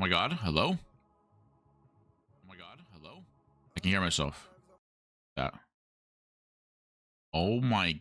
my god, hello? Oh my god, hello? I can hear myself. That. Oh my.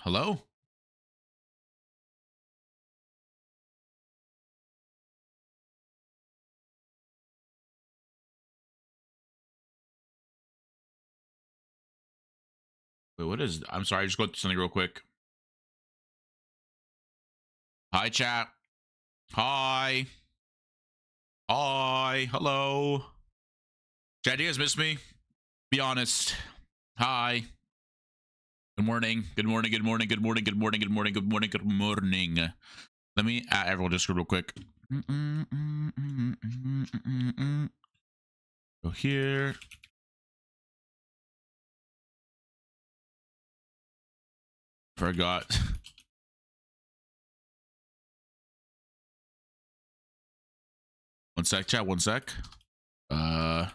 Hello? Wait, what is? I'm sorry, just go through something real quick. Hi, chat. Hi. Hi. Hello. Chat, do you guys miss me? Be honest. Hi. Good morning. Good morning. Good morning. Good morning. Good morning. Good morning. Good morning. Good morning. Let me add everyone Discord real quick. Go here. Forgot. One sec, chat. One sec. There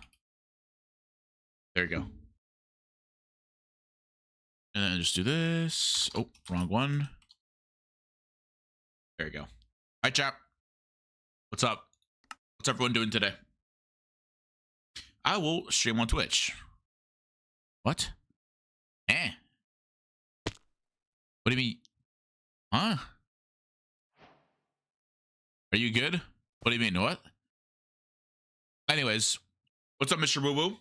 you go. And then just do this. Oh, wrong one. There you go. Hi, chat. What's up? What's everyone doing today? I will stream on Twitch. What? Eh? What do you mean? Huh? Are you good? What do you mean? What? Anyways, what's up, Mr. Woo Woo?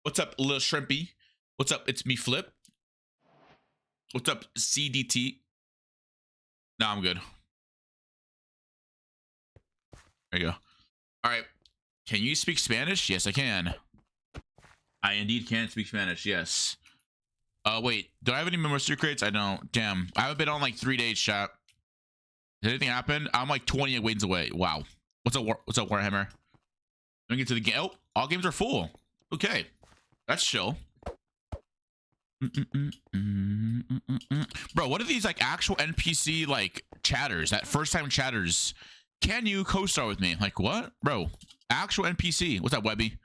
What's up, Lil Shrimpy? What's up? It's me, Flip. What's up, CDT? No, I'm good. There you go. All right. Can you speak Spanish? Yes, I can. I indeed can speak Spanish. Yes. Wait. Do I have any more secrets? I don't. Damn. I haven't been on like 3 days, chat. Did anything happen? I'm like 28 wins away. Wow. What's up? What's up, Warhammer? Let me get to the game. Oh, all games are full. Okay. That's chill. Bro, what are these like actual NPC like chatters, that first time chatters? Can you co-star with me? Like what? Bro, actual NPC. What's up, Webby?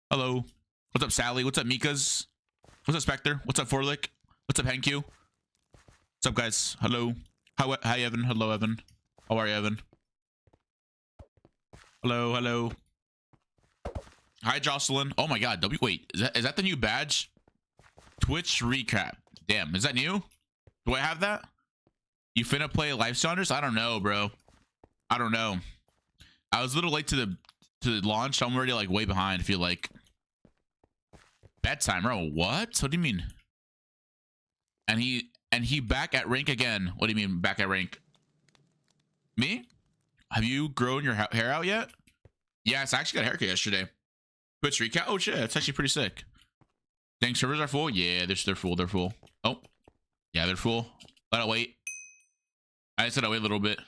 Hello. What's up, Sally? What's up, Mika's? What's up, Spectre? What's up, Forlick? What's up, Hank? What's up, guys? Hello. Hi, Evan. Hello, Evan. How are you, Evan? Hello, hello. Hi, Jocelyn. Oh my god. Wait, is that the new badge? Twitch recap. Damn, is that new? Do I have that? You finna play Life Sounders? I don't know, bro. I don't know. I was a little late to the launch. I'm already like way behind, I feel like. Bedtime, bro. What? What do you mean? And he back at rank again. What do you mean back at rank? Me? Have you grown your hair out yet? Yes, I actually got a haircut yesterday. Twitch recap. Oh shit, it's actually pretty sick. Dang, servers are full. Yeah, they're full. They're full. Oh, yeah, they're full. Let it wait. I said I'll wait a little bit.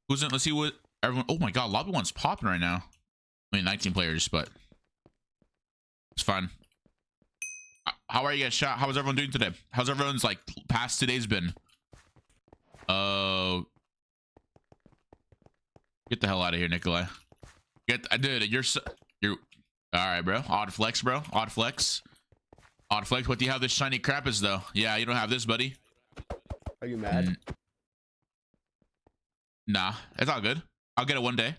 Who's in? Let's see what everyone. Oh my god, lobby one's popping right now. I mean, 19 players, but it's fun. How are you guys, chat? How is everyone doing today? How's everyone's like past 2 days been? Get the hell out of here, Nikolai. Dude, you're all right, bro. Odd flex, bro. Odd flex. Odd flex. What do you have this shiny crap is though? Yeah, you don't have this, buddy. Are you mad? Nah, it's all good. I'll get it one day.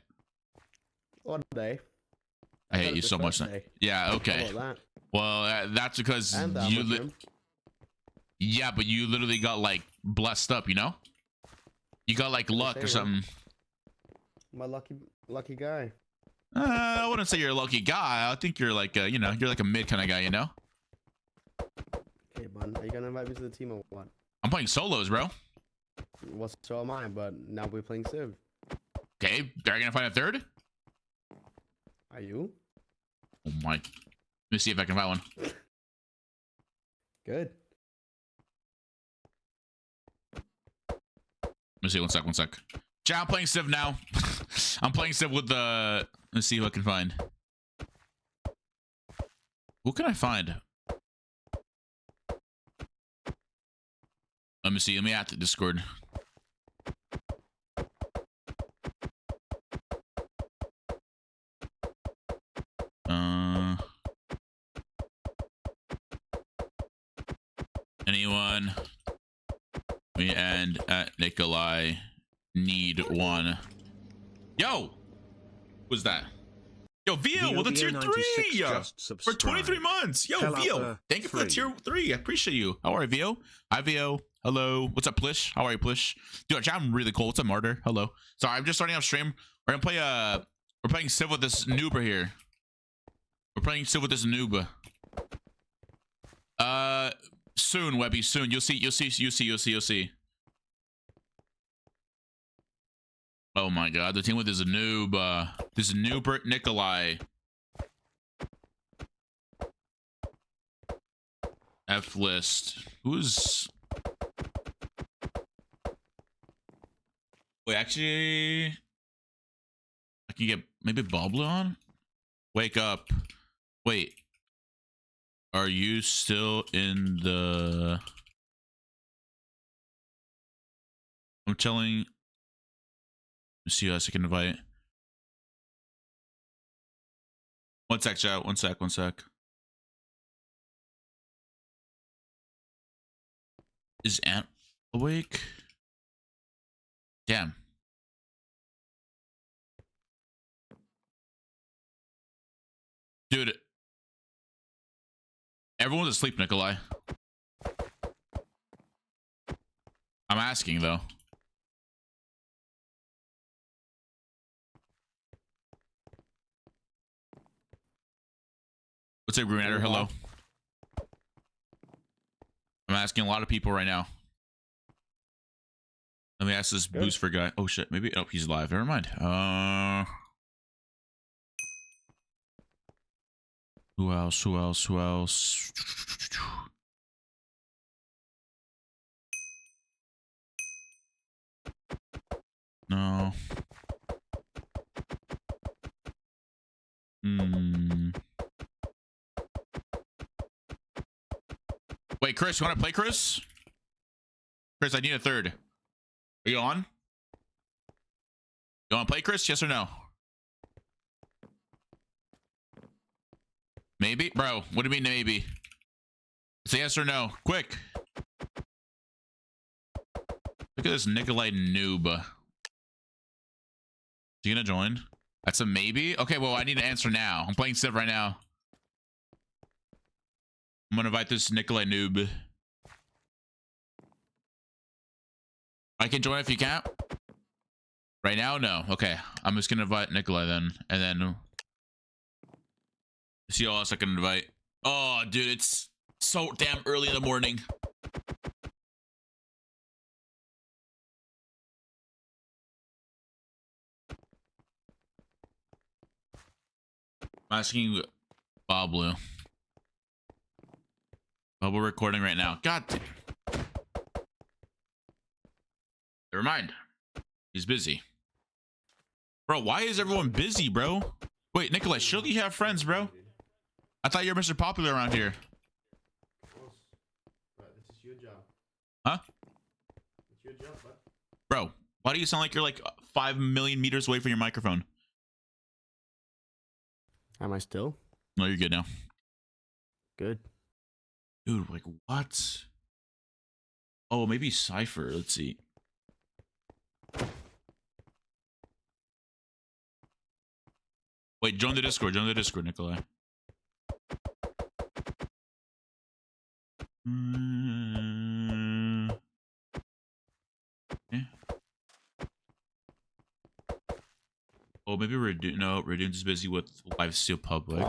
One day. I hate you so much. Yeah, okay. Well, that's because you yeah, but you literally got like blessed up, you know? You got like luck or something. My lucky guy. I wouldn't say you're a lucky guy. I think you're like a, you're like a mid kind of guy, you know? Okay, bud. Are you gonna invite me to the team or what? I'm playing solos, bro. Well, so am I, but now we're playing Civ. Okay, are you gonna find a third? Are you? Oh my. Let me see if I can find one. Good. Let me see, one sec. Chat, I'm playing Civ now. I'm playing Civ with the... Let's see who I can find. Who can I find? Let me see. Let me add to Discord. Anyone? Me and at Nikolai need one. Yo! Who's that? Yo, Vio with the tier 3 for 23 months. Yo, Vio, thank you for the tier 3. I appreciate you. How are you, Vio? Hi, Vio. Hello. What's up, Plish? How are you, Plish? Dude, I'm really cool. What's up, Martyr? Hello. Sorry, I'm just starting off stream. We're gonna play we're playing Civ with this noob here. We're playing Civ with this noob. Soon, Webby, soon. You'll see. Oh my god, the team with this noob, this noob Nikolai. F list. Who's... Wait, actually... I can get maybe Boblu on? Wake up. Wait. Are you still in the... I'm telling... Let's see who else I can invite. One sec, chat. One sec. Is Ant awake? Damn. Dude. Everyone's asleep, Nikolai. I'm asking, though. What's up, Green Adder? Hello. I'm asking a lot of people right now. Let me ask this boost for guy. Oh shit, maybe. Oh, he's live. Never mind. Who else? No. Wait, Chris, you want to play, Chris? Chris, I need a third. Are you on? You want to play, Chris? Yes or no? Maybe? Bro, what do you mean maybe? Say yes or no. Quick. Look at this Nikolai noob. Is he gonna join? That's a maybe? Okay, well, I need to answer now. I'm playing Civ right now. I'm gonna invite this Nikolai noob. I can join if you can't. Right now, no. Okay, I'm just gonna invite Nikolai then, and then see who else I can invite. Oh, dude, it's so damn early in the morning. I'm asking Boblu. We're recording right now. God damn. Never mind. He's busy. Bro, why is everyone busy, bro? Wait, Nikolai, surely you have friends, bro. I thought you're Mr. Popular around here. This is your job. Huh? It's your job, bud. Bro, why do you sound like you're like 5 million meters away from your microphone? Am I still? No, you're good now. Good. Dude, like what? Oh, maybe Cypher. Let's see. Wait, join the Discord, Nikolai. Okay. Oh, maybe Redune's busy with live steal public.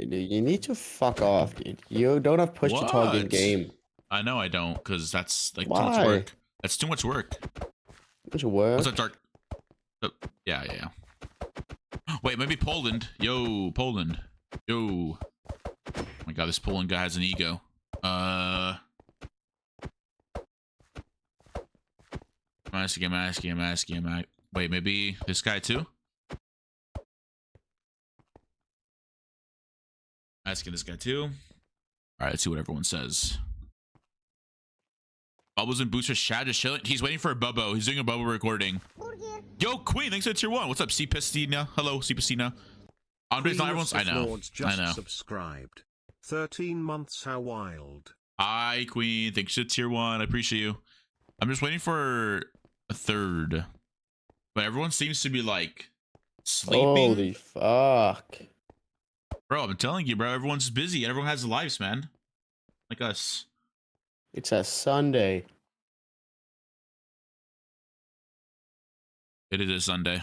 Dude, you need to fuck off, dude. You don't have push to talk in game. I know I don't, because that's like too much Why? work. That's too much work. Much work. What's that dark? Oh, yeah. Wait, maybe Poland. Yo, Poland. Yo. Oh my god, this Poland guy has an ego. I'm asking. Wait, maybe this guy too? Asking this guy too. All right, let's see what everyone says. Bubbles and Booster chat just chilling. He's waiting for a Bubbo. He's doing a Bubbo recording. Yo, Queen, thanks for tier 1. What's up, C Pistina? Hello, C Pistina. Andres, not everyone's. I know. I know. Subscribed. 13 months. How wild. Hi, Queen. Thanks for tier 1. I appreciate you. I'm just waiting for a third. But everyone seems to be like sleeping. Holy fuck. Bro, I'm telling you, bro. Everyone's busy. Everyone has lives, man. Like us. It's a Sunday. It is a Sunday.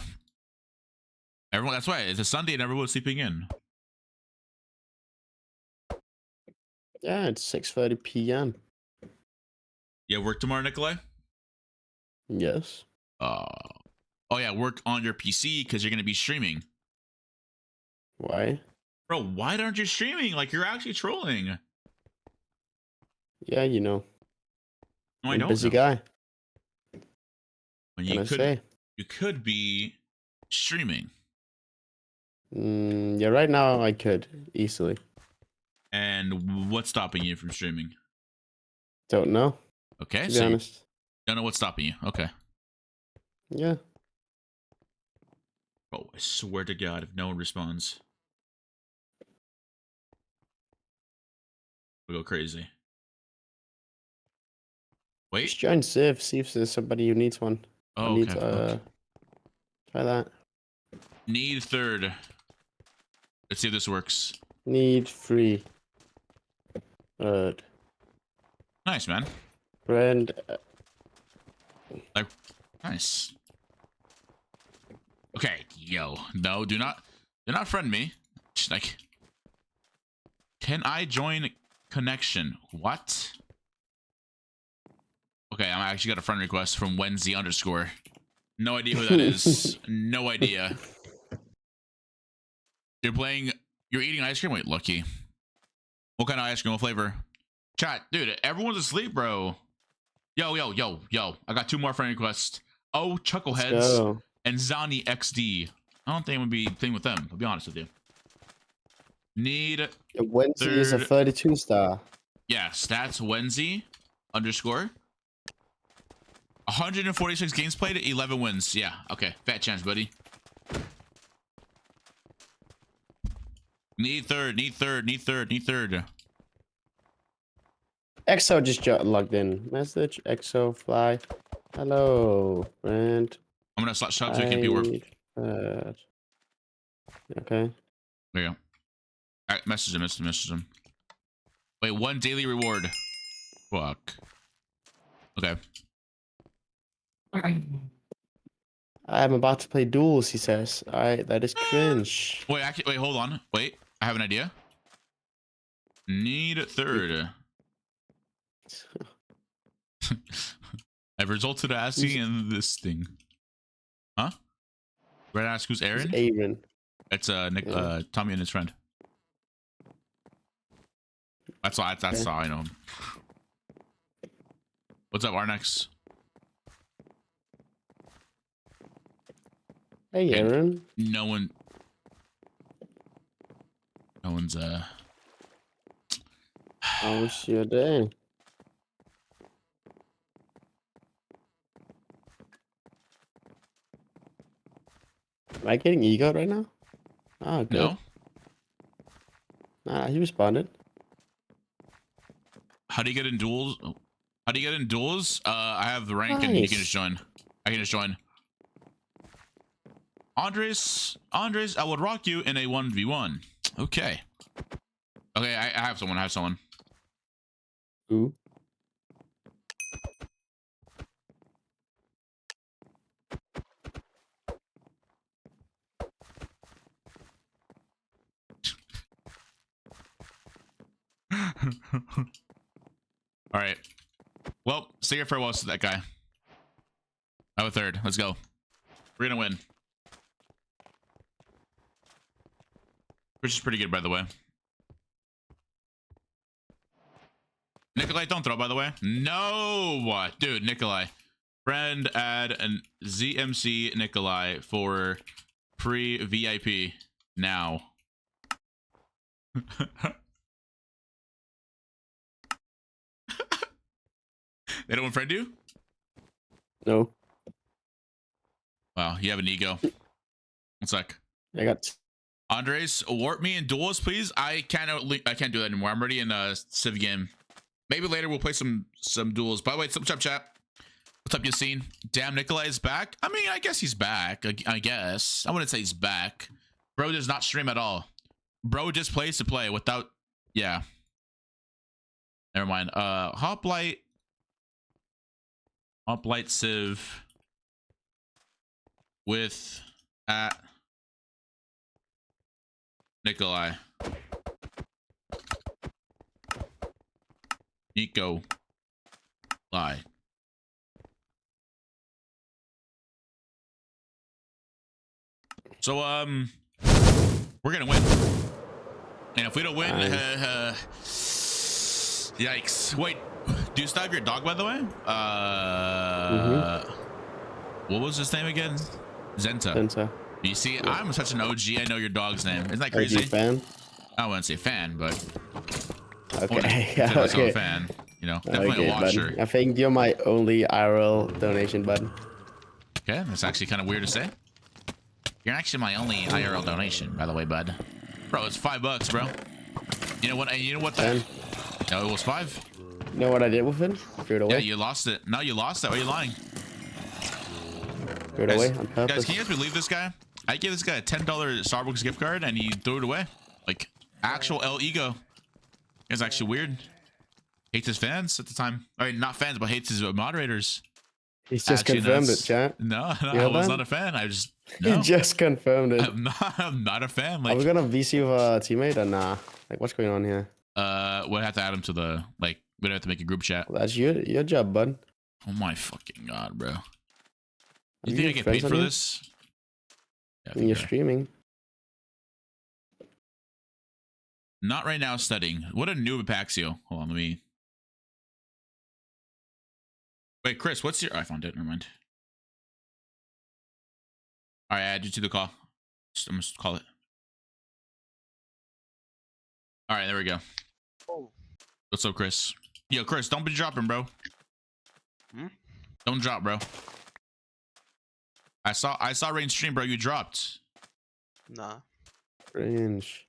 Everyone, that's why it's a Sunday and everyone's sleeping in. Yeah, it's 6:30 p.m. Yeah, work tomorrow, Nikolai? Yes. Oh yeah, work on your PC because you're gonna be streaming. Why? Bro, why aren't you streaming? Like you're actually trolling. Yeah, you know. No, I I'm a don't. busy guy. When you could be streaming. Yeah, right now I could easily. And what's stopping you from streaming? Don't know. Okay, To be so you honest. don't know what's stopping you. Okay. Yeah. Oh, I swear to God, if no one responds, we'll go crazy. Wait. Just join Civ. See if there's somebody who needs one. Oh, needs, okay. Try that. Need third. Let's see if this works. Need free. Third. Nice, man. Friend. Like, nice. Okay, yo, no, do not friend me. Just like, can I join connection? What? Okay, I actually got a friend request from Wednesday _. No idea who that is. No idea. You're eating ice cream? Wait, lucky. What kind of ice cream? What flavor? Chat, dude, everyone's asleep, bro. Yo. I got 2 more friend requests. Oh, Chuckleheads and Zani XD. I don't think I'm gonna be playing with them. I'll be honest with you. Need Wednesday is a 32 star. Yeah, stats Wednesday _. 146 games played, 11 wins. Yeah, okay. Fat chance, buddy. Need third. EXO just logged in. Message EXO fly. Hello, friend. I'm gonna slot shot so we can be work. Okay. There you go. Alright, message him. Wait, 1 daily reward. Fuck. Okay. I'm about to play duels, he says. Alright, that is cringe. Wait, actually, wait, hold on. Wait, I have an idea. Need third. I've resulted asking in this thing. Huh? Red ask who's Aaron? Aaron. It's Nick, Tommy and his friend. That's all I know him. What's up, Arnex? Hey, Aaron. No one's How was your day? Am I getting ego right now? Oh, good. No. Nah, he responded. How do you get in duels? I have the rank and you can just join. I can just join. Andres, I would rock you in a 1v1. Okay. Okay, I have someone. Who? All right. Well, say your farewells to that guy. I have a third. Let's go. We're gonna win. Which is pretty good, by the way. Nikolai, don't throw, by the way. No! Dude, Nikolai. Friend, add an ZMC Nikolai for pre-VIP now. They don't friend you? No. Wow, you have an ego. One sec. I got. Qndres, warp me in duels, please. I can't do that anymore. I'm already in a Civ game. Maybe later we'll play some duels. By the way, what's up, chat? What's up, Yassine? Damn, Nikolai is back. I mean, I guess he's back. I guess I wouldn't say he's back. Bro does not stream at all. Bro just plays to play without. Yeah. Never mind. Hoplite Civ with at Nikolai. Nico. Lie. So, we're gonna win. And if we don't win, yikes. Wait, do you still have your dog, by the way? What was his name again? Zenta. Zenta. You see, yeah. I'm such an OG. I know your dog's name. Isn't that Are you crazy? a fan? I wouldn't say fan, but okay. Yeah, Okay. a fan. You know, definitely a watcher. Bud. I think you're my only IRL donation, bud. Okay, that's actually kind of weird to say. You're actually my only IRL donation, by the way, bud. Bro, it's $5, bro. You know what? You know what? No, it was 5. You know what I did with it? Threw it away. Yeah, you lost it. No, you lost that. Why are you lying? Threw it away on purpose. Guys, can you guys believe this guy? I gave this guy a $10 Starbucks gift card and he threw it away. Like, actual L ego. It's actually weird. Hates his fans at the time. I mean, not fans, but hates his moderators. He's just confirmed it, chat. No, I was not a fan. I just. No. He just confirmed it. I'm not a fan. Like, are we gonna VC with a teammate or nah? Like, what's going on here? We'd have to add him to the, like, we'd have to make a group chat. Well, that's your job, bud. Oh my fucking god, bro. You think I get paid for this? Yeah, when you're streaming. Not right now, studying. What a noob Apaxio. Hold on, let me. Wait, Chris, what's your. Oh, I found it. Never mind. All right, add you to the call. I'm gonna call it. All right, there we go. Oh. What's up, Chris? Yo, Chris, don't be dropping, bro. Don't drop, bro. I saw Rain stream, bro. You dropped. Nah. Cringe.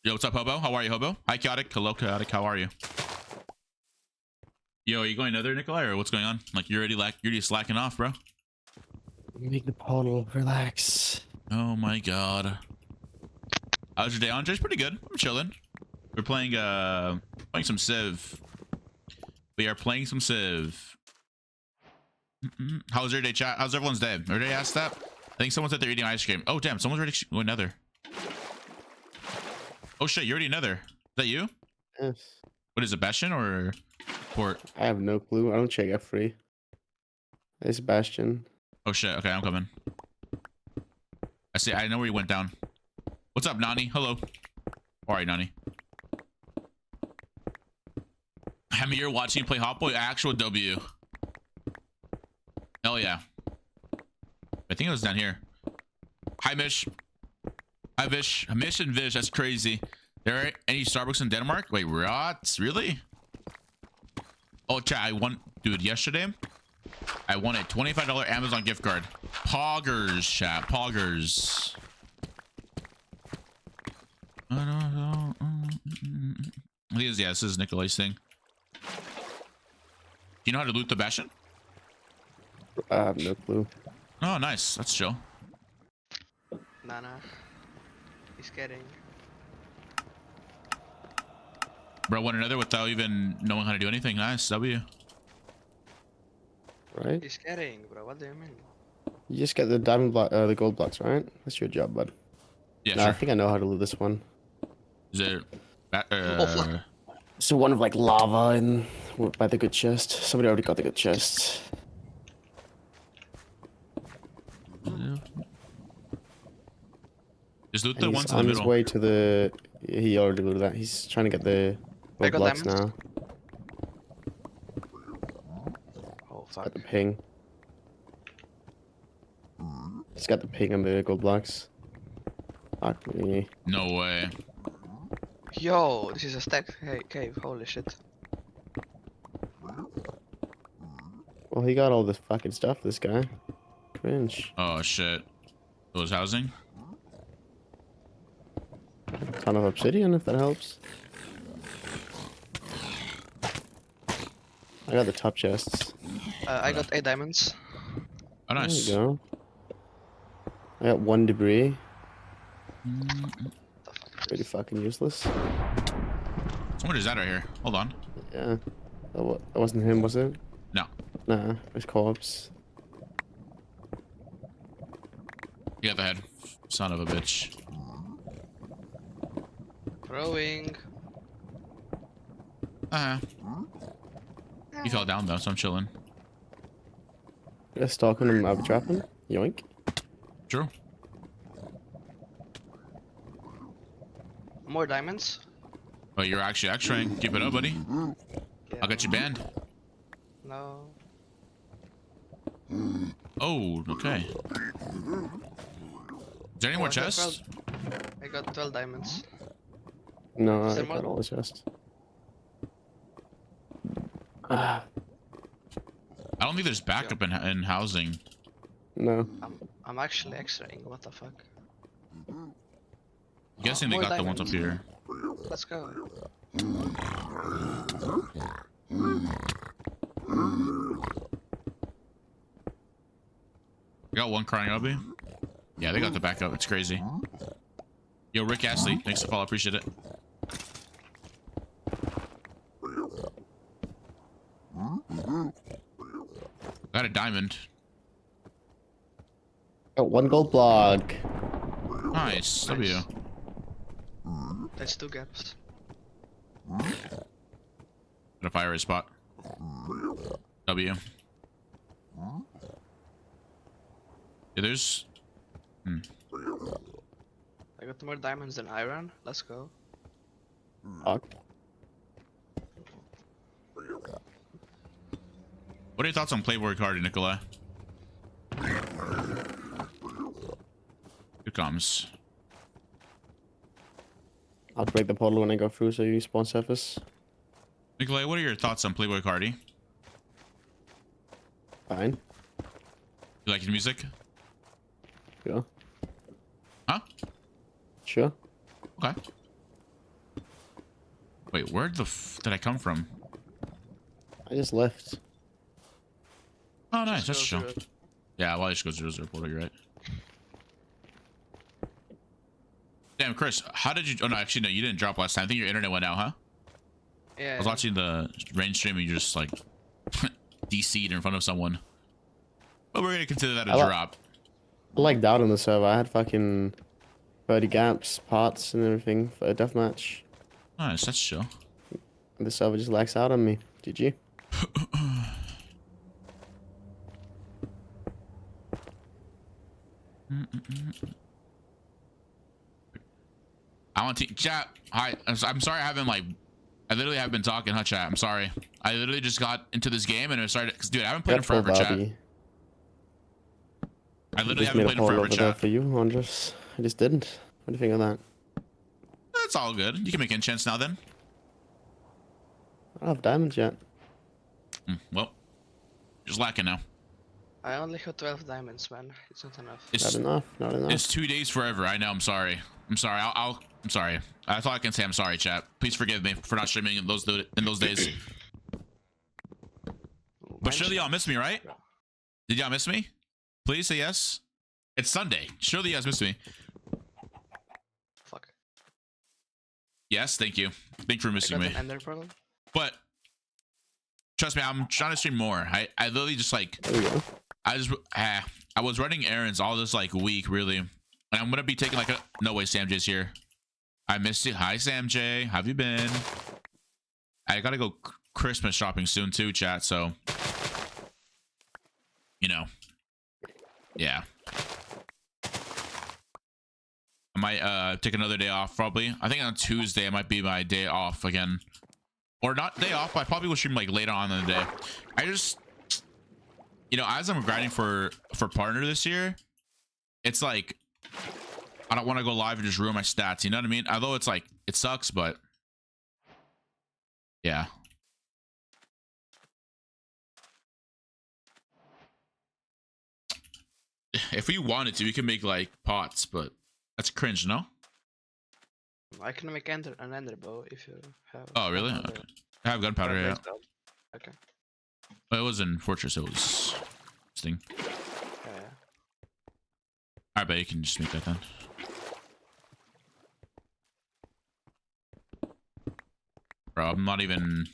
Yo, what's up, Hobo? How are you, Hobo? Hi, Chaotic. Hello, Chaotic. How are you? Yo, are you going another, Nikolai, or what's going on? Like, you're already slacking off, bro. Make the portal. Relax. Oh my god. How's your day, Andres? Pretty good. I'm chilling. We're playing some Civ. We are playing some Civ. How's your day, chat? How's everyone's day? Everybody asked that? I think someone said they're eating ice cream. Oh, damn. Someone's already going nether. Oh, shit. You're already nether. Is that you? Yes. What is it, Bastion or Port? I have no clue. I don't check F3. It's Bastion. Oh, shit. Okay, I'm coming. I see. I know where you went down. What's up, Nani? Hello. All right, Nani. I'm here watching you play Hot Boy. Actual W. Hell yeah. I think it was down here. Hi, Mish. Hi, Vish. Mish and Vish. That's crazy. There are any Starbucks in Denmark? Wait, what? Really? Oh, chat. I won. Dude, yesterday, I won a $25 Amazon gift card. Poggers, chat. Poggers. I think yeah, this is Nikolai's thing. Do you know how to loot the Bastion? I have no clue. Oh, nice. That's chill. Nah. He's kidding. Bro, won another without even knowing how to do anything. Nice. W. Right? He's kidding, bro. What do you mean? You just get the diamond block, the gold blocks, right? That's your job, bud. Yeah, Nah, sure. I think I know how to loot this one. Is it? So one of like lava and by the good chest. Somebody already got the good chest. Just loot And the he's ones in the on his middle. way to the. He already looted that. He's trying to get the I gold got blocks diamonds. now. Oh Got fuck. the ping. He's got the ping and the gold blocks. Fuck me. No way. Yo, this is a stack cave. Holy shit. Well, he got all this fucking stuff. This guy. Cringe. Oh shit. Those housing. Ton of obsidian, if that helps. I got the top chests. I got 8 diamonds. Oh nice. There you go. I got 1 debris. Pretty fucking useless. Someone is that right here. Hold on. Yeah. That wasn't him, was it? No. Nah, it's corpse. You got the head. Son of a bitch. Throwing. He fell down though, so I'm chilling. Yeah, stalking him, I'll trap him. Yoink. True. More diamonds. Oh, you're actually extraing. Keep it up, buddy. Yeah. I'll get you banned. No. Oh, okay. Is there any more I got chests? 12 I got 12 diamonds. No, Is I there got more? all the chest. Ah, I don't think there's backup in housing. no. I'm actually extracting. What the fuck? I'm guessing they More got the ones up diamonds. here. Let's go. I got one crying obby. Yeah, they got the backup. It's crazy. Yo, Rick Astley, thanks for the follow. Appreciate it. Got a diamond. Got 1 gold block. Nice. W. That's 2 gaps. Got a fire rate spot. W. Yeah, there's. I got more diamonds than iron. Let's go. Fuck. What are your thoughts on Playboy Cardi, Nikolai? Here comes. I'll break the portal when I go through so you spawn surface. Nikolai, what are your thoughts on Playboy Cardi? Fine. You like his music? Sure. Huh? Sure. Okay. Wait, where the f did I come from? I just left. Oh, nice. Just That's go chill. through it. Yeah, well, I just go 0-0 portal. You're right. Damn, Chris, how did you? Oh no, actually no, you didn't drop last time. I think your internet went out, huh? Yeah. I was watching the rain stream and you just like DC'd in front of someone. But we're gonna consider that a drop. I lagged out on the server. I had fucking 30 gaps, parts, and everything for a deathmatch. Nice, that's chill. And the server just lags out on me. GG. I want to chat. Hi, I'm sorry. I haven't I literally have been talking. Huh, chat. I'm sorry. I literally just got into this game and I started. Cause dude, I haven't played in forever, chat. I literally haven't played in forever, chat. For you, Qndres. I just didn't. What do you think of that? That's all good. You can make enchants now then. I don't have diamonds yet. Well, just lacking now. I only have 12 diamonds, man. It's not enough. It's, Not enough. Not enough. it's 2 days forever. I know. I'm sorry. I'm sorry. I'm sorry. That's all I can say. I'm sorry, chat. Please forgive me for not streaming in those days. But surely y'all missed me, right? Did y'all miss me? Please say yes. It's Sunday. Surely you guys missed me. Fuck. Yes, thank you. Thank you for I missing got me. an ender pearl. But trust me, I'm trying to stream more. I literally just like There we go. I was running errands all this like week, really. And I'm gonna be taking like a no way, Sam J's here. I missed you. Hi Sam J. How have you been? I gotta go Christmas shopping soon too, chat. So, you know, yeah. I might take another day off probably. I think on Tuesday it might be my day off again, or not day off. But I probably will stream like later on in the day. I just, you know, as I'm grinding for partner this year, it's like I don't want to go live and just ruin my stats. You know what I mean? Although it's like it sucks, but yeah. If we wanted to, we can make like pots, but that's cringe, no? I can make an ender bow if you have. Oh, really? gunpowder. Okay. I have gunpowder, yeah. Blaze belt. Okay. Well, it was in Fortress, it was this thing. Yeah. Alright, but you can just make that then. Bro, I'm not even...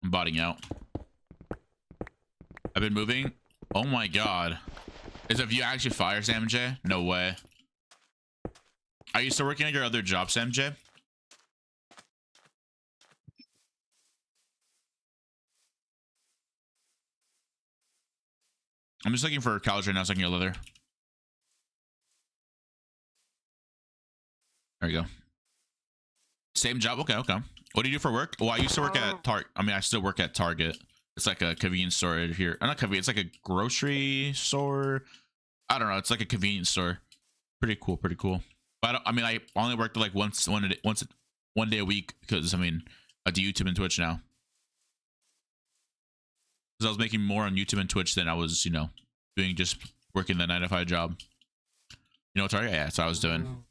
I'm botting out. I've been moving. Oh my god. Is it you actually fire, Sam J? No way. Are you still working at your other job, Sam J? I'm just looking for college right now so I can get leather. There you go. Same job? Okay, okay. What do you do for work? Well, I used to work at Target. I mean, I still work at Target. It's like a convenience store here. Not convenience, it's like a grocery store. I don't know. It's like a convenience store. Pretty cool, pretty cool. But I mean, I only worked like one day a week because I mean, I do YouTube and Twitch now. Because I was making more on YouTube and Twitch than I was, you know, doing just working the 9-to-5 job. You know what, Target? Yeah, that's what I was doing.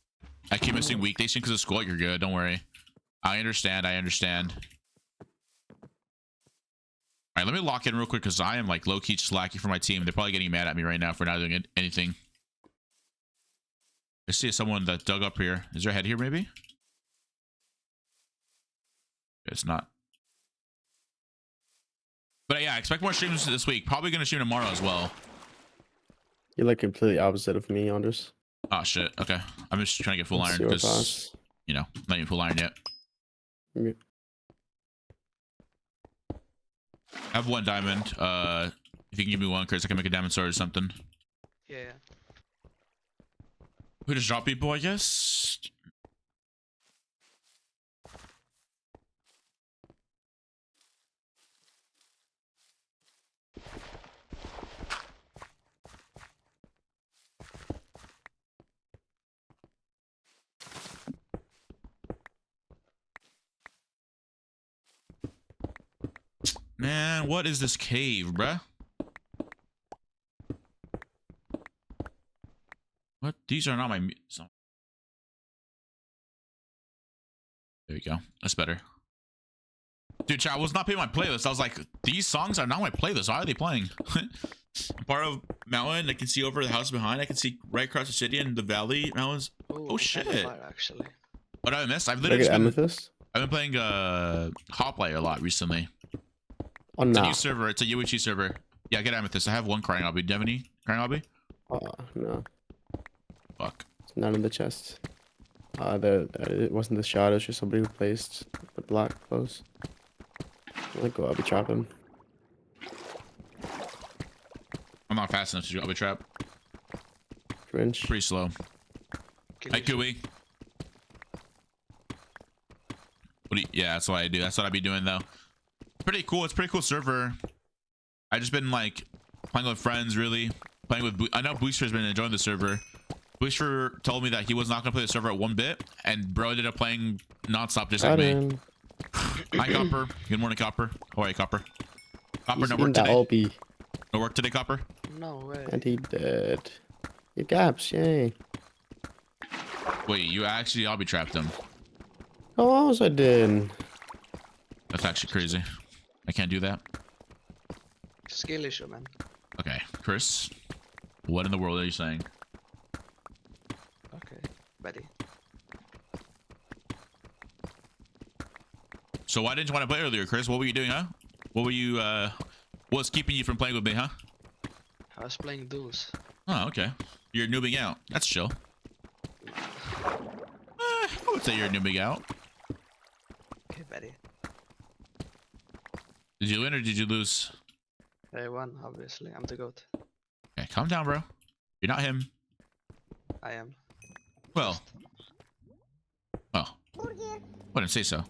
I keep missing weekdays because of school. You're good. Don't worry. I understand. I understand. All right, let me lock in real quick because I am like low-key slacking for my team. They're probably getting mad at me right now for not doing anything. I see someone that dug up here. Is there a head here maybe? It's not. But yeah, I expect more streams this week. Probably going to stream tomorrow as well. You're like completely opposite of me, Qndres. Oh, shit. Okay. I'm just trying to get full iron Zero because, pass. you know, not even full iron yet. Okay. I have 1 diamond. If you can give me 1, Chris, I can make a diamond sword or something. Yeah. Who just drop people, I guess? Man, what is this cave, bruh? What? These are not my... So there you go. That's better. Dude, chat, I was not playing my playlist. I was like, these songs are not my playlist. Why are they playing? I'm part of mountain. I can see over the house behind. I can see right across the city and the valley mountains. Ooh, Oh, shit. Actually. What did I miss? I've Like literally an just been, amethyst? I've been playing HOPLITE a lot recently. Oh, It's a no. new server. It's a UHC server. Yeah, get amethyst. I have 1 crying obby. Do you have any crying obby? Oh, no. Fuck. It's none in the chest. It wasn't the shard, it was just somebody who placed the black close. Like, go, I'll be trapping. I'm not fast enough to do obby trap. Cringe. Pretty slow. Kill Hi, you. Kui. What do you, yeah, that's what I do. That's what I'd be doing though. Pretty cool. It's a pretty cool server. I just been like playing with friends, really playing with. I know Booster's been enjoying the server. Booster told me that he was not gonna play the server at 1 bit, and bro ended up playing nonstop just like Got me. him. Hi, Copper. Good morning, Copper. How are you, Copper? Copper, He's no in work that today. LB. No work today, Copper. No way. And he did. Your gaps, yay. Wait, you actually obby trapped him. Oh, else I did. That's actually crazy. I can't do that. Skill issue, man. Okay, Chris. What in the world are you saying? Okay, buddy. So why didn't you want to play earlier, Chris? What were you doing, huh? What were you, what's keeping you from playing with me, huh? I was playing duels. Oh, okay. You're noobing out. That's chill. I would say you're noobing out. Hey, buddy. Did you win or did you lose? I won, obviously. I'm the goat. Okay, calm down, bro. You're not him. I am. Well, wouldn't say so.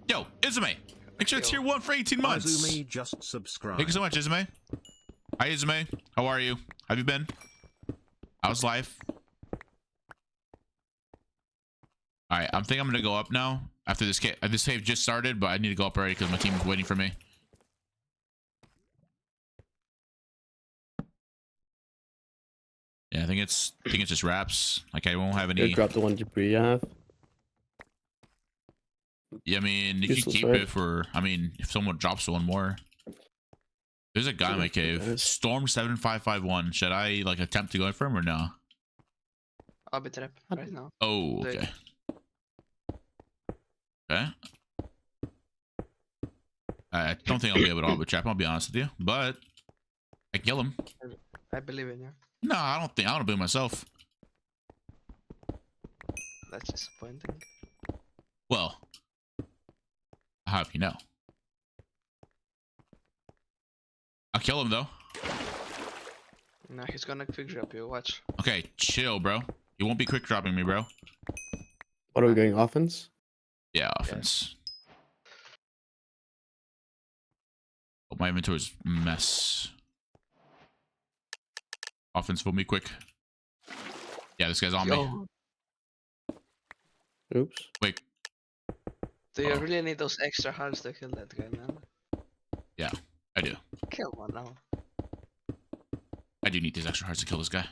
Yo, Izume, make sure it's Yo. tier 1 for 18 months. Izumi just subscribed. Thank you so much, Izume. Hi, Izume. How are you? Have you been? How's life? All right, I'm gonna go up now after this kit. This cave just started, but I need to go up already because my team is waiting for me. Yeah, I think it's just wraps. Like I won't have Go any. drop the one debris I have. Yeah, I mean, you can Useless, keep right? it for. I mean, if someone drops one more. There's a guy in my cave. Yes. Storm 7551. Should I like attempt to go in for him or no? I'll be trap right now. Oh, There. okay. Okay. I don't think I'll be able to auto trap. I'll be honest with you, but I kill him. I believe in you. No, I don't believe myself. That's disappointing. Well, how have you know? I'll kill him though. No, he's gonna quick drop you. Watch. Okay, chill, bro. You won't be quick dropping me, bro. What are we going, offense? Yeah, offense. Oh, my inventory's a mess. Offense will be quick. Yeah, this guy's on me. Yo, Oops. Wait, do you Uh-oh. really need those extra hearts to kill that guy, man? I do. Kill one now. I do need these extra hearts to kill this guy.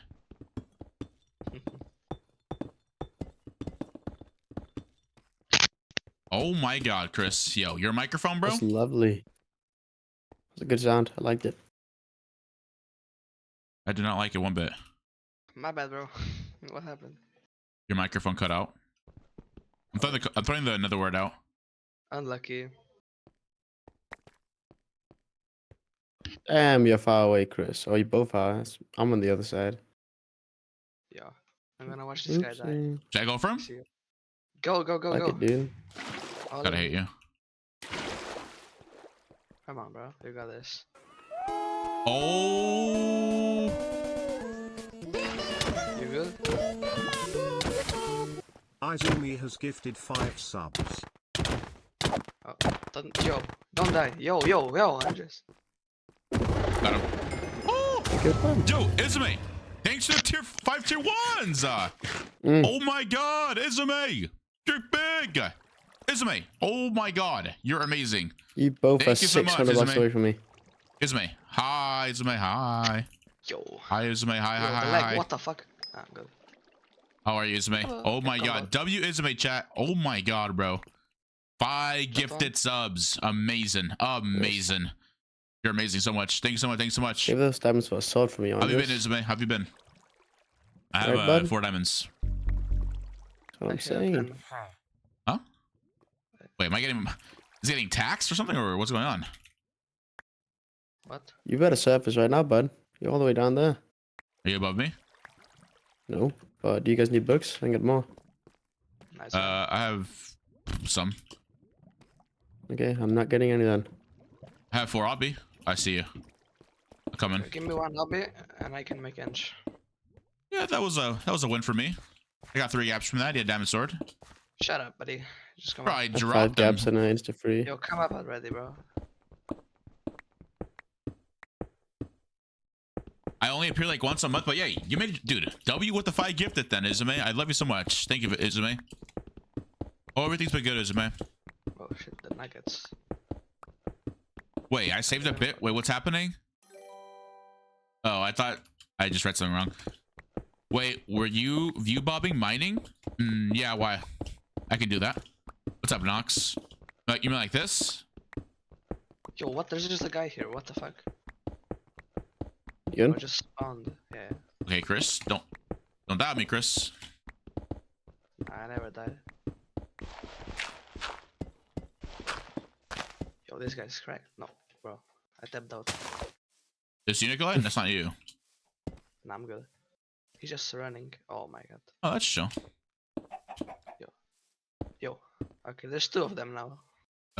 Oh my god, Chris. Yo, your microphone, bro? That's lovely. It's a good sound. I liked it. I do not like it one bit. My bad, bro. What happened? Your microphone cut out. I'm throwing the another word out. Unlucky. Damn, you're far away, Chris. Oh, you both are. I'm on the other side. Yeah. I'm gonna watch this guy die. Oopsie. Should I go for him? See you. Go, go, go, Like go. it, dude. All Gotta in. hate you. Come on, bro. You got this. Oh, You good? Izumi has gifted 5 subs. Oh, don't die. Yo, Andres. got him. Oh, Good one. yo, Izume. Thanks to the tier 5 tier 1s. Oh my god, Izume. You're big. Izume. Oh my god, you're amazing. You both Thank are you so much, 600 bucks Izume. away from me. Izume. Hi, Izume. Hi. Yo. Hi, Izume. Hi, Yo, hi, the hi, lag. hi. What the fuck? Ah, good. How are you, Izume? Oh my I'm god. good. W Izume chat. Oh my god, bro. 5 gifted subs. Amazing. Amazing. You're amazing so much. Thank you so much. Thank you so much. Give those diamonds for a sword for me, How have you been, Andres. Izume? How have you been? I have Right, bud? 4 diamonds. That's what I'm I have saying. 10. Huh? Wait, am I getting... Is he getting taxed or something? Or what's going on? What? You better surface right now, bud. You're all the way down there. Are you above me? No. But do you guys need books? I can get more. Nice one. I have some. Okay, I'm not getting any then. I have 4 obby. I see you. I'm coming. Give me one hobby and I can make inch. Yeah, that was a win for me. I got 3 gaps from that. He had diamond sword. Shut up, buddy. Just come Bro, up. I That's 5 dropped him. gaps and an insta free. Yo, come up already, bro. I only appear like once a month, but yeah, you made, dude. W with the 5 gifted then, Izume. I love you so much. Thank you, Izume. Oh, everything's been good, Izume. Oh shit, the nuggets. Wait, I saved a bit. Wait, what's happening? Oh, I thought I just read something wrong. Wait, were you view bobbing mining? Yeah, why? I can do that. What's up, Nox? You mean like this? Yo, what? There's just a guy here. What the fuck? You I good? just spawned. Yeah. Okay, Chris, don't doubt me, Chris. I never died. Yo, this guy's cracked. No, bro. I tapped out. This Unicolite? That's not you. Nah, I'm good. He's just running. Oh my god. Oh, that's chill. Yo. Okay, there's 2 of them now.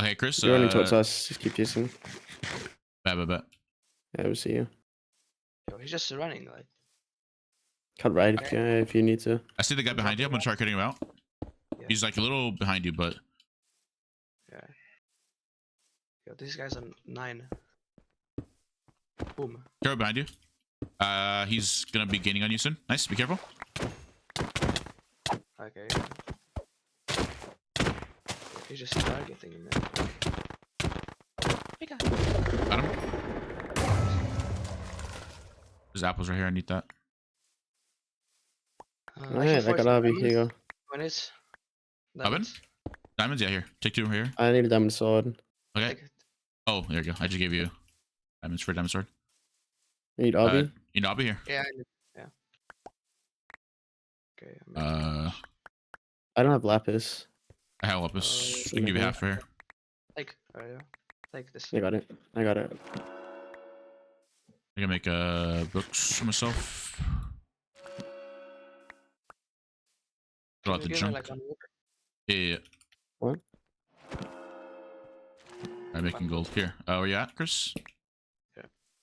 Okay, Chris. You're running towards us. Just keep chasing. Bet. Yeah, we'll see you. Yo, he's just running like. Cut right Okay. if you need to. I see the guy behind you. I'm gonna try cutting him out. Yeah. He's like a little behind you, but Yeah. Yo, this guy's on 9. Boom. Carol behind you. He's gonna be gaining on you soon. Nice. Be careful. Okay. He's just targeting him. Got him. There's apples right here. I need that. Alright, I got Abby. Here you go. When it's Oven? Diamonds? Yeah, here. Take 2 here. I need a diamond sword. Okay. Take it. Oh, there you go. I just gave you diamonds for a diamond sword. You need Abby? You know, I'll be here. Yeah. Yeah. Okay. I'm making I don't have lapis. I have lapis. I can give you half for here. Take. Take this. I got it. I got it. I can make books for myself. Throw out the Can you give me, junk. like, 1 wood? Yeah. What? I'm making gold here. Where you at, Chris?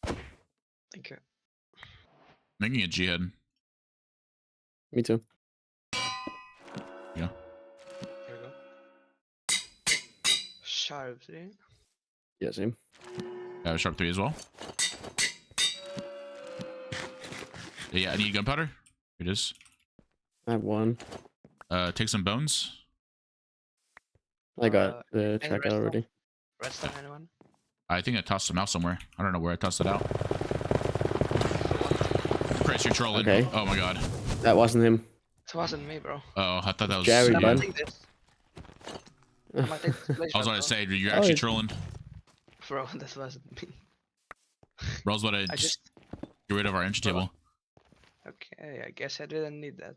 Thank you. Making a G-head. Me too. Yeah. Here we go. Sharp 3. Yeah, same. I have a sharp 3 as well. Yeah, I need gunpowder. Here it is. I have 1. Take some bones. I got the and track out redstone? already. Redstone, anyone? I think I tossed some out somewhere. I don't know where I tossed it out. Chris, you're trolling. Okay. Oh my god. That wasn't him. It wasn't me, bro. Oh, I thought that was Jerry, you. I bud. might take this. I might take this place I was shot, going to bro. say, you're Oh, actually yeah. trolling. Bro, that wasn't me. Bro's about to I just just. get rid of our entry table. Okay, I guess I didn't need that.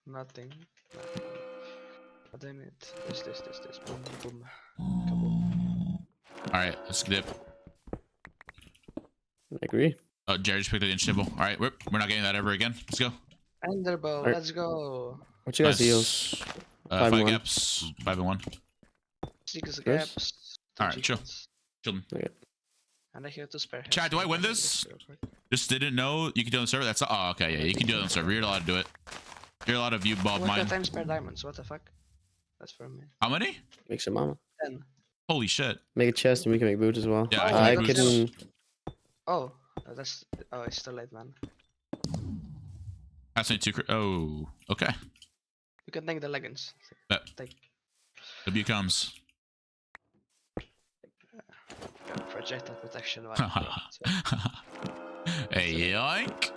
Nothing. God damn it. This. Boom, boom. Kaboom. Alright, let's dip. I agree. Oh, Jerry just picked up the entry table. Alright, we're not getting that ever again. Let's go. Enderbow, Alright. let's go. What you guys Nice. heals? 5 5-1. gaps. 5 and 1. 6 Chris? gaps. 2 Alright, chill. chickens. Chilling. And I hear 2 spare heads. Chat, do I win Let me this? do real quick. Just didn't know you could do it on the server. That's oh, okay. Yeah, you can do it on the server. You're allowed to do it. You're allowed to view Bob What mine. times spare diamonds? What the fuck? That's for me. How many? Make some mama. 10. Holy shit. Make a chest and we can make boots as well. Yeah, I can I make can. boots. Oh, that's. Oh, it's too late, man. That's only 2. Oh, okay. You can take the leggings. Bet. Take. W comes. Projectile protection. One, so. Hey, yoink.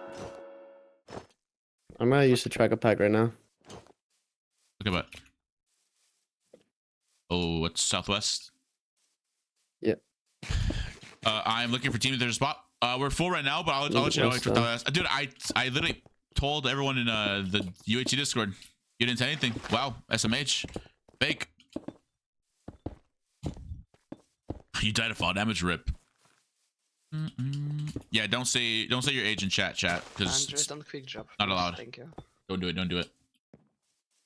I'm gonna use the tracker pack right now. Look at that. Oh, it's southwest. Yep. I'm looking for teams. There's a spot. We're full right now, but I'll let you know. What's Dude, I literally told everyone in the UHC Discord. You didn't say anything. Wow, SMH, fake. You died of fall damage. Rip. Yeah, don't say your age in chat, because Andres, don't quick drop. not please. allowed. Thank you. Don't do it. Don't do it.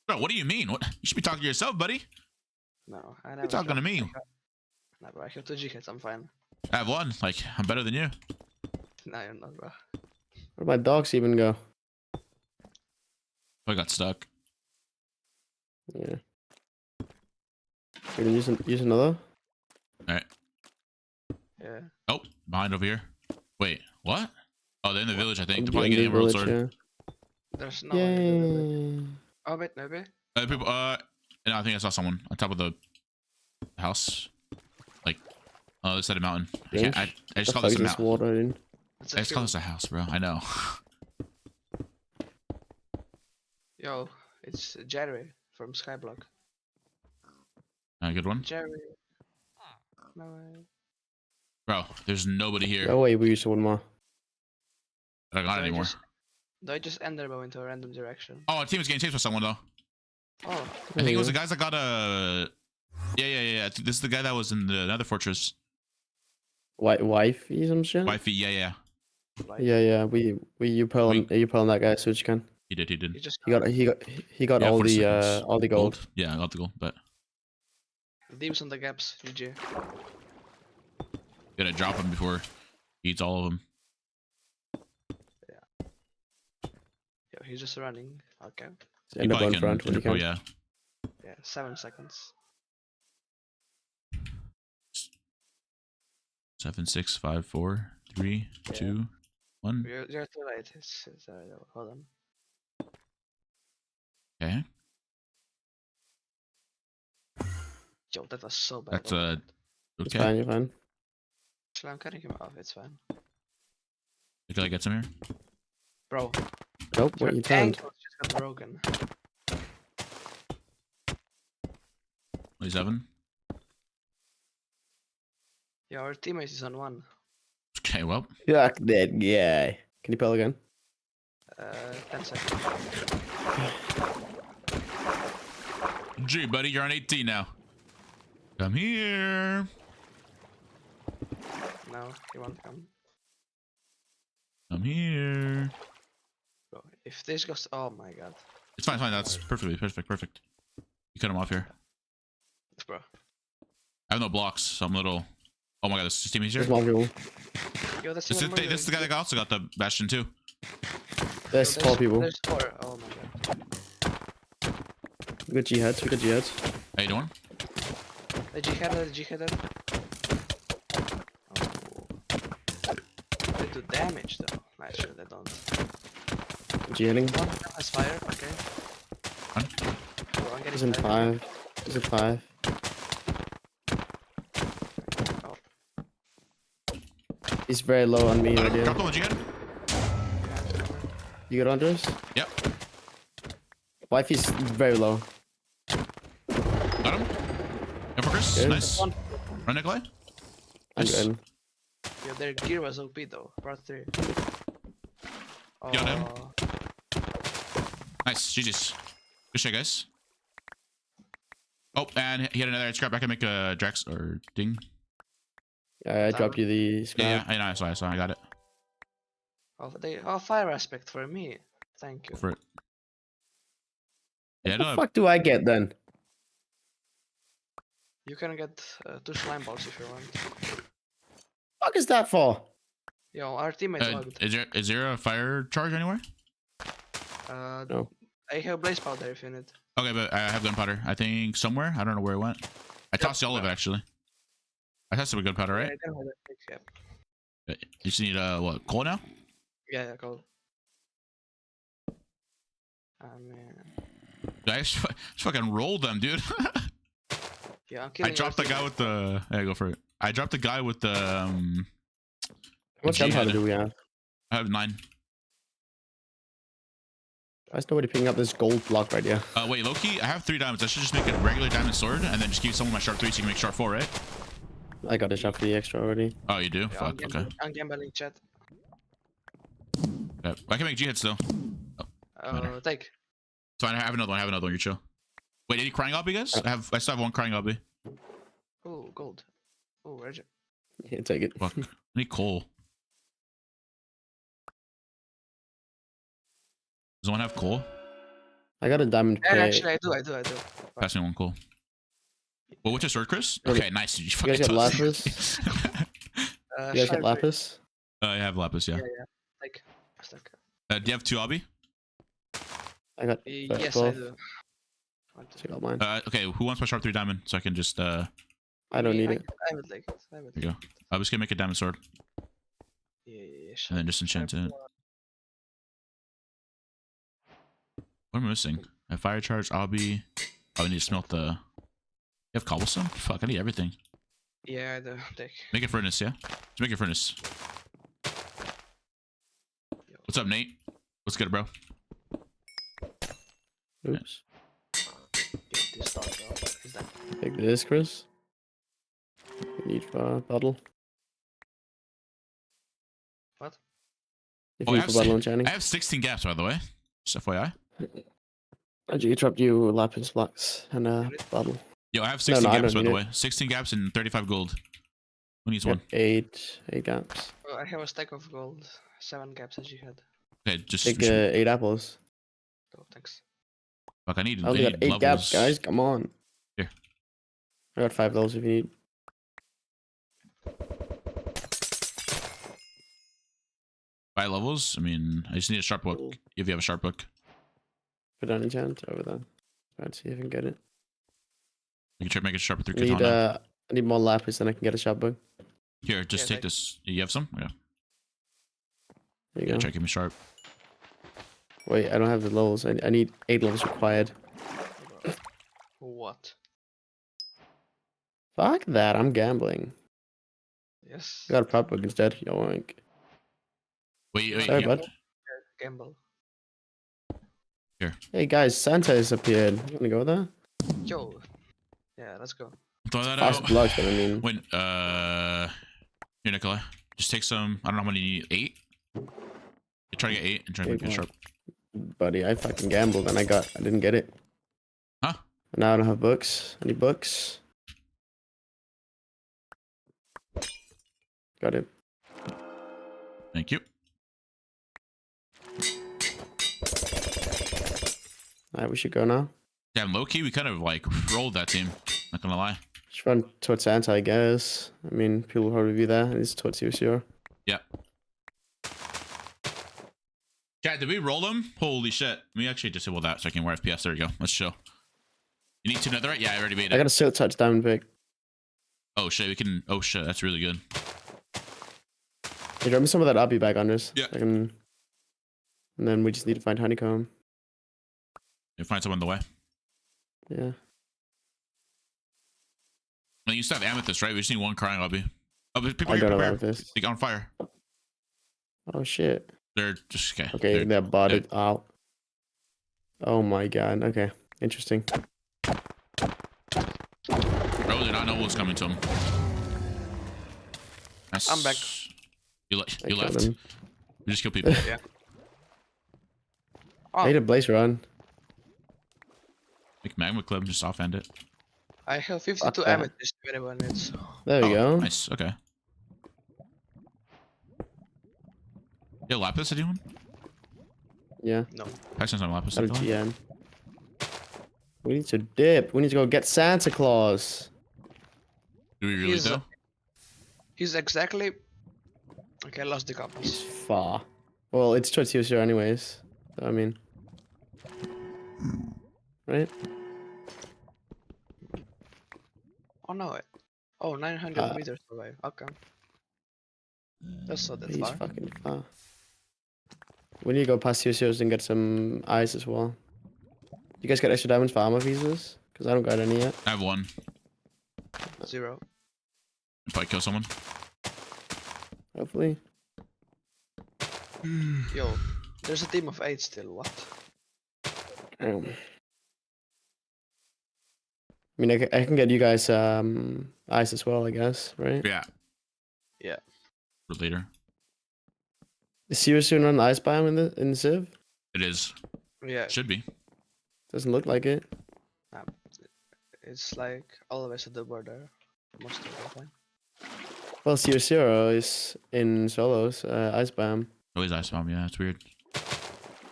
Bro, what do you mean? What? You should be talking to yourself, buddy. No, I never. You're talking to dropped. me. Nah, bro, I have 2 G-hits, I'm fine. I have 1. Like, I'm better than you. No, you're not, bro. Where'd my dogs even go? I got stuck. Yeah. We're gonna use another. All right. Yeah. Oh, behind over here. Wait, what? Oh, they're in the village, I think. They're Yeah, probably in getting the a world village, sword. There's no one in the village. Yay. Oh, wait, maybe? People, no, I think I saw someone on top of the house. Like, oh, this side of the mountain. I Range? just The call this fuck a is this mountain. water in? It's I just call field. this a house, bro. I know. Yo, it's Jerry from Skyblock. Good one. Jerry. No way. Bro, there's nobody here. Oh wait, we used one more. I don't got it anymore. Do I just enderbow into a random direction? Oh, our team is getting chased by someone, though. Oh, I think it was the guys that got a... Yeah. This is the guy that was in the Nether Fortress. Wifey some shit? 5 feet, yeah. like, Yeah, we you pull on that guy so you can. He did. He just He got Yeah, all 40 the seconds. all the gold. Yeah, I got the gold, but leaves on the gaps. GG. gotta drop him before he eats all of them. Yo, he's just running. Okay. Just end up on front when you Oh can. yeah. Yeah, 7 seconds. 7, 6, 5, 4, 3, Yeah. 2, 1. You're too late. It's hold on. Okay. Yo, that was so bad. That's oh my God. It's okay. fine, you're fine. Actually, I'm cutting him off. It's fine. Can I get some here? Bro, Nope, your what you turned. ankles just got broken. 27. Yeah, our teammate is on 1. Okay, well. Fuck that guy. Can you pull again? 10 seconds. Gee, buddy, you're on 18 now. Come here. No, he won't come. Come here. Bro, if this goes, oh my God, It's fine, it's fine. That's perfect. You cut him off here. bro. I have no blocks, so I'm a little. Oh my god, this team is here. There's more people. Yo, that's This even more is the guy that also got the bastion too. There's 4 people. There's 4. Oh my God. We got jihads, we got jihads. How you doing? The G-header. Oh. They do damage though. Actually, they don't. Jihading. One has fire, okay. Fine. Bro, I'm He's in getting 5. He's at 5. Oh, He's very low on me right Drop here. the one, Jihad. You got Qndres? Yep. Wifey's very low. Got him. Go for Chris. Good. Nice. Run, Nikolai. I'm Nice. good. yeah, their gear was OP though. Part 3. Got him. Oh, Nice. GG's. Good shit, guys. Oh, and he had another scrap. I can make a Drax or Ding. I dropped you the scrap. Yeah, I saw. I got it. fire aspect for me. Thank you. Go for it. Yeah, What the no. fuck do I get then? You can get 2 slime balls if you want. Fuck is that for? Yo, our teammate logged. Is there a fire charge anywhere? No. I have blaze powder if you need. Okay, but I have gunpowder. I think somewhere. I don't know where it went. I tossed you all of it actually. I tested with gunpowder, right? Yeah, I don't have that. Yeah. You just need what? Coal now? Yeah, cool. Ah man. I just fucking rolled them, dude. Yeah, I'm I killing. dropped the guy with the. Yeah, go for it. I dropped the guy with the. How much gunpowder do we have? I have 9. Why is nobody picking up this gold block right here? Wait, Loki, I have 3 diamonds. I should just make a regular diamond sword and then just give someone my sharp 3 so you can make sharp 4, right? I got a shot for the extra already. Oh, you do? Yeah, Fuck, okay. I'm gambling chat. Yeah, I can make G-hits still. Take. So I have another one. You're chill. Wait, any crying obby, guys? I still have 1 crying obby. Oh, gold. Oh, where's it? Yeah, take it. Fuck. I need coal. Does anyone have coal? I got a diamond Yeah, plate. actually, I do. Pass me 1 coal. Well, what's your sword, Chris? Really? Okay, nice. You You fucking guys got toasted. lapis? Uh, You guys got sharp lapis? I have lapis, yeah. Yeah. Take. Stack. Do you have 2 obby? I got Yes, 12. I do. Check out mine. Okay, who wants my sharp 3 diamond? So I can just, I don't need it. I would like it. There you go. I'm just gonna make a diamond sword Yeah. and then just enchant it. What am I missing? I have fire charge, obby. Oh, I need to smelt the. You have cobblestone? Fuck, I need everything. Yeah, I do. Take. Make a furnace, yeah? Just make a furnace. What's up, Nate? What's good, bro? Oops. Get this dog out. Is that? Take this, Chris. You need for a bottle. What? If Oh, you I need have for bottle I enchanting. have 16 gaps, by the way. Just FYI. I just dropped you lapis blocks and a bottle. Yo, I have 16 I gaps, by don't the need way. 16 gaps and 35 gold. Who needs Yep, one? 8 gaps. Oh, I have a stack of gold. 7 gaps as you had. Okay, just. Take 8 apples. Thanks. Fuck, I need I only got 8 levels. gaps, guys. Come on. Here. I got 5 levels if you need. 5 levels? I mean, I just need a sharp book. Cool. If you have a sharp book. Put on enchant over there. Let's see if I can get it. You can try to make it sharp with your I need, katana. I need more lapis, then I can get a sharp book. Here, just Yeah, take this. You have some? Yeah. There you Yeah, go. try to keep me sharp. Wait, I don't have the levels. I need 8 levels required. What? Fuck that, I'm gambling. Yes. I got a prop book instead. Yoink. Wait, Sorry, yeah. bud. Gamble. Hey guys, Santa has appeared. You wanna go there? Yo. Yeah, let's go. Throw that Fast out. blocks, but I mean. When, here, Nikolai. Just take some, I don't know how many you need. 8? You try to get 8 and try to make it Eight sharp. Buddy, I fucking gambled and I didn't get it. Huh? And now I don't have books. Any books? Got it. Thank you. Alright, we should go now. Damn, low key, we kind of like rolled that team. Not gonna lie. Just run towards Santa, I guess. I mean, people will probably be there. It's towards you, sure. Yeah. Chat, did we roll them? Holy shit. We actually disable that so I can wear FPS. There we go. Let's show. You need to netherite? Yeah, I already made I it. got a silk touch diamond pick. Oh shit, we can. Oh shit, that's really good. Hey, drop me some of that RP back, Qndres. Yeah. I can... And then we just need to find honeycomb. You find someone on the way. Yeah. Well, you still have amethyst, right? We just need 1 crying lobby. Oh, but people I here don't know prepare. about this. They got on fire. Oh shit. They're just okay. Okay, they're botted out. Oh my god. Okay. Interesting. Bro, they not know what's coming to them. That's... I'm back. You I left. got him. We just kill people. Yeah. I Oh, need a blaze run. Like magma club, just offhand it. I have Fuck 52 that. amethyst if anyone needs. There we go. Nice. Okay. Yeah, lapis, anyone? Yeah. No. Paxton's on lapis. Got a Nikolai? GM. We need to dip. We need to go get Santa Claus. Do we really He's, though? He's exactly. Okay, I lost the It's compass. far. Well, it's towards you, anyways. So, I mean. Right? Oh no. Oh, 900 Uh, meters away. Okay. That's not that He's far. fucking far. We need to go past Yours and get some ice as well. You guys got extra diamonds for armor pieces? Because I don't got any yet. I have 1. 0. If I kill someone. Hopefully. Yo, there's a team of 8 still. What? I mean, I can get you guys ice as well, I guess, right? Yeah. Yeah. For later. Is Sirius soon on the ice biome in the Civ? It is. Yeah. Should be. Doesn't look like it. It's like always at the border. Most of the time. Well, Sirius is in Solos, ice biome. Always ice bomb. Yeah, it's weird.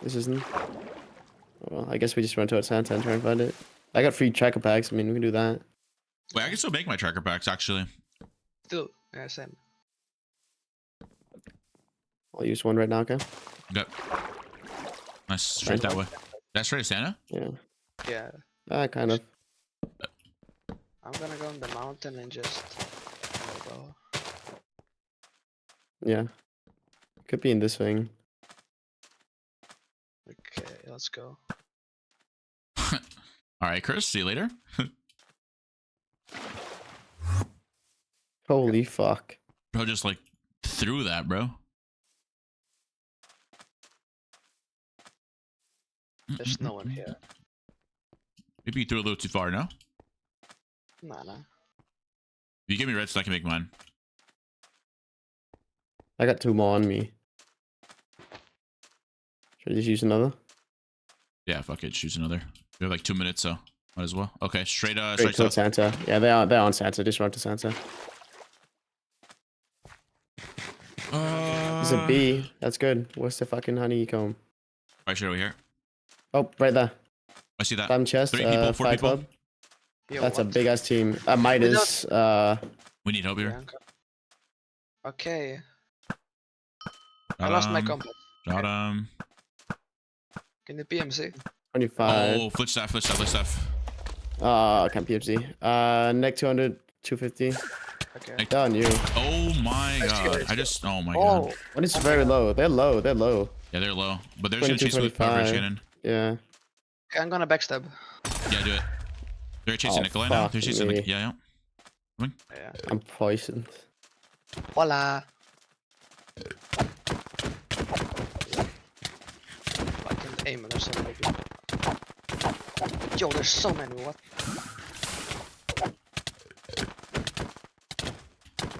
This isn't. Well, I guess we just run towards Santa and try and find it. I got free tracker packs. I mean, we can do that. Wait, I can still make my tracker packs actually. Still, yeah, same. I'll use one right now, okay? Yep. Nice. Straight that way. That's straight to Santa? Yeah. Yeah. Kind of. I'm gonna go on the mountain and just go. Yeah. Could be in this thing. Okay, let's go. Alright, Chris, see you later. Holy fuck. Bro just like threw that, bro. There's no one here. Maybe you threw a little too far, no? Nah. If you give me red, so I can make mine. I got 2 more on me. Should I just use another? Yeah, fuck it. Choose another. We have like 2 minutes, so might as well. Okay, straight Straight towards south. Santa. Yeah, they're on Santa. Just run to Santa. There's a bee. That's good. What's the fucking honeycomb? Right, straight over here. Oh, right there. I see that. Diamond chest. 3 people, 4 fire people. club. Yo, That's a what? big ass team. Midas. We need help Yeah, here. I'm okay. I Got lost my him. compass. Got him. Can you PMC? 25. Oh, flitch staff, flitch staff, flitch staff. Can't PFC. Neck 200, 250. Okay. Down you. Oh my Let's god. go. I just, oh my Oh, god. What is Oh my very God. low? They're low. They're low. Yeah, they're low. But they're just gonna 22, chase with power 25. cannon. Yeah. okay, I'm gonna backstab. Yeah, do it. They're chasing Oh, Nikolai now. fuck They're chasing me. Nikolai. Yeah, yeah. Yeah. I'm poisoned. Hola. I can't aim and there's so many people. Yo, there's so many. What?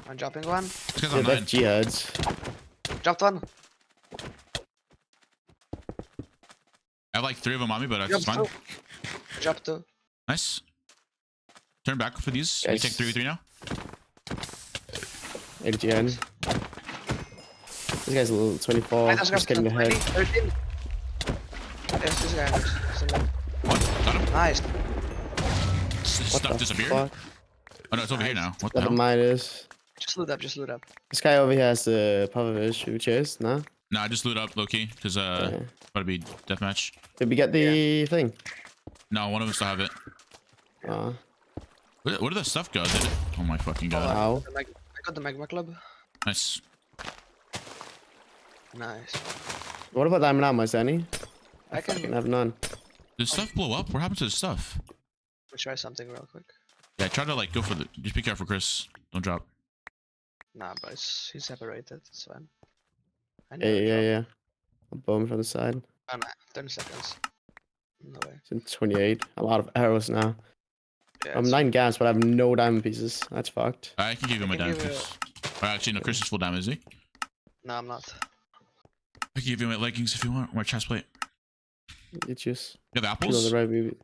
I'm dropping one. This guy's Yeah, on they're 9. jihads. Dropped one. I have like 3 of them on me, but that's Dropped fine. two. Dropped two. Nice. Turn back for these. We Guys. take 3v3 now. 80 jihad. This guy's a little 24. I just Just got getting the 20, head. 13. There's this guy. There's a What? Got him? nice. What Stuff the disappeared? fuck? Oh no, it's over here now. What the Got the hell? Midas. Just loot up. Just loot up. This guy over here has the Pavlovich. Should we chase? No? Nah, just loot up low key, because Yeah. about to be deathmatch. Did we get the thing? No, one of them still have it. Where did the stuff go? Did it? Oh my fucking god. Wow. I got the magma club. Nice. Nice. What about diamond ammo? Is there any? I Fucking can have none. Did stuff blow up? What happened to the stuff? try something real quick. Yeah, try to like go for the. Just be careful, Chris. Don't drop. Nah, but he's separated. It's fine. I Yeah, never yeah, drop. yeah. A bomb from the side. Oh, nah, 10 seconds. No way. It's in 28. A lot of arrows now. Yeah, I'm it's 9 gas, but I have no diamond pieces. That's fucked. I can give you my can diamond give piece. Actually, no, Chris is full diamond, is he? No, I'm not. I can give you my leggings if you want, or my chest plate. You choose. You have Peel on the apples? right, baby.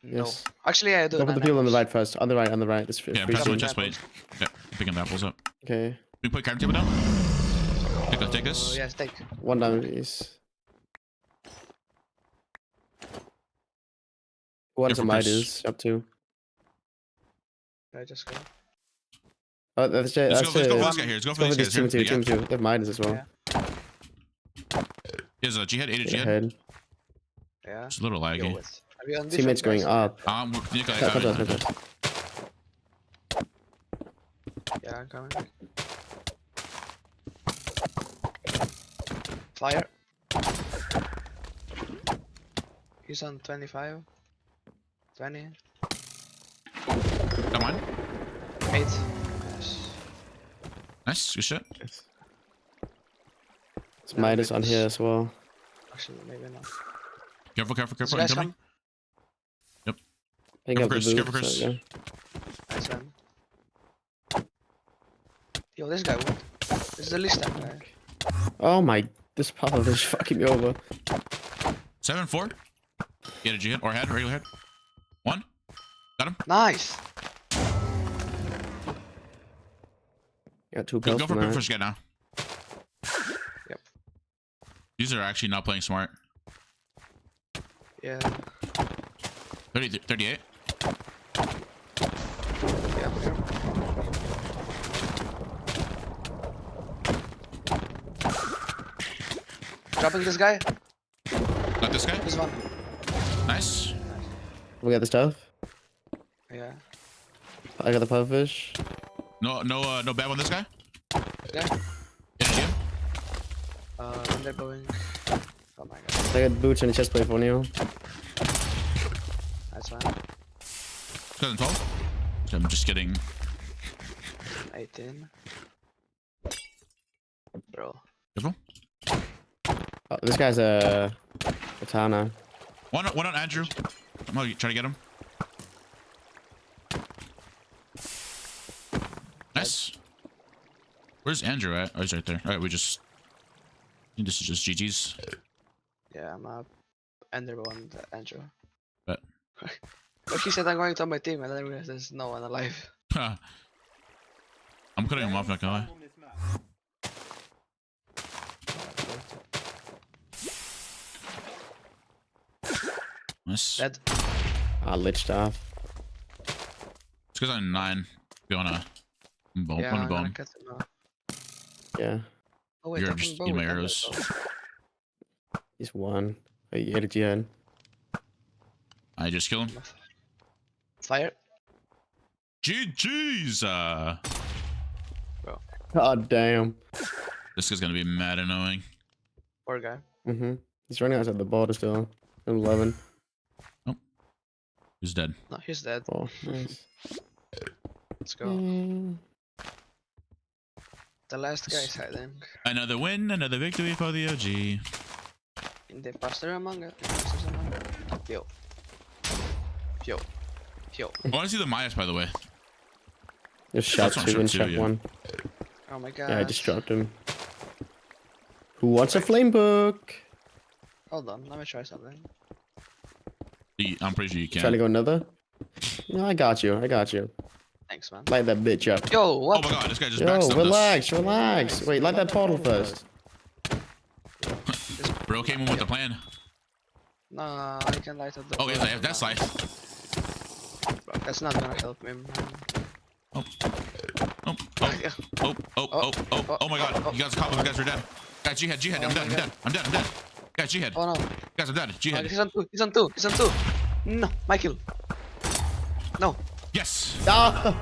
No. Yes. Actually, yeah, I do. Go for the nine peel on the apples. right first. On the right, on the right. It's Yeah, I'm free passing my zone. chest plate. Yeah, picking the apples up. Okay. We put crafting table down? Take this. Yes, take. 1 diamond piece. What is a Careful, Chris. Midas up to? I just go. Oh, that's it. Let's That's go for it. this guy here. Let's go for Go for these this guys. team Here. 2, team 2. They have Midas as well. Yeah. Here's a jihad, 8 Get jihad. ahead. Yeah. It's a little Yo, laggy. wait. Are we on Teammates different going guys? up. Nikolai, Yeah, contact. Yeah, I'm coming. Fire. He's on 25. 20. Come on. 8. Yes. Nice, good shit. It's No, Midas on it's- here as well. Actually, maybe not. Careful, careful, This careful. guy's Incoming. come. Pick Careful, up the Chris, boot. careful, Chris. So, yeah. Nice one. Yo, this guy, what? This is the least time guy. Oh my, this Pavlovich fucking me over. 7-4. Get a jihad or head, regular head. 1. Got him. Nice! Got 2 Go pills for from quick that. first get now. Yep. These are actually not playing smart. Yeah. 38. Yeah, I'm here. Dropping this guy. Got this guy. This one. Nice. We got the stuff. Yeah. I got the Pavlovich. No bad on this guy. Yeah. Get a jihad. When they're going. Oh my god. I got boots and a chest plate for you. That's fine. 2012. I'm just getting. 18. Bro. Careful. Oh, this guy's a katana. One on Andrew. I'm gonna try to get him. Nice. Where's Andrew at? Oh, he's right there. All right, we just. I think this is just GG's. Yeah, I'm up. And there one, Andrew. Bet. But he said I'm going to my team, and then I realized there's no one alive. I'm cutting him off, not gonna lie. Nice. Dead. Ah, lich staff. It's because I'm 9. If you wanna bone, Yeah, wanna I'm gonna bone. cut him now. Yeah, Oh wait, You're I can just bow eat my with them arrows. as well. he's one. Oh, you hit it, Jihad. I just kill him. Fire. GG's. God damn. This is gonna be mad annoying. Poor guy. He's running outside the border still. 11. Who's dead? No, he's dead. Oh, nice. Let's go. The last guy is hiding. Another win, another victory for the OG. In the imposter among us. Imposters among us. Yo. Yo. Yo. I want to see the Midas, by the way. There's shot That's not 2 shot and two, shot yeah. 1. Oh my god. Yeah, I just dropped him. Who wants a flame book? Hold on, let me try something. I'm pretty sure you Trying to can. go another? No, I got you. I got you. Thanks, man. Light that bitch up. Yo, Oh what? my god, this guy just Yo, backstabbed relax, relax. Wait, light that portal first. us. Bro came in with the plan. No, I can light up the. Oh, yeah, that's light. Bro, that's not gonna help me, man. Oh, oh my god. You guys are caught. You guys are dead. Guys, Jihad. I'm dead. Guys, Jihad. Oh no. Guys, I'm dead. Oh, Jihad. he's on two. He's on two. No, my kill. No, Yes. Ah,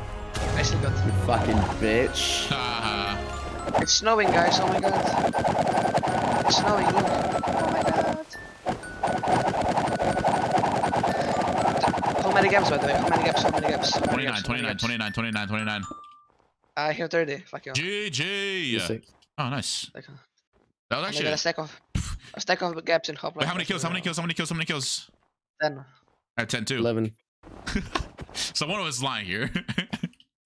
I still got. you fucking bitch. Haha. It's snowing, guys. Oh my god. It's snowing. Look. Oh my god. How many gaps, by the way? How many gaps? 29. I have 30. Fuck you. GG. 6. Oh, nice. Like, That was I actually. got a stack of gaps in HOPLITE. Wait, how many kills? 10. I have 10 too. 11. So one of us is lying here.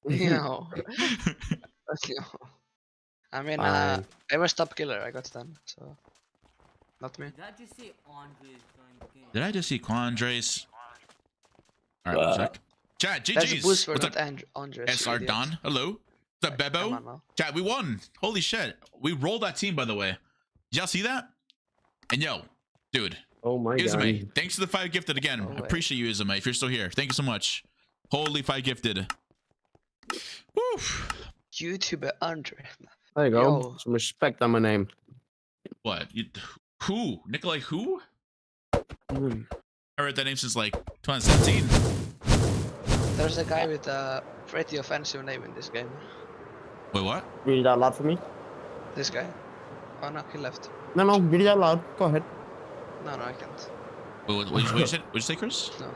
Yo. Fuck you. I mean, Fine. I was top killer. I got 10, so not me. Did I just say Qndres joined the game? Did I just see Qndres? Alright, one sec. Chat, That's a GG's. boost for What's not up? Andres. SR Don. Hello. What's up, Come on Bebo? now. Chat, we won. Holy shit. We rolled that team, by the way. Did y'all see that? And yo, dude, Oh my Izume, god. thanks for the 5 gifted again. No I way. appreciate you, Izume, if you're still here. Thank you so much. Holy 5 gifted. Woo. YouTuber Andre. There you go. Yo. Some respect on my name. What? Who? Nikolai who? Hmm. I read that name since like 2017. There's a guy with a pretty offensive name in this game. Wait, what? Read it out loud for me? This guy. Oh no, he left. No, read it out loud. Go ahead. No, I can't. Wait, what you said? What'd you say, Chris? No.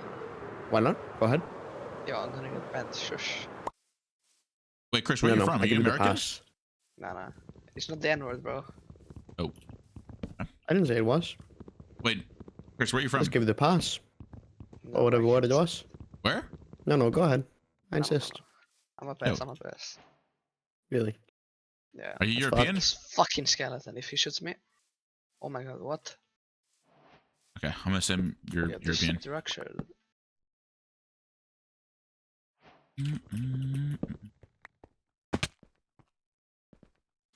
Why not? Go ahead. Yo, I'm gonna get banned. Shush. Wait, Chris, where are you from? I Are you give you the American? pass. Nah. It's not the N-word, bro. Oh, I didn't say it was. wait, Chris, where are you from? Just give you the pass. No, Or whatever I word it can't. was. Where? No, go ahead. I No, insist. I'm a pass, Yo. I'm a pass. Really. Yeah. Are you That's European? This fucking skeleton, if he shoots me. Oh my god, what? Okay, I'm gonna send you're Yeah, this European. structure.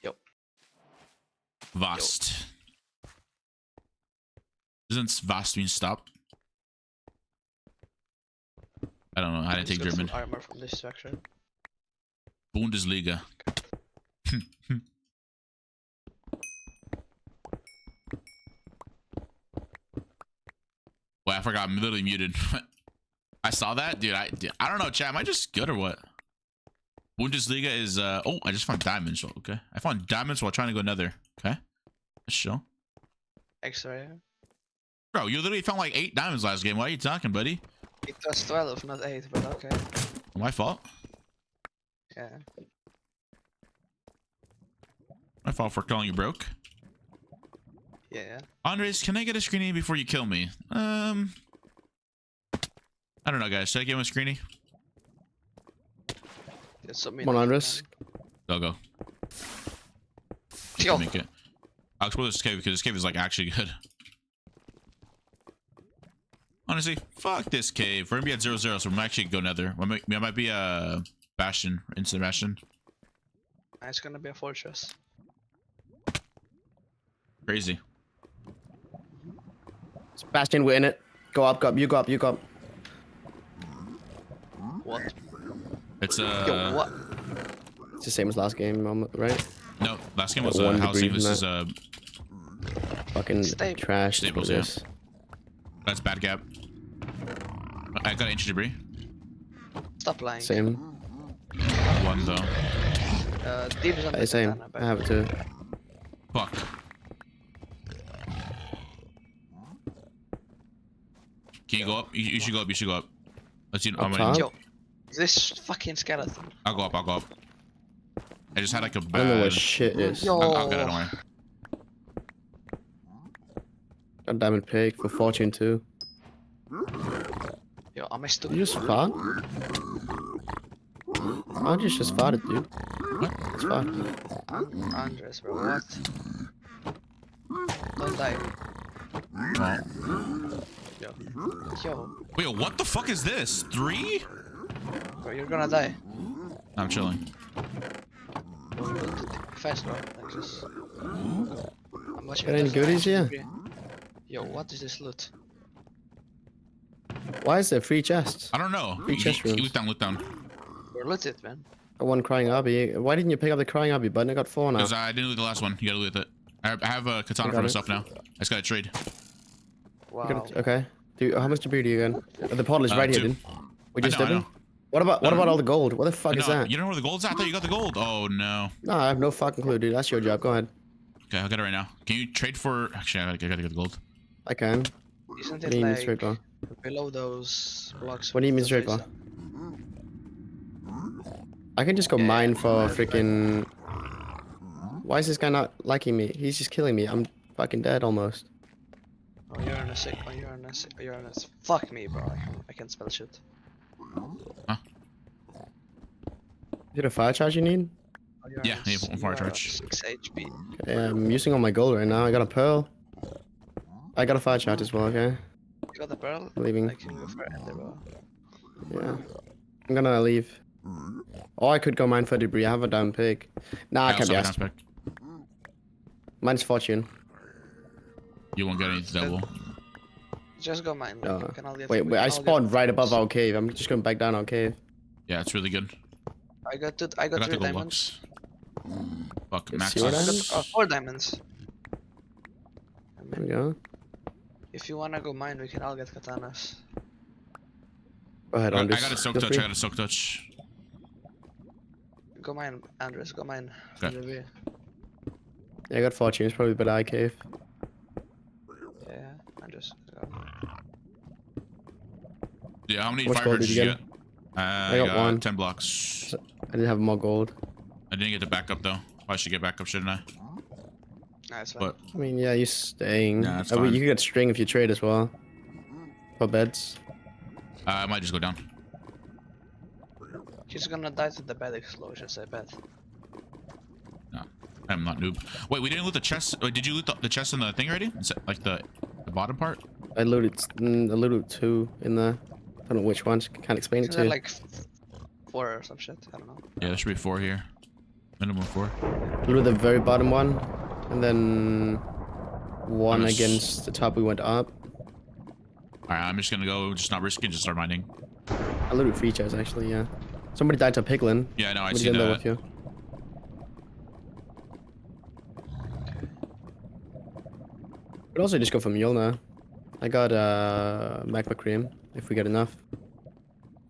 Yo. Vast. Doesn't Vast mean stop? I don't know. I didn't Let's take go German. full armor from this structure. Bundesliga. Well, I forgot. I'm literally muted. I saw that, dude. I don't know, chat. Am I just good or what? Bundesliga is oh, I just found diamonds. Okay, I found diamonds while trying to go nether. Okay, let's show. X-ray. Bro, you literally found like 8 diamonds last game. Why are you talking, buddy? It was 12, not 8, but okay. My fault. Yeah. My fault for calling you broke. Yeah. Andres, can I get a screenie before you kill me? I don't know, guys. Should I give him a screenie? That's so mean. Come on, of you, Andres. I'll go. Yo. Make it. I'll explore this cave because this cave is like actually good. Honestly, fuck this cave. We're gonna be at 0-0, so we might actually go nether. We might be a bastion, instant bastion. Man. It's gonna be a fortress. Crazy. Sebastian, we're in it. Go up, you go up, you go up. What? It's Yo, what? It's the same as last game, right? No, last game Got was one housing. debris This from is Fucking Stable. trash. Stables, for yeah. this. that's bad gap. I got an inch of debris. Stop lying. Same. One though. Deep is on the Same. katana, I have it too. Fuck. Can you go up? You should go up. You should go up. Let's see. Up top? Yo, this fucking skeleton. I'll go up. I'll go up. I just had like a I don't know bad. what shit is. Yo. I'll get it. Don't worry. Got diamond pig for fortune too. Yo, am I You stupid? just fart? I just farted, dude. It's fart. Andres, bro, what? Don't die. Oh. Yo, Wait, what the fuck is this? 3? bro, you're gonna die. I'm chilling. Fast, bro. Like this. I'm watching. Got any goodies here? Yo, what is this loot? Why is there free chests? I don't know. Free chest rooms. Look down. Look down. We're looted, man. Got one crying obby. Why didn't you pick up the crying obby button? I got 4 now. Because I didn't loot the last one. You gotta loot it. I have a katana got for it. myself now. I just gotta trade. Wow. You got- Okay. Dude, how much debris do you get? The portal is right here, 2. dude. We just I know, did I it. know. What about all the gold? What the fuck is No, that? you don't know where the gold's at? I thought you got the gold. Oh no. No, I have no fucking clue, dude. That's your job. Go ahead. Okay, I'll get it right now. Can you trade for? Actually, I gotta get the gold. I can. Isn't What it do you mean like straight bar? below those blocks? What do you mean with the straight bar? face? I can just go Yeah, mine for that's right. freaking. Why is this guy not liking me? He's just killing me. I'm fucking dead almost. Oh, you're on a sick. Oh, you're on a sick. You're on a. Fuck me, bro. I can't spell shit. Is it a fire charge you need? Oh, you're Yeah, on I need one fire you are charge. 6 HP. Yeah, I'm using all my gold right now. I got a pearl. I got a fire charge as well. Okay. You got the pearl? I'm leaving. I can go for ender, bro. Yeah. I'm gonna leave. Or I could go mine for debris. I have a diamond pig. Nah, I can't also be have a asked. aspect. Mine's fortune. You won't get any double. Just go mine. No. We can all get, Wait, we wait. can I all get spawned right above diamonds. our cave. I'm just going back down our cave. Yeah, it's really good. I got two. I I got got the 3 gold diamonds. blocks. Fuck, Let's max. see what I happens. got 4 diamonds. There we go. If you wanna go mine, we can all get katanas. Go ahead, I Andres. got a soak Feel touch. free. I got a soak touch. Go mine, Andres. Go mine. Okay. Yeah, Yeah, I got fortune. It's probably a bit eye cave. Andres. Yeah, how many Which fire gold did charges you you get? get? I got got 1. 10 blocks. I didn't have more gold. I didn't get the backup though. I should get backup, shouldn't I? Nice fine. But I mean, yeah, you're staying. Nah, it's You fine. could get string if you trade as well. For beds. I might just go down. He's gonna die to the bed explosions, I bet. I'm not noob. Wait, we didn't loot the chest. Wait, did you loot the chest in the thing already? Is it like the bottom part? I looted 2 in there. I don't know which ones. Can't explain it Isn't to there you. like 4 or some shit? I don't know. Yeah, there should be 4 here. Minimum 4. Looted the very bottom one. And then one I'm against the top we went up. Alright, I'm just gonna go, just not risking, just start mining. I looted 3 chests actually, yeah. Somebody died to a piglin. Yeah, no, I Somebody's see in there that. with you. Could also just go for Mjolnir. I got magma cream if we get enough.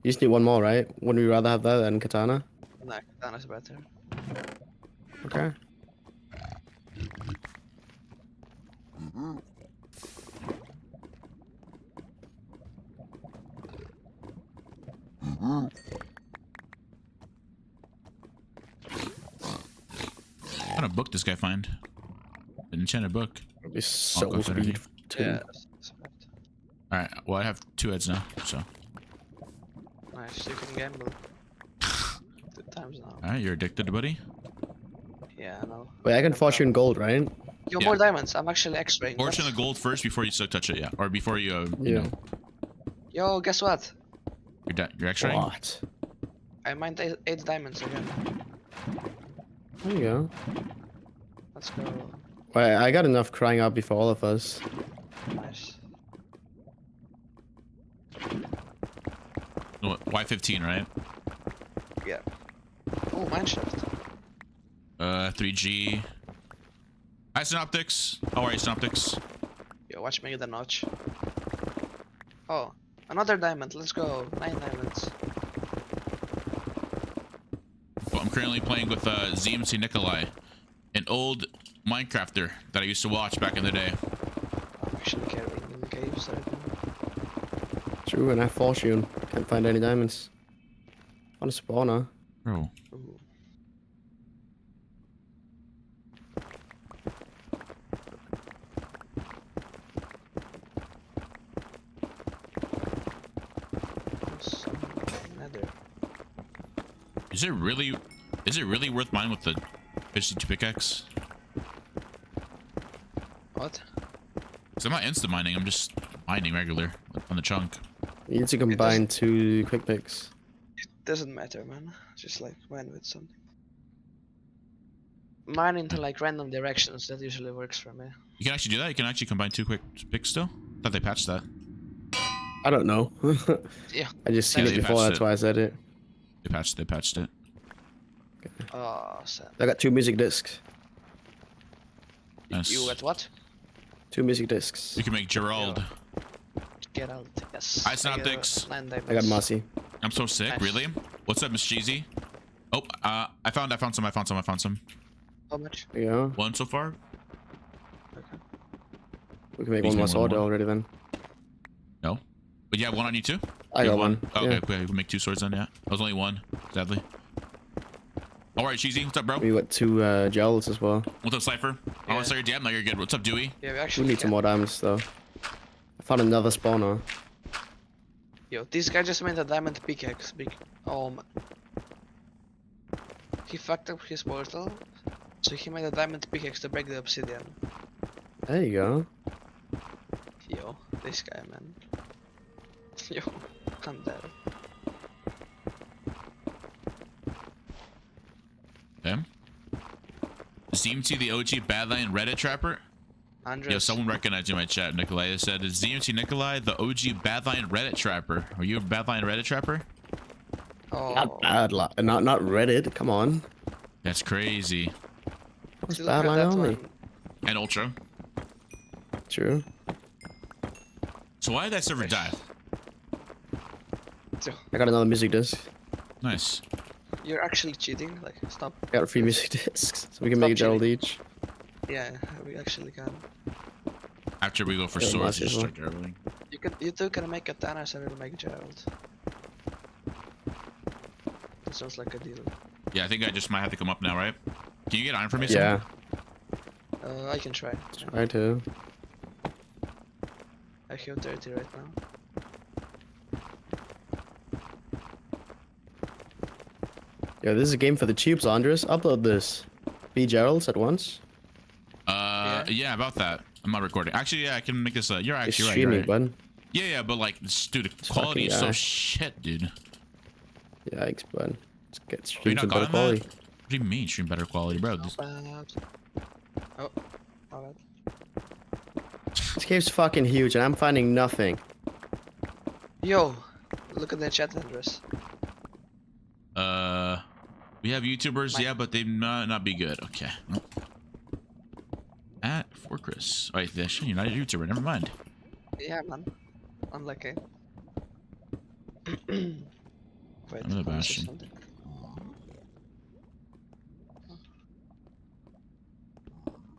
You just need 1 more, right? Wouldn't we rather have that than katana? Nah, katana's better. Okay. What kind of book this guy find? An enchanted book. It'll be so go for speed too. Yeah. that's right. Alright, well I have 2 heads now, so. Nice, you can gamble. 2 times now. Alright, you're addicted, buddy. Yeah, I know. Wait, I can fortune gold, right? Yo, Yeah. more diamonds. I'm actually extraying. Fortune the gold first before you touch it, yeah. Or before you, you Yeah. know, Yo, guess what? you're extracting. What? I mined 8 diamonds again. There you go. Let's go. Wait, I got enough crying out before all of us. Nice. Y15, right? Yeah. Oh, mineshaft. 3G. Hi, Synoptics. How are you, Synoptics? Yo, watch me get the notch. Oh, another diamond. Let's go. 9 diamonds. Well, I'm currently playing with ZMC Nikolai, an old Minecrafter that I used to watch back in the day. I'm actually carrying in the caves right now. True, and I fortune. Can't find any diamonds. On a spawner. Bro. Ooh. Some nether. Is it really worth mining with the 52 pickaxe? What? Because I'm not instant mining, I'm just mining regular on the chunk. You need to combine 2 quick picks. Doesn't matter, man. Just like mine with something. Mine into like random directions. That usually works for me. You can actually do that? You can actually combine 2 quick picks still? Thought they patched that. I don't know. Yeah. I just seen They it before, patched that's it. why I said it. They patched it. Oh, sad. I got 2 music discs. Nice. You at what? 2 music discs. You can make Gerald. Get out. Yes. Hi, I got, Synoptics. 9 diamonds. I got Mossy. I'm so sick, Nice. really? What's up, Miss Cheesy? Oh, I found some. How much? Yeah. 1 so far. Okay. We can make Please one more make sword one more. already then. No. But you have 1 on you too? I You got have one. Oh, Yeah. okay, cool. We can make 2 swords then, yeah. That was only 1, sadly. Alright, Cheesy, what's up, bro? We got 2 gels as well. What's up, Cypher? I want to say your DM. No, you're good. What's up, Dewey? Yeah, we We actually need some can. more diamonds though. I found another spawner. Yo, this guy just made a diamond pickaxe. He fucked up his portal, so he made a diamond pickaxe to break the obsidian. There you go. Yo, this guy, man. Yo, I'm dead. Okay. ZMT, the OG Badlion Reddit Trapper? Andres. Yo, someone recognized you in my chat, Nikolai. They said, is ZMT Nikolai the OG Badlion Reddit Trapper? Are you a Badlion Reddit Trapper? Oh, Not bad, not Reddit. Come on. That's crazy. What's look bad at line that only? one. And Ultra. True. So why did that server die? I got another music disc. Nice. You're actually cheating. Like, stop. I got 3 music discs, so we can Stop make a Gerald cheating. each. Yeah, we actually can. After we go for Yeah, swords, might as just well. start everything. You two can make katanas and we'll make Gerald. That sounds like a deal. Yeah, I think I just might have to come up now, right? Can you get iron for me? Yeah. I can try. Try to. I have 30 right now. Yeah, this is a game for the tubes, Andres. Upload this. Be Gerald's at once. Yeah, about that. I'm not recording. Actually, yeah, I can make this. You're It's actually right. streaming, You're right. bud. Yeah, but like, dude, the It's quality fucking is so guy. shit, dude. Yikes, bud. Let's get Are you streams not in better gotten quality. that? What do you mean stream better quality, bro? This, Oh, alright. This cave's fucking huge, and I'm finding nothing. Yo, look at the chat address. we have YouTubers, My- yeah, but they not be good. Okay. Well. At Fortress. Wait, you're not a YouTuber. Never mind. Yeah, man. Unlucky. Wait, Another let me see bastion. something.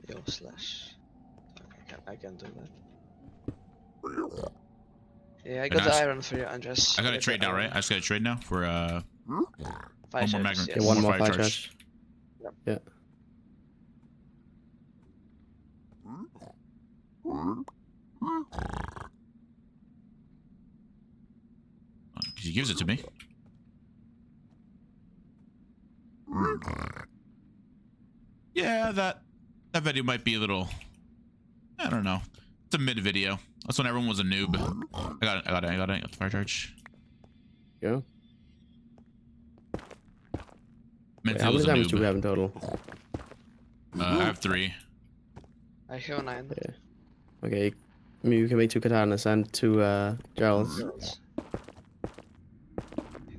Yo, slash. Okay, I can do that. Yeah, I got the nice. iron for you, Andres. I got the a trade now, right? iron. I just got a trade now for 5 one more shards, magnet. yes. Yeah, one more more fire fire charge. charge. Yeah. He gives it to me. Yeah, that video might be a little. I don't know. It's a mid video. That's when everyone was a noob. I got it. I got the fire charge. Yeah. Meant Wait, how was many a diamonds do we noob. have in total? I have 3. I have 9. Yeah. Okay. I mean, you can make 2 katanas and 2 Geralds.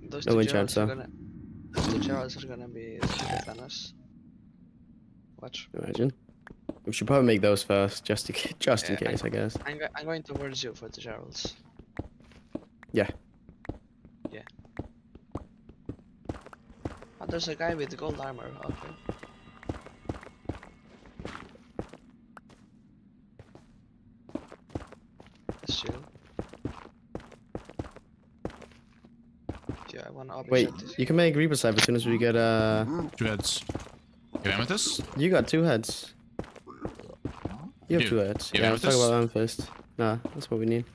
Those No two enchants, Geralds are though. gonna. Those two Geralds are gonna be katanas. Watch. Imagine. We should probably make those first, just in Yeah, case, I guess. I'm going towards you for the Geralds. Yeah. Yeah. Oh, there's a guy with gold armor. Okay. That's chill. Yeah, I wanna open Wait, shot this. you can make Reaper Scythe as soon as we get 2 heads. Can I amethyst? You got 2 heads. You have Dude, 2 heads. you Yeah, have let's talk amethyst? about amethyst. Nah, that's what we need.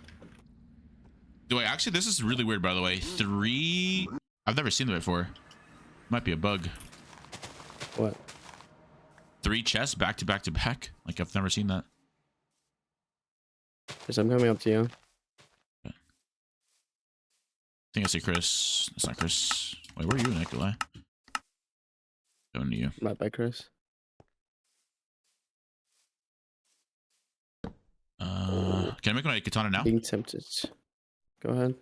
Wait, actually, this is really weird, by the way. 3. I've never seen that before. Might be a bug. What? 3 chests back to back to back. Like, I've never seen that. Chris, I'm coming up to you. I think I see Chris. That's not Chris. Wait, where are you, Nikolai? Going to you. Right by Chris. Can I make my katana now? Being tempted. Go ahead.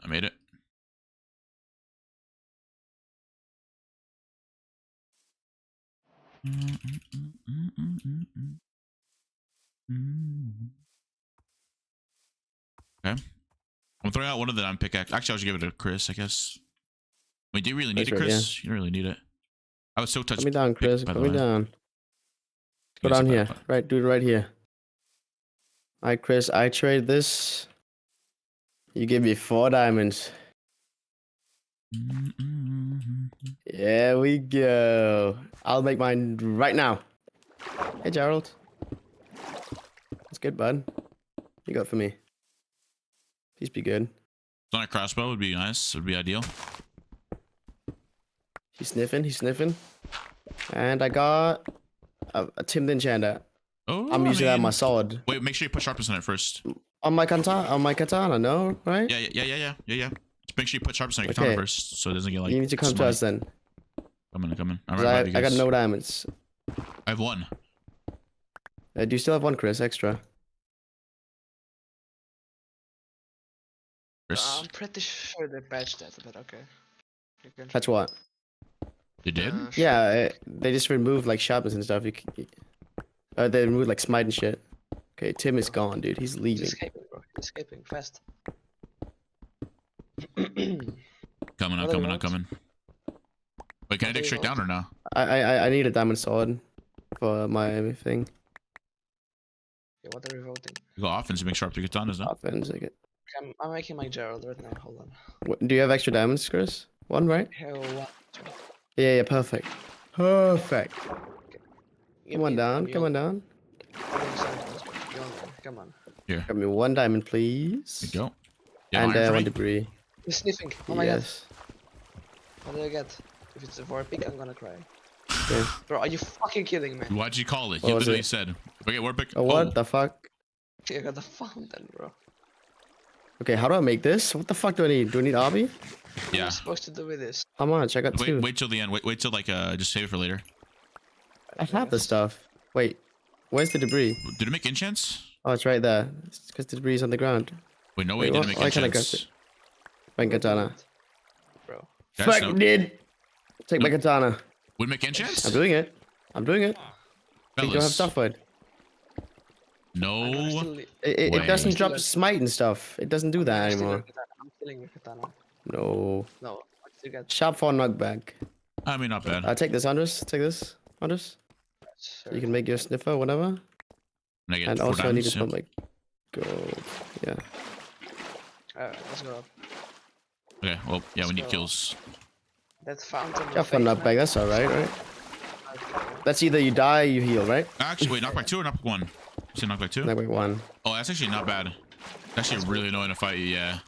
I made it. Okay. I'm throwing out one of the pickaxe. Actually, I should give it to Chris, I guess. Wait, do you really need it, That's right, Chris? You don't really need it. I was so touched. Put me down, Chris. by the Put me way. down. Go Yes, down but- here. but- Right, dude, right here. Alright, Chris, I trade this. You give me 4 diamonds. There we go. I'll make mine right now. Hey, Gerald. That's good, bud. You got for me. Please be good. On a crossbow would be nice. Would be ideal. He's sniffing. He's sniffing. And I got a Timmed enchanter. Oh, I'm using that on my sword. Wait, make sure you put sharpness on it first. On my katana, no, right? Yeah. Just make sure you put sharpness on your katana Okay. first, so it doesn't get like. You need to come to smite. us then. Come in. I'm 'Cause right behind you I got guys. no diamonds. I have 1. Do you still have 1, Chris? Extra. Chris, I'm pretty sure they patched that, but okay. You can- That's what? you did? Sure. Yeah, they just removed like sharpness and stuff. They removed like smite and shit. Okay, Tim is gone, dude. He's He's leaving. escaping, bro. He's escaping fast. Coming. I'm What do you coming. want? Wait, can I What do dig you straight want? down or no? I need a diamond sword for my thing. Okay, what are we voting? You go offense to make sharp to katanas, no? Offense. Okay. I'm making my Gerald right now. Hold on. Do you have extra diamonds, Chris? 1, right? Here, one. Yeah, perfect. Perfect. Give Come on me down. a Come on mule. down. Give me something, bro. Come on. Got me 1 diamond, please. There you go. Yeah, And iron for 1 me? debris. He's sniffing. Oh my Yes. god. What do I get? If it's a 4 pick, I'm gonna cry. Okay. Bro, are you fucking kidding me? Why'd you call it? What You was literally it? said. Okay, we're pick. Oh, what the fuck? I got the fountain, bro. Okay, how do I make this? What the fuck do I need? Do I need Obby? What am Yeah. I supposed to do with this? How much? I got 2. Wait till the end. Wait till like just save it for later. I have the stuff. Wait, where's the debris? Did it make enchants? Oh, it's right there. It's because the debris is on the ground. Wait, no, Wait, it didn't what? make Why can't I enchants. get it? My katana. Bro. Guys, Fuck, no- dude. Take my katana. Would it make enchants? I'm doing it. I'm doing it. You don't have Fellas, stuff for it. I'm gonna no. still It doesn't Wait. drop smite and stuff. It doesn't do that anymore. I'm killing your katana. No. No, what did you get? Sharp 4 knockback. I mean, not bad. Take this, Andres. Take this, Andres. Sure. You can make your sniffer, whatever. And I get And 4 also, I need diamonds. to yeah. put like gold. Yeah. Alright, let's go up. Okay, well, yeah, we need So- kills. That fountain. Sharp 4 knockback. That's alright, right? That's either you die or you heal, right? Actually, wait, knockback 2 or knockback 1? You say knockback 2? Knockback 1. Oh, that's actually not bad. That's actually really annoying to fight you, yeah.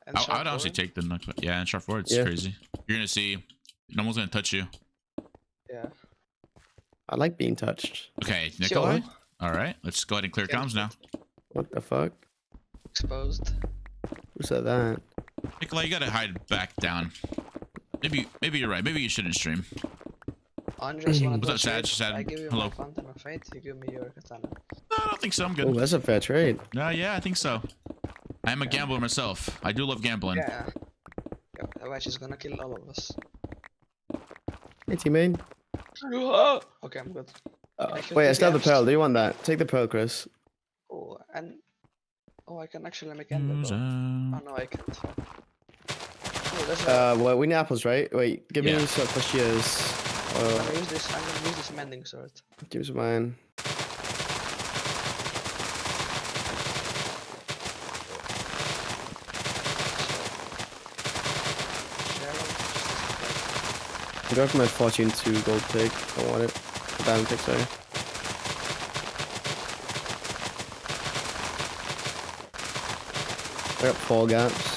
And I would honestly take the knockback. Yeah, and sharp 4, it's Yeah. crazy. You're gonna see. No one's gonna touch you. Yeah. I like being touched. Okay, Nikolai. Yo, All right, let's go ahead and clear Yeah. comms now. What the fuck? exposed. Who said that? Nikolai, you gotta hide back down. Maybe you're right. Maybe you shouldn't stream. Andres, wanna What's do up, a Sad? trade? Sad, I give you hello. my Fountain of Fate, you give me your katana. No, I don't think so. I'm Oh, good. that's a fair trade. Yeah, I think so. I am a gambler myself. I do love gambling. Yeah. Otherwise she's gonna kill all of us. Hey, teammate. Okay, I'm good. Wait, I still have the pearl. Do you want that? Take the pearl, Chris. Oh, and I can actually make ender bow. Oh no, I can't. Fuck. Oh, there's a. Well, we need apples, right? Wait, give Yeah. me some for shears. I'm gonna use this mending sword. Give me some mine. I go for my fortune 2 gold pick. I want it. Diamond pick, sorry. I got 4 gaps.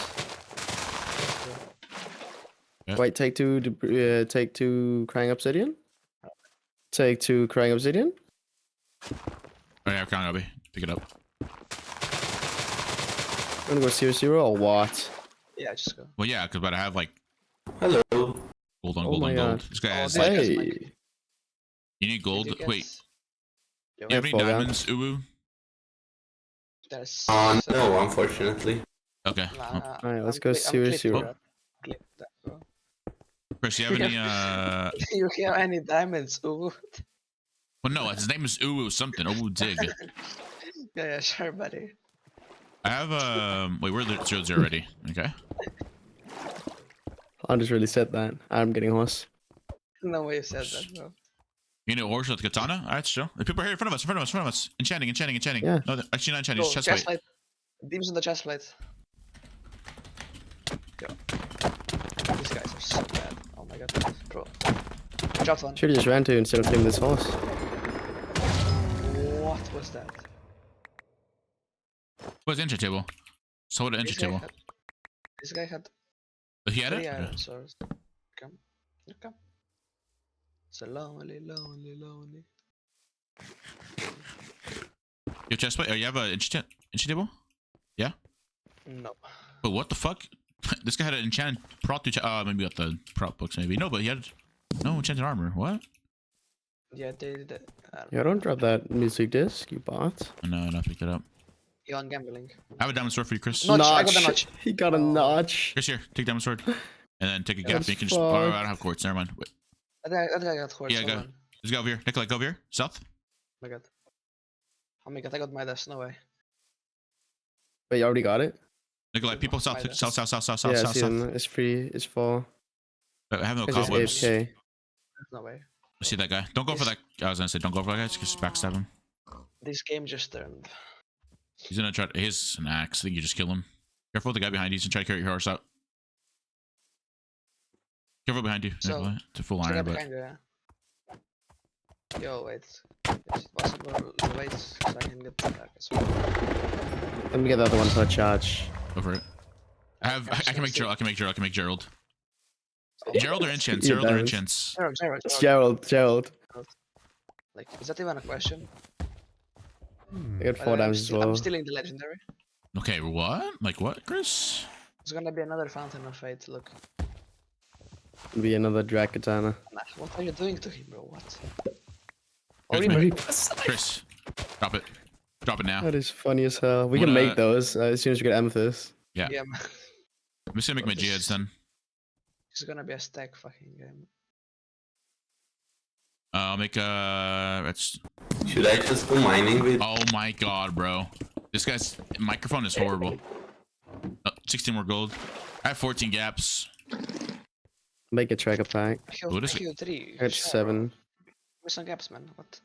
Yeah. Wait, take 2 crying obsidian? Take 2 crying obsidian? Oh yeah, Crown Obi. Pick it up. I'm gonna go 0-0 or what? Yeah, just go. Well, yeah, because but I have like Hello. gold on Oh gold my on gold. God. This guy has this like. guy's Hey. You need gold. Did you Wait, get- do you have any full diamonds, Uwu? There's. No, unfortunately. Okay. Alright, let's go 0-0. Chris, you have any? You have any diamonds? Ooh. Well, no, his name is Uwu something. Uwu Dig. Yeah, sure, buddy. I have Wait, we're 0-0 already. Okay. I just really said that. I'm getting horse. No way you said that, bro. You need a horse with katana? Alright, sure. People are here in front of us. Enchanting. Yeah. No, actually not enchanting. Go, It's chest plate. chestplate. Deems in the chest plate. Yo. These guys are so bad. Oh my god. Bro. Dropped one. Should've just ran to instead of killing this horse. What was that? What's the entry table? So what an entry table? This guy had He had 3 it? iron swords. Come. Come. So lonely. Your chest plate? Oh, you have an entry table? Yeah? No. But what the fuck? This guy had an enchanted prop to maybe got the prop books maybe. No, but he had no enchanted armor. What? Yeah, they did it. Yeah, don't drop that music disc, you bot. No, I picked it up. He on gambling. I have a diamond sword for you, Chris. Notch, I got a notch. He got a Oh. notch. Chris, here, take diamond sword. And then take a gap. That's And you can just. Oh, I fucked. don't have quartz. Never mind. Wait. That guy got horse. Yeah, hold go. on. Let's go over here. Nikolai, go over here. South. Oh my god. Oh my god, I got my desk. No way. Wait, you already got it? Nikolai, people south. Minus. South. Yeah, I see South. them. It's free. It's 4. I have no It's just cobwebs. AFK. There's no way. I see that guy. Don't go for that. I was gonna say, don't go for that guy. Just backstab him. This game just turned. He's gonna try. He's an axe. I think you just kill him. Careful, the guy behind you. He's gonna try to carry your horse out. Careful behind you. So, Nikolai. It's a full Check iron, out but behind you, yeah. Yo, wait. Is it possible to wait so I can get the back as well? Let me get the other one for a charge. go for it. I can make Gerald. I can make Gerald. Oh, Gerald or enchants? Yeah, Gerald or that is- enchants? Gerald. It's Gerald. Like, is that even a question? I got By 4 the way, diamonds as well. I'm stealing the legendary. Okay, what? Like what, Chris? There's gonna be another Fountain of Fate, look. It'll be another drag katana. Nah, what are you doing to him, bro? What? Chris, Or make- even- Chris, drop it. Drop it now. That is funny as hell. We What, can make those as soon as we get amethyst. yeah, man. I'm just gonna make my jihads then. It's gonna be a stack fucking game. I'll make let's. Should I just go mining with? Oh my god, bro. This guy's microphone is horrible. 16 more gold. I have 14 gaps. Make a tracker pack. What is it? Q3. I got 7. Where's some gaps, man? What?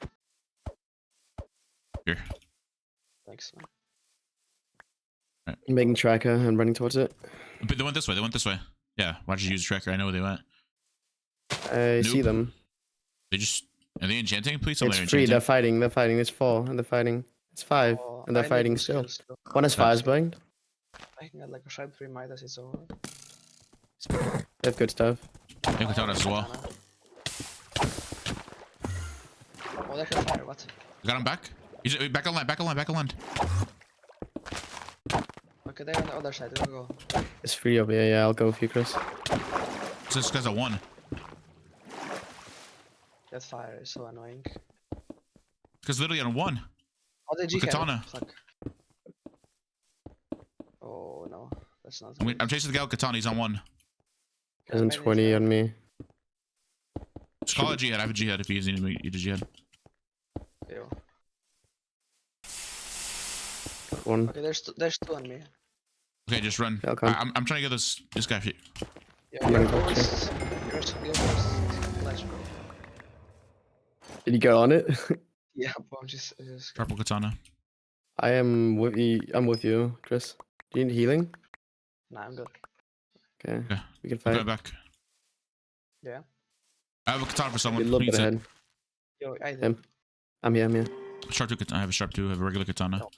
Here. Thanks, man. I'm making tracker and running towards it. But they went this way. They went this way. Yeah. Why did you use a tracker? I know where they went. I see Nope. them. They just. Are they enchanting? Please tell me It's they're 3. enchanting. They're fighting. They're fighting. It's 4. And they're fighting. It's 5. Oh, And they're I need fighting the still. skills, though. One has 5 blind. I can get like a sharp 3 Midas, it's over. They have good stuff. They can tell us as well. Oh, they can fire, what? Got him back. He's back on land. Back on land. Back on land. Okay, they're on the other side, let's go. It's 3 over here. Yeah, I'll go with you, Chris. So this guy's a 1. That fire is so annoying. Because literally on one. Oh, the G Katana. Fuck. Oh no, that's not. I'm good. chasing the guy with katana. He's on one. There's Maybe 20 it's on me. Just call it jihad. I have a jihad if he's need a jihad. Yo. Got one. Okay, there's two on me. Okay, just run. Yeah, I'll come. I'm trying to get this guy. Yeah, I'm you're gonna go first. You're first. Let's go. Did you go on it? Yeah, bro, just Purple katana. I am with you. I'm with you, Chris. Do you need healing? Nah, I'm good. Okay. Okay. We can I'm fight. going back. Yeah. I have a katana for Be a someone. little Who bit needs it? ahead. Yo, I did. Him. I'm here. I'm here. Sharp two katana. I have a sharp two. I have a regular katana. No.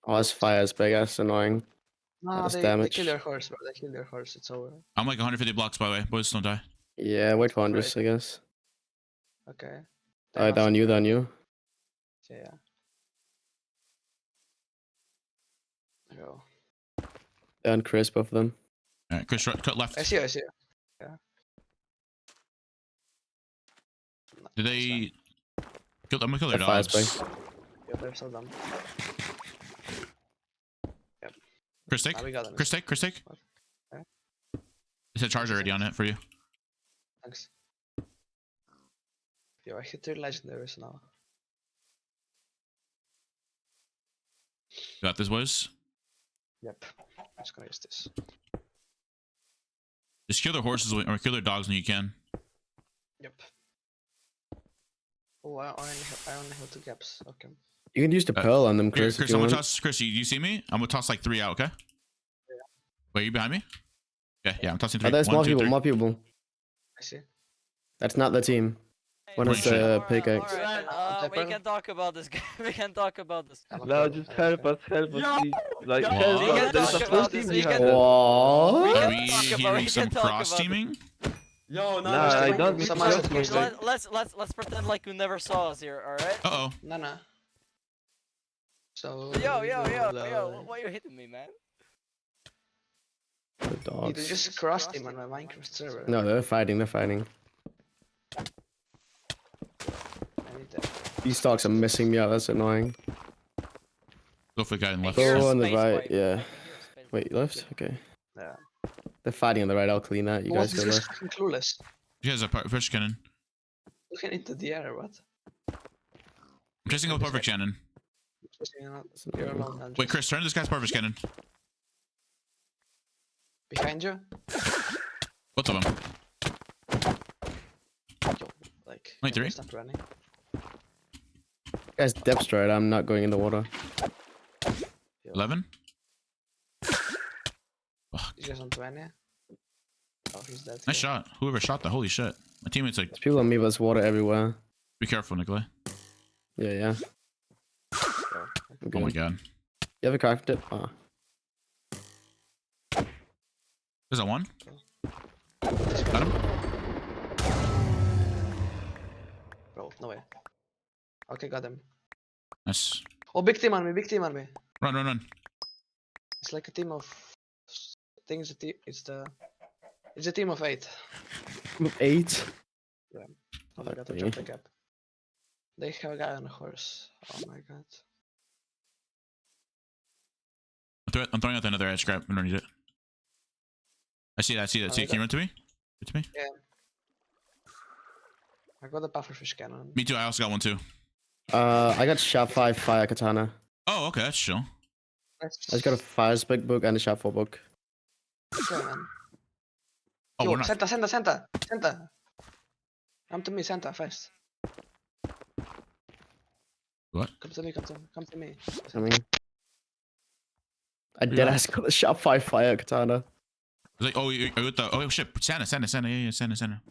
Oh, this fire is big. That's annoying. No, That's they damage. kill their horse, bro. They kill their horse. It's over. I'm like 150 blocks by the way. Boys, don't die. Yeah, wait for Qndres, I guess. Okay. Alright, down you, down you. Yeah. Go. Down Chris, both of them. All right, Chris, cut left. I see. Yeah. No, Did that's they kill? I'm gonna kill their The fire's dogs. big. fine. Yeah, they're so dumb. Chris, take. Ah, we got them. Chris, take. Chris, take. Okay. It said charge already on it for you. Thanks. Yo, I hit 3 legendaries now. Got this, boys. Yep. I'm just gonna use this. Just kill their horses or kill their dogs when you can. Yep. Oh, I only have 2 gaps. Okay. You can use the pearl on them, Here, Chris. Chris, if you I'm gonna want. toss. Chris, you see me? I'm gonna toss like 3 out. Okay. Wait, you behind me? Okay, yeah, I'm tossing 3. Oh, there's 1, more 2, people. 3. More people. I see. That's not the team. One is Alright, pickaxe. Alright, we can talk about this guy. We can talk about this. I'm No, okay, just I'm help okay. us, please. Like, What? help We can us. There's talk a about full this, team we behind can- us. What? Are We we can talk about- hearing we some can talk about cross this. teaming? No, no, I no, don't no, need some to other help teams you. like- Let's pretend like you never saw us here. All right. Uh oh. No. So. Yo, why you hitting me, man? The You dogs. just crossed him on my Minecraft server. No, they're fighting. They're fighting. I need that. These dogs are missing me out. That's annoying. Go for the guy in left. Here's Go on the space right. wipe. Yeah. I can hear space Wait, left? Okay. Yeah. They're fighting on the right. I'll clean that. You What guys is go this left. fucking clueless? You guys are fish cannon. Looking into the air, what? I'm chasing a perfect cannon. You're alone, Andres. Wait, Chris, turn this guy's perfect cannon. Behind you? Both of them. Yo, like. Wait, 3? Stop running. Guys, depth right. I'm not going in the water. 11. He's just on 20. Oh, he's dead. Nice shot. Whoever shot that. Holy shit. My teammate's like, There's people on me, but there's water everywhere. be careful, Nikolai. Yeah. Yo, I'm Oh my good. god. You have a craft it? Oh. Is that one? Got him? Bro, no way. Okay, got him. Nice. Oh, big team on me, big team on me. Run. It's like a team of. I think it's a team. It's a team of 8. 8. Oh my god, I me. dropped the gap. They have a guy on a horse. Oh my god. I'm throwing out another edge scrap underneath it. I see that. See, Oh, can you run to me? Run to me? I got a pufferfish cannon. Me too. I also got one too. I got sharp 5 fire katana. Oh, okay. That's chill. I just got a fire spec book and a sharp 4 book. Okay, man. Oh, Yo, we're not. Santa. Come to me, Santa, fast. What? Come to me. I mean, I did ask got a sharp 5 fire katana. It's like, oh, you're with the. Oh shit. Santa. Yeah, Santa.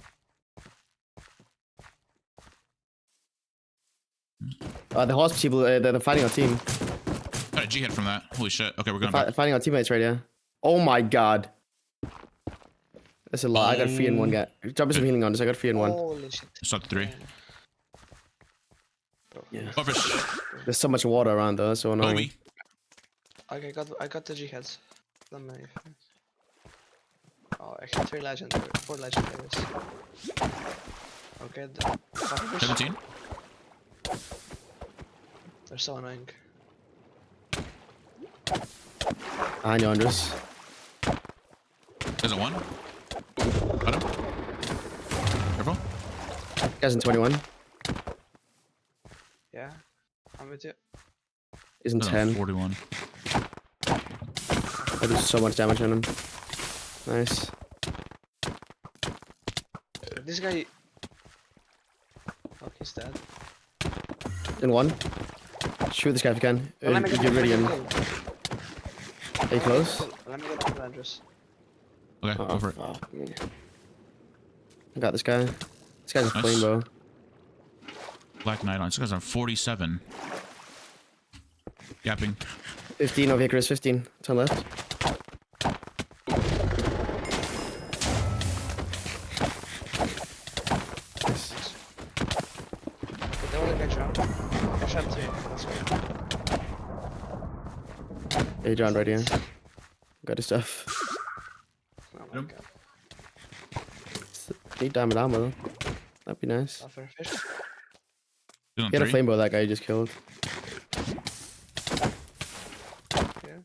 The horse people, they're fighting our team. Got a G hit from that. Holy shit. Okay, we're going back. Fighting our teammates right here. Oh my god. That's a lot. I got 3 in 1 guy. Drop me some healing on this. I got 3 in 1. Holy shit. Stop the 3. Yeah. Oh, fish. There's so much water around though, that's so annoying. Obi. Okay, I got the G-heads. Oh, I have 4 legendaries. Okay. The 17. They're so annoying. Behind you, Qndres. There's a 1. Got him. Careful. Guy's in 21. Yeah. I'm with you. He's in There's a 10. 41. I do so much damage on him. Nice. This guy. Oh, he's dead. In 1. Shoot this guy if you can. Let me You're get really in. kill. Are you close? Let me get the address. Okay, go for it. Fuck me. I got this guy. This guy's a Nice. flame bow. Black Knight on. This guy's on 47. Yapping. 15 over here, Chris. 15. Turn left. Nice. Okay, don't let me get drowned. I shot too. That's right. Yeah, you drowned right here. Got his stuff. Oh my Yep. god. Need diamond armor though. That'd be nice. Buffer fish. He's on He had a 3. flame bow that guy you just killed. Yeah.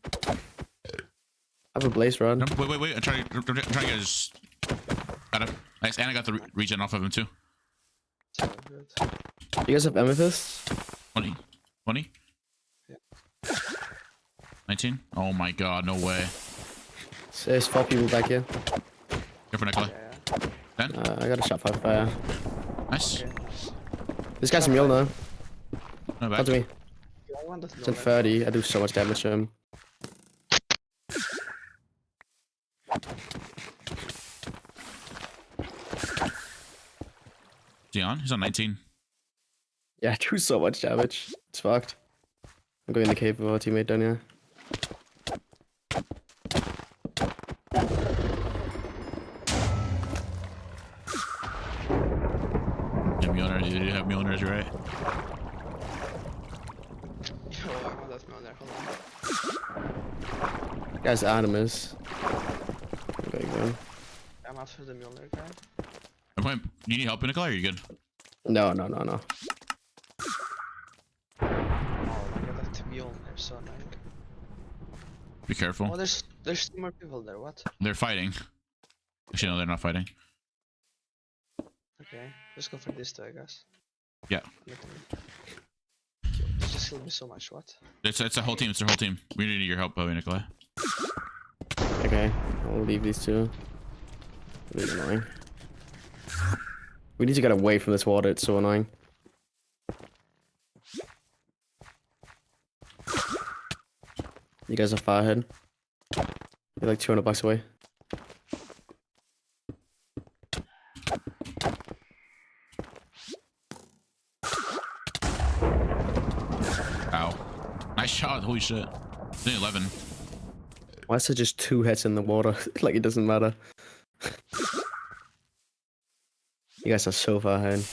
I have a blaze rod. No, wait. I'm trying to get his. Got him. Nice. And I got the regen off of him too. So good. You guys have amethyst? 20. 20. Yeah. 19. Oh my god, no way. There's 4 people back here. Careful, Nicola. Yeah. 10. I got a shot 5 fire. Nice. Okay. This guy's a mule now. No Come bad. to me. Yeah, I want the It's in 30. I do so much damage to him. Dion, he's on 19. Yeah, I do so much damage. It's fucked. I'm going in the cave with our teammate down here. Yeah, Mjolnir, you have Mjolnir, you're right. Yo, I want that man there. Hold on. Guy's Artemis. Okay, go. I'm after the Mjolnir guy. I'm playing. You need help, Nicola, or are you good? No. Oh my god, that Mjolnir is so annoying. Be careful. Oh, there's 2 more people there. What? They're fighting. Actually, no, they're not fighting. Okay, just go for this two, I guess. Yeah. This just healed me so much. What? It's a whole team. It's their whole team. We need your help, Nicola. Okay, I'll leave these two. Really annoying. We need to get away from this water. It's so annoying. You guys are far ahead. You're like 200 bucks away. Ow. Nice shot. Holy shit. It's only 11. Why is there just 2 hits in the water? Like it doesn't matter. You guys are so far ahead.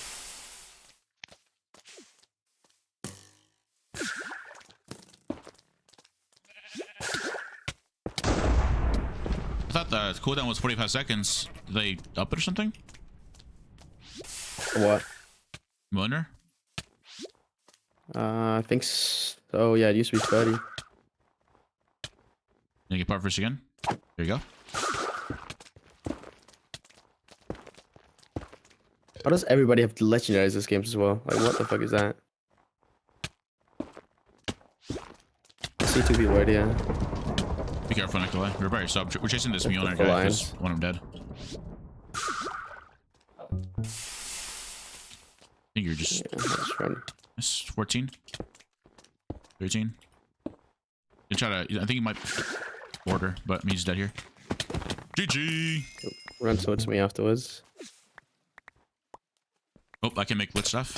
I thought the cooldown was 45 seconds. Did they up it or something? What? Mjolnir? I think so. Yeah, it used to be 30. Can you get part first again? There you go. How does everybody have legendaries this games as well? Like, what the fuck is that? I see 2 people right here. Be careful, Nicola. We're by yourself. We're chasing this Mjolnir full guy because lines. one of them dead. I think you're just Yeah, let's run. it's 14, 13. You try to. I think he might order, but he's dead here. GG. Run towards me afterwards. Oh, I can make glitch stuff.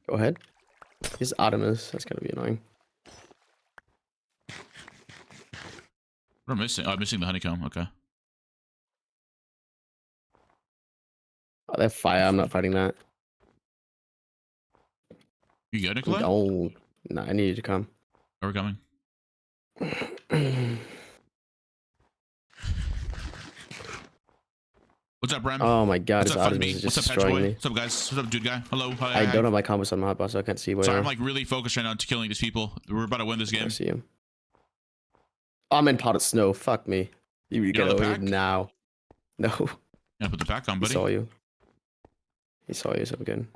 Go ahead. He's Artemis. That's gonna be annoying. What am I missing? Oh, I'm missing the honeycomb. Okay. Oh, they're fire. I'm not fighting that. You good, Nicola? Oh, nah, I need you to come. Oh, we're coming. What's up, Rem? Oh my god, What's his up, Fun Artemis Me? is What's just up, Patch destroying Boy? me. What's up, guys? What's up, dude guy? Hello. Hi, I hi. don't have my combos on my hotbar, so I can't see where. Sorry, I'm like really focused right now to killing these people. We're about to win this I game. see him. Oh, I'm in pot of snow. Fuck me. You You're get on the over here pack? now. No, Gotta put the pack on, he buddy. saw you. He saw you so good.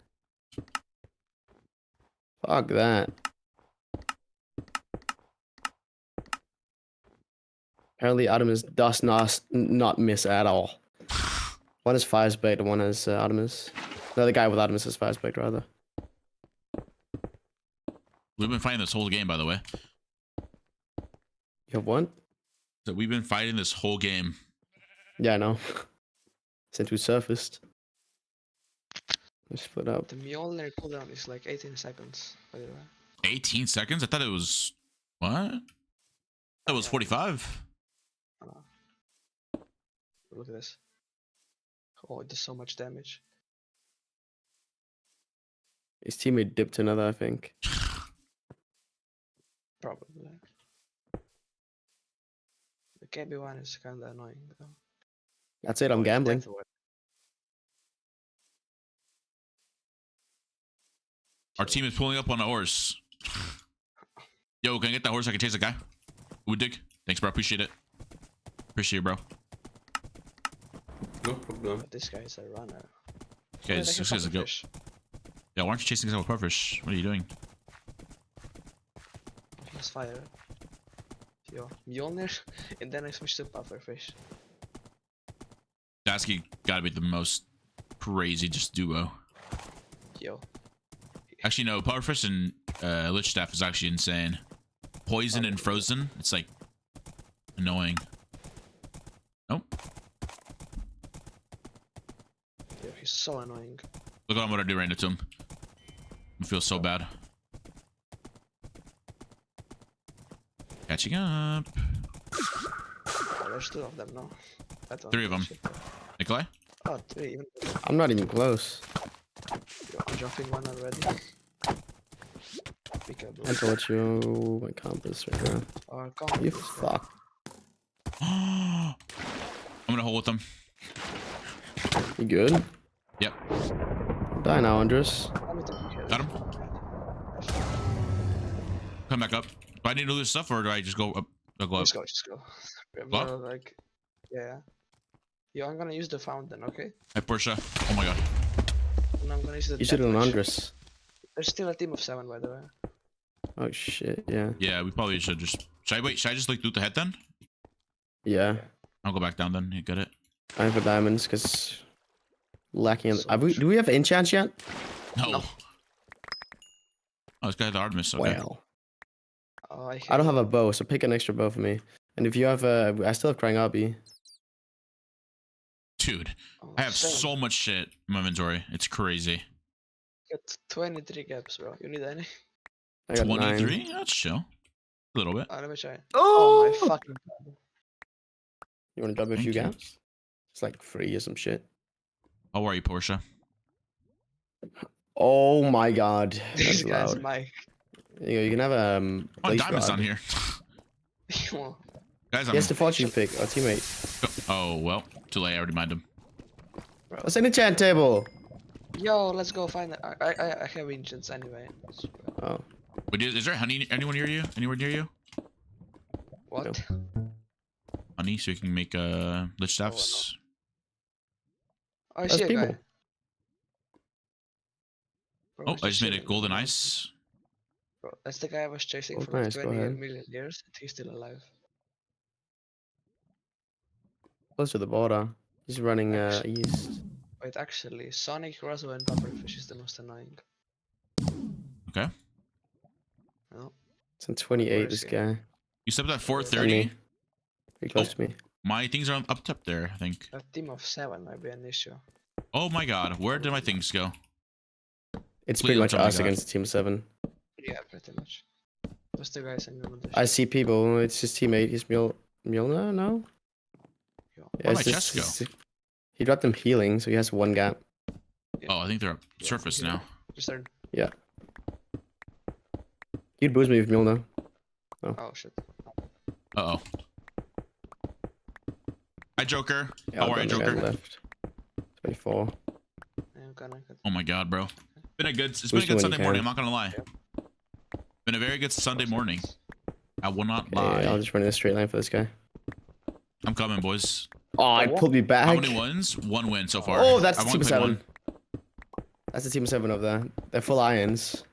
Fuck that. Apparently, Artemis does not miss at all. One is fire spectre, one is Artemis. No, the guy with Artemis is fire spectre, rather. We've been fighting this whole game, by the way. You have one? So we've been fighting this whole game. Yeah, I know. Since we surfaced. We split up. The Mjolnir cooldown is like 18 seconds, by the way. 18 seconds? I thought it was... What? That was 45. Look at this. Oh, it does so much damage. His teammate dipped another, I think. Probably. The KB one is kinda annoying though. That's it, Oh, I'm it's gambling. death ward. Our team is pulling up on a horse. Yo, can I get that horse? I can chase a guy. Would dig. Thanks, bro. Appreciate it. Appreciate it, bro. No problem. But this guy is a runner. Okay, this is a go. Fish. Yeah, why aren't you chasing someone with pufferfish? What are you doing? Let's fire. Yo, Mjolnir, and then I switched to pufferfish. Dasky gotta be the most crazy just duo. Yo. Actually, no, pufferfish and lich staff is actually insane. Poison and frozen, it's like annoying. Nope. Yo, he's so annoying. Look what I'm gonna do right now to him. I feel so bad. Catching up. Oh, there's 2 of them now. I don't 3 of know them. shit. Nikolai? Oh, 3 even. I'm not even close. Yo, I'm dropping one already. Peekaboo. I told you my compass right now. Or come. You fuck. I'm gonna hold with them. You good? Yep. Die now, Qndres. Got him. Come back up. Do I need to do this stuff or do I just go up? I'll go up. Just go. Go up? Like, yeah. Yo, I'm gonna use the fountain, okay? Hey, Portia. Oh my god. And I'm gonna use the You should have deathmatch. Qndres. There's still a team of 7, by the way. Oh shit, yeah. Yeah, we probably should just. Should I wait? Should I just like loot the head then? Yeah. I'll go back down then. You get it? I have a diamonds because lacking. So Do we have enchants yet? No. No. Oh, this guy had the Artemis. Okay. Well, Oh, I don't have a bow, so pick an extra bow for me. And if you have I still have crying Obby. Dude, Oh, I have same. so much shit in my inventory. It's crazy. Got 23 gaps, bro. You need any? I got 23? 9. That's chill. A little bit. Oh, let me try. Oh, Oh my fucking god. You want to drop me a few Thank you. gaps? It's like free or some shit. How are you, Portia? Oh my god, This that's guy's loud. Mike. You can have a Oh, lace Diamond's rod. on here. Guys, I'm. He has the fortune pick, our teammate. Oh, well. Too late. I already mined him. What's in the chat table? Yo, let's go find it. I have ancients anyway. So, Oh, Wait, is there honey anyone near you? Anywhere near you? what? Honey, so you can make lich staffs. Oh, I That's see a people. guy. Bro, Oh, he's I just made a chilling. golden ice. Bro, that's the guy I was chasing Oh, for like nice, go 20 ahead. million years. And he's still alive. close to the border. He's running Actually- east. Wait, actually, Sonic, Roswell, and Pufferfish is the most annoying. Okay. No. It's in 28. Where This is he? guy. You stepped at And 430. me. Pretty close Oh. to me. My things are up top there, I think. A team of 7 might be an issue. Oh my god, where did my things go? It's Please pretty don't much tell me us God. against Team 7. Yeah, pretty much. Those 2 guys in the I see people. It's his teammate. He's Mjolnir? No? Yo. Yeah, Where'd it's my just- chest go? he dropped them healing, so he has 1 gap. Oh, I think they're up Yeah, surface yeah. now. Just turn. You'd boost me with Mjolnir. Oh shit. Uh oh. Hi, Joker. Yeah, How I'll are go you, on the guy Joker? left. 24. Yeah, I'm gonna get. Oh my god, bro. It's Push been a me good when Sunday you morning, can. I'm not gonna lie. Been a very good Sunday morning. I will not Okay, I'll lie. just run in a straight line for this guy. I'm coming, boys. Oh, it pulled me back. How many wins? 1 win so far. Oh, that's a I've team only of played 7. one. That's a team of 7 over there. They're full irons.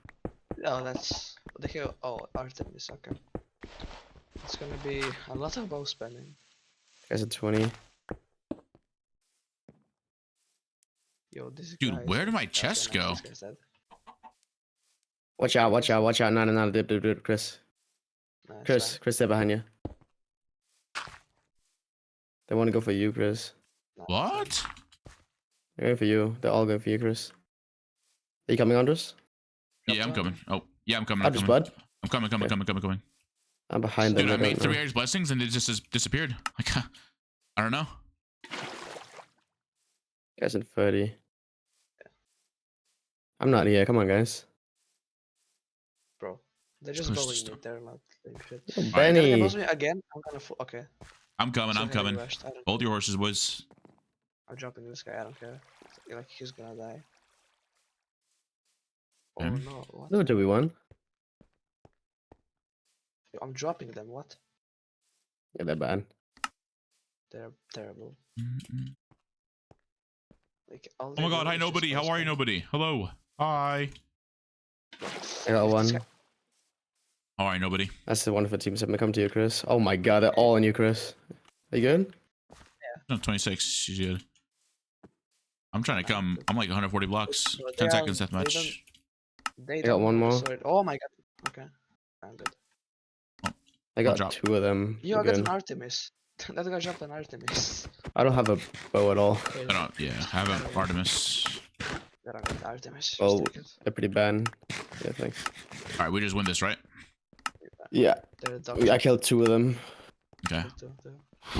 Oh, that's what the hell. Oh, Artemis. Okay. It's gonna be a lot of bow spending. Guys are 20. Yo, this Dude, guy is where like- did my okay, chest nice, go? this guy's dead. Watch out, watch out, watch out. No, dip, Chris. Nice, Chris, Chris, they're behind you. They want to go for you, Chris. nice, What? They're going for you. They're all going for you, Chris. Are you coming, Qndres? Yeah, I'm coming. Oh, yeah, I'm coming. I'll I'm just coming. bud. I'm coming, coming, Okay. coming. I'm behind them. Dude, I don't made 3 know. Aries blessings and it just disappeared. Like, I don't know. Guys in 30. I'm not here. Come on, guys. bro. They're just Chris bowling just- me. They're not doing shit. Yo, Alright. They're Benny. gonna boss me again. I'm gonna. Okay. I'm coming, So I'm heavy coming. rushed, I don't Hold care. your horses, boys. I'm dropping this guy. I don't care. Like he's gonna die. Okay. Oh no! What? No, do we won? I'm dropping them. What? Yeah, they're bad. They're terrible. Mm-mm. Like all Oh they my god, do hi is just nobody. How bow are you, spam. nobody? Hello. Hi. I got If this one. guy- How are you, nobody? That's the one for team 7. Come to you, Chris. Oh my god, they're all on you, Chris. Are you good? No, 26. She's good. I'm trying to come. I'm like 140 blocks. Bro, they 10 are- seconds they deathmatch. don't- They got don't one have a more. sword. Oh my god. Okay. I'm good. I got drop. 2 of them. Yo, We're I got good. an Artemis. That guy dropped an Artemis. I don't have a bow at all. I don't. Yeah, I have an Artemis. That I got Artemis. Just Oh, take it. they're pretty bad. Yeah, thanks. All right, we just win this, right? Yeah, They're dog I shit. killed 2 of them. Okay. Two. I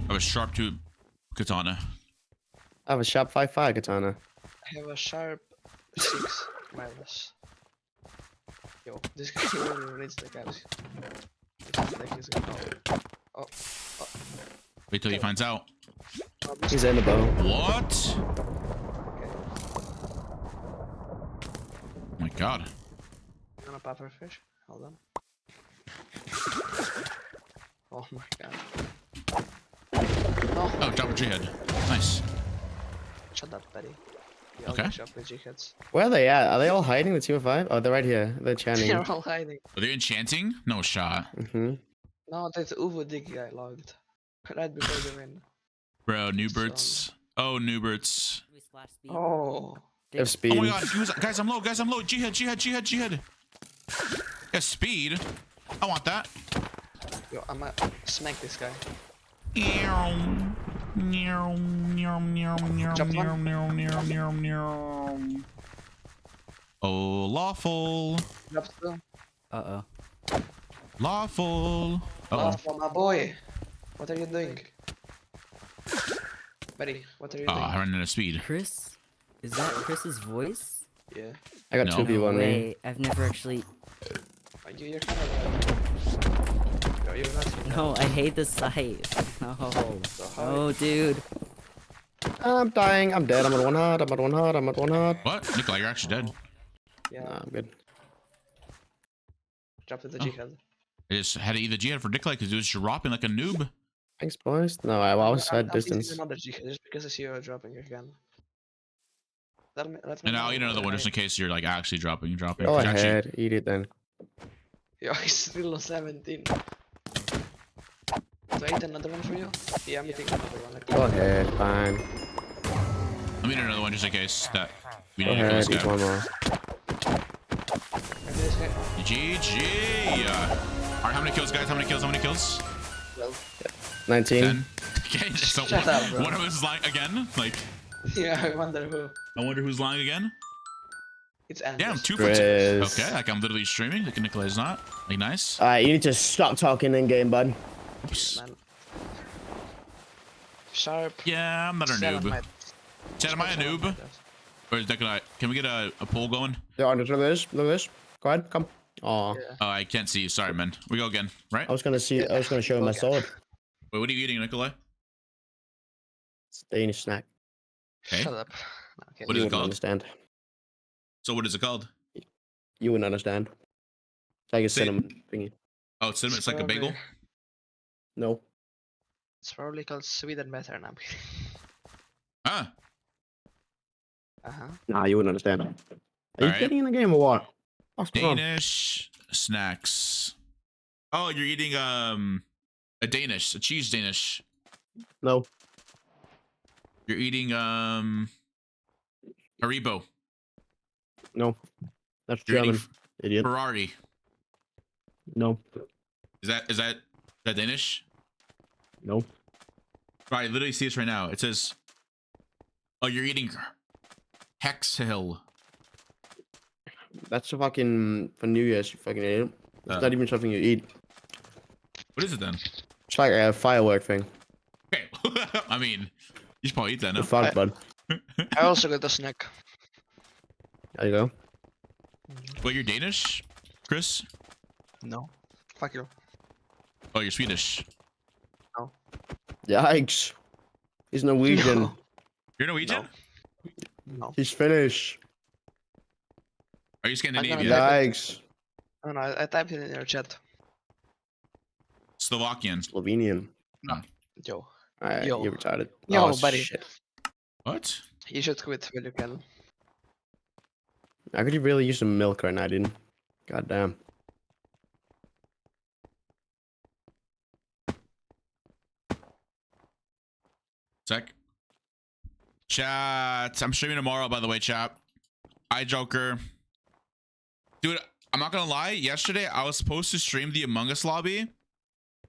have a sharp tooth katana. I have a sharp 5.5 katana. I have a sharp 6 wireless. Yo, this guy really needs the guys. Wait till he finds out. He's in the bow. What? Okay. Oh my god. I'm gonna puffer fish. Hold on. Oh my god. No. Oh, drop a G-head. Nice. Shut up, buddy. You Okay. always drop the G-heads. Where are they at? Are they all hiding, the team of 5? Oh, they're right here. They're chanting. They're all hiding. Are they enchanting? No shot. No, that's Uvo Dig guy logged. Right before the win. Bro, Newberts. Oh, Newberts. Oh. They have speed. Oh my god, guys, I'm low. Guys, I'm low. G-head. Yeah, speed. I want that. Yo, I'ma smack this guy. Oh, lawful. Drop still. Uh-oh. Lawful. Uh-oh. Last one, my boy. What are you doing? Buddy, what are you Oh, doing? I ran out of speed. Chris? Is that Chris's voice? Yeah. I got No. 2 people on me. Way. I've never actually... You're kind of Yo, you're not. No, I hate this site. No. So how Oh, dude. I'm dying. I'm dead. I'm at 1 heart. I'm at 1 heart. I'm at 1 heart. What? Nikolai, you're actually dead. Yeah. Nah, I'm good. Drop the Oh. G-head. I just had to eat the G-head for Nikolai because he was dropping like a noob. Thanks, boys. No, I was I'm at distance. another G-head just because I see you dropping again. Let me And now you know another one just in case you're like actually dropping. Go 'Cause actually- ahead. Eat it then. Yo, he's still on 17. So I eat another one for you? Yeah, I'm eating another one. Go ahead. Fine. Let me do another one just in case that we Go need to kill ahead. this Eat guy. one more. Maybe this guy. GG. Alright, how many kills, guys? How many kills? 19. 10. Okay, so Shut up, bro. one of us is lying again. Like, Yeah, I wonder who. I wonder who's lying again. It's Anders. Damn, 2 for 2. Chris. Okay, like I'm literally streaming. Like Nikolai's not. Like nice. Alright, you need to stop talking in game, bud. Oops. Man. Sharp. Yeah, I'm not a noob. Selenite. Chat, am I a noob? Or is Nikolai? Can we get a poll going? Yeah, look at this. Look at this. Go ahead. Come. Aw. Yeah. Oh, I can't see you. Sorry, man. We go again, right? I was gonna see. I was gonna show him my Okay. sword. Wait, what are you eating, Nikolai? It's a Danish snack. Okay. Shut up. No, okay. What You is it wouldn't called? understand. So what is it called? You wouldn't understand. It's like a Say- cinnamon thingy. Oh, it's cinnamon. It's like a bagel. No. It's probably called Sweden better now. Ah, Uh-huh. Nah, you wouldn't understand. Are you Alright. getting in the game or what? What's going on? Danish snacks. Oh, you're eating a cheese Danish. No. You're eating Haribo. No. That's You're German. eating Idiot. Ferrari. No. Is that Danish? No. I literally see this right now. It says, "Oh, you're eating Hex Hill." That's fucking for New Year's, you fucking idiot. It's not even something you eat. What is it then? It's like a firework thing. Okay, I mean, you should probably eat that The now. fuck, bud. I also got a snack. There you go. But you're Danish, Chris? No. Fuck you. Oh, you're Swedish. Yikes. He's Norwegian. No. You're Norwegian? No. He's Finnish. Are you Scandinavian? Yeah. Yikes. No, no, I typed it in your chat. Slovakian. Slovenian. Yo. Alright, Yo. you're retarded. Yo, Oh, buddy. shit. What? You should quit when you can. I could really use some milk right now, didn't? God damn. Sec. Chat. I'm streaming tomorrow, by the way, chat. Hi, Joker. Dude, I'm not gonna lie. Yesterday, I was supposed to stream the Among Us lobby.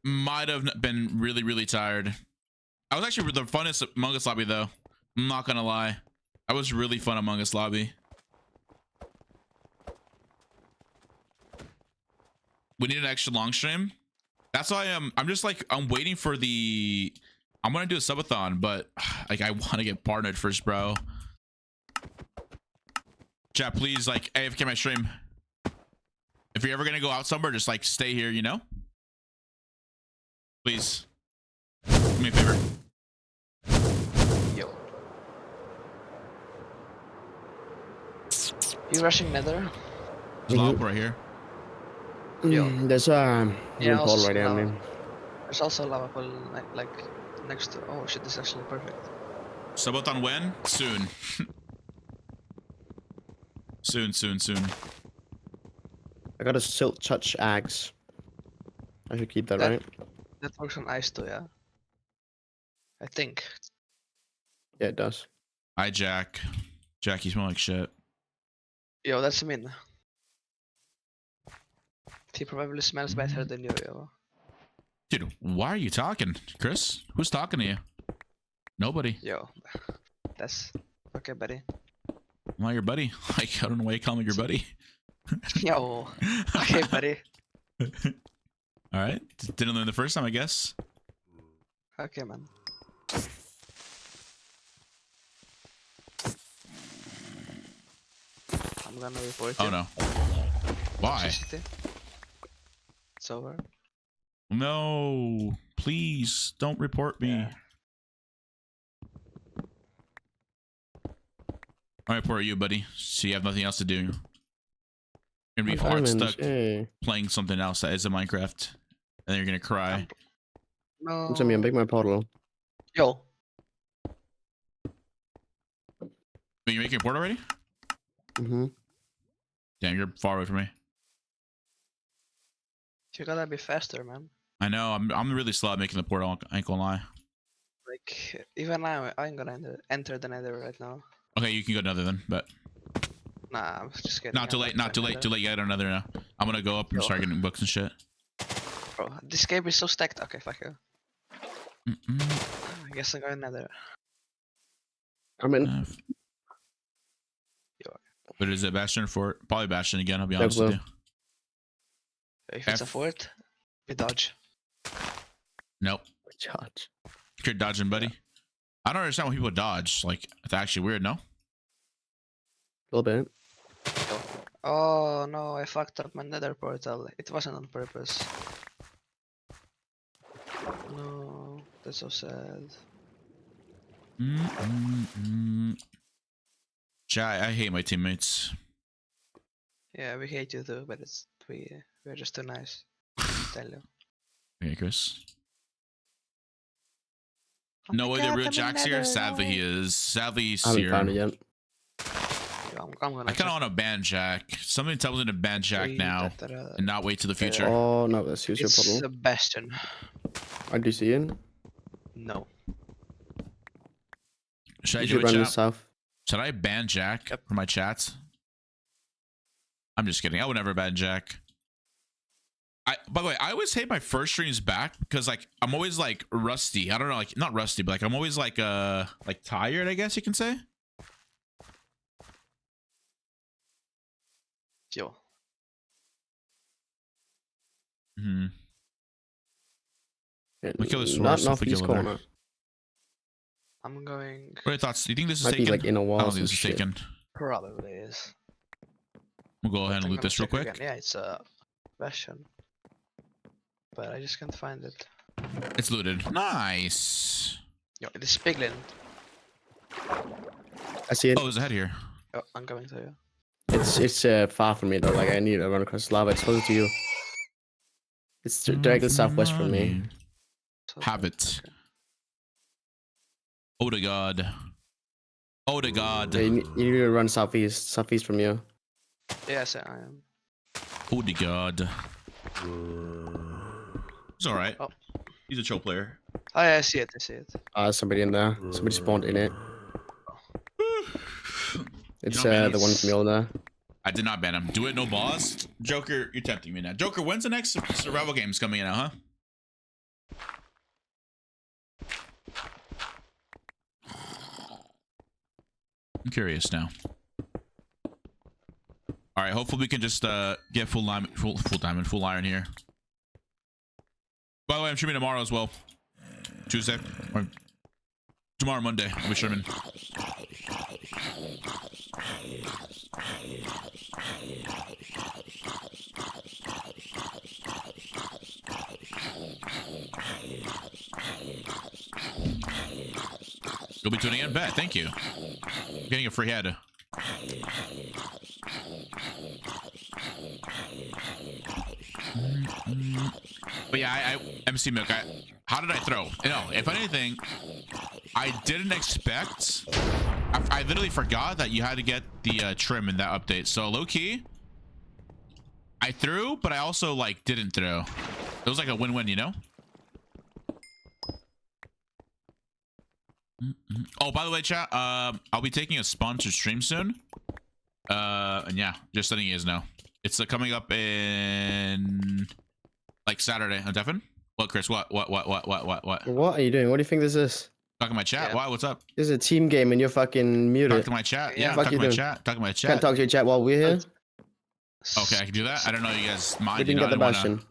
Might have been really, really tired. I was actually the funnest Among Us lobby, though. I'm not gonna lie. I was really fun Among Us lobby. We need an extra long stream. That's why I'm just like, I'm waiting for the... I'm gonna do a subathon, but like I want to get partnered first, bro. Chat, please, like, AFK my stream. If you're ever gonna go out somewhere, just like stay here, you know? Please. Do me a favor. Yo. You rushing nether? There's a lava right here. Yo. There's a Yeah, portal also right there. lava. Man. There's also a lava pool like next to. Oh shit, this is actually perfect. Subathon when? Soon. soon. I got a silk touch axe. I should keep that, That- right? That works on ice too, yeah. I think. Yeah, it does. Hi, Jack. Jack, you smell like shit. Yo, that's mean. He probably smells better than you, yo. Dude, why are you talking? Chris? Who's talking to you? Nobody. Yo. That's okay, buddy. I'm not your buddy. Like, I don't know why you call me your buddy. Yo. Okay, buddy. All right. Didn't learn the first time, I guess. Okay, man. I'm gonna report you. Oh no. Why? Toxicity. It's over. No. Please don't report me. Yeah. I'll report you, buddy. So you have nothing else to do. You're gonna be Oh, hard diamonds, stuck yay. playing something else that isn't Minecraft. And then you're gonna cry. No. Send me a big my portal. Yo. Wait, you making a port already? Mm-hmm. Damn, you're far away from me. You gotta be faster, man. I know. I'm really slow at making the portal. I ain't gonna lie. Like, even now, I'm gonna enter the nether right now. Okay, you can go another then, but Nah, I'm just kidding. not too I'm late. Not too late. Too late. You got another now. I'm gonna go up and Yo. start getting books and shit. Bro, this game is so stacked. Okay, fuck you. Mm-mm. I guess I'm going nether. I'm in. Uh, But is it Bastion or Fort? Probably Bastion again, I'll be honest Blue. with you. If it's a F. fort, we dodge. Nope. Charge. You're dodging, buddy. I don't understand why people dodge. Like, it's actually weird, no? A little bit. Oh no, I fucked up my nether portal. It wasn't on purpose. No, that's so sad. Chat, I hate my teammates. Yeah, we hate you too, but we're just too nice. Tell you. Okay, Chris. Oh No my way the God, real I'm in Jack's here. nether, Sadly, no he way. is. Sadly, he's I haven't here. found it yet. Yo, I'm gonna I kind of want to ban Jack. Something tells me to ban Jack now and not wait to the future. Oh no, that's your It's problem. a bastion. I do see it. No. Should I You do should it, run chat? south. Should I ban Jack Yep. for my chats? I'm just kidding. I would never ban Jack. By the way, I always hate my first streams back because like I'm always like rusty. I don't know, like not rusty, but like I'm always like tired, I guess you can say. Yo. Hmm. Yeah, We kill this not horse if we northeast kill it there. corner. I'm going. What are your thoughts? Do you think this is Might be taken? like in a I wall. don't Or think some this is shit. taken. Probably is. We'll go ahead and I'm loot gonna this real check quick. again. Yeah, it's a bastion. But I just can't find it. It's looted. Nice. Yo, it is Piglin. I see it. Oh, there's a head here. Oh, I'm coming to you. It's far from me though. Like I need to run across lava. It's closer to you. It's directly southwest from me. So, Have it. okay. Oh to God. Oh to God. Yeah, you need to run southeast. Southeast from you. Yes, I am. Oh to God. It's all right. Oh. He's a chill player. Oh, yeah, I see it. I see it. Somebody in there. Somebody spawned in it. It's know, man, the one from Yolanda. I did not ban him. Do it, no boss. Joker, you're tempting me now. Joker, when's the next survival games coming in, huh? I'm curious now. All right, hopefully we can just get full diamond, full iron here. By the way, I'm streaming tomorrow as well. Tuesday or tomorrow, Monday. I'll be streaming. You'll be tuning in? Bet. Thank you. I'm getting a free head. But yeah, I MC Milk. How did I throw? No, if anything, I didn't expect. I literally forgot that you had to get the trim in that update. So low key, I threw, but I also like didn't throw. It was like a win-win, you know? Oh, by the way, chat, I'll be taking a sponsored stream soon. And yeah, just letting you guys know. It's coming up in like Saturday. Devin? What, Chris? What? What are you doing? What do you think this is? Talking my chat. Yeah. Why? What's up? This is a team game and you're fucking Talk muted. to my chat. Yeah, Yeah, fuck talk you to my doing? chat. Talk to my Can't chat. talk to your chat while we're here. Okay, I can do that. I don't know you guys mind. We didn't you know, get the I didn't wanna- bastion.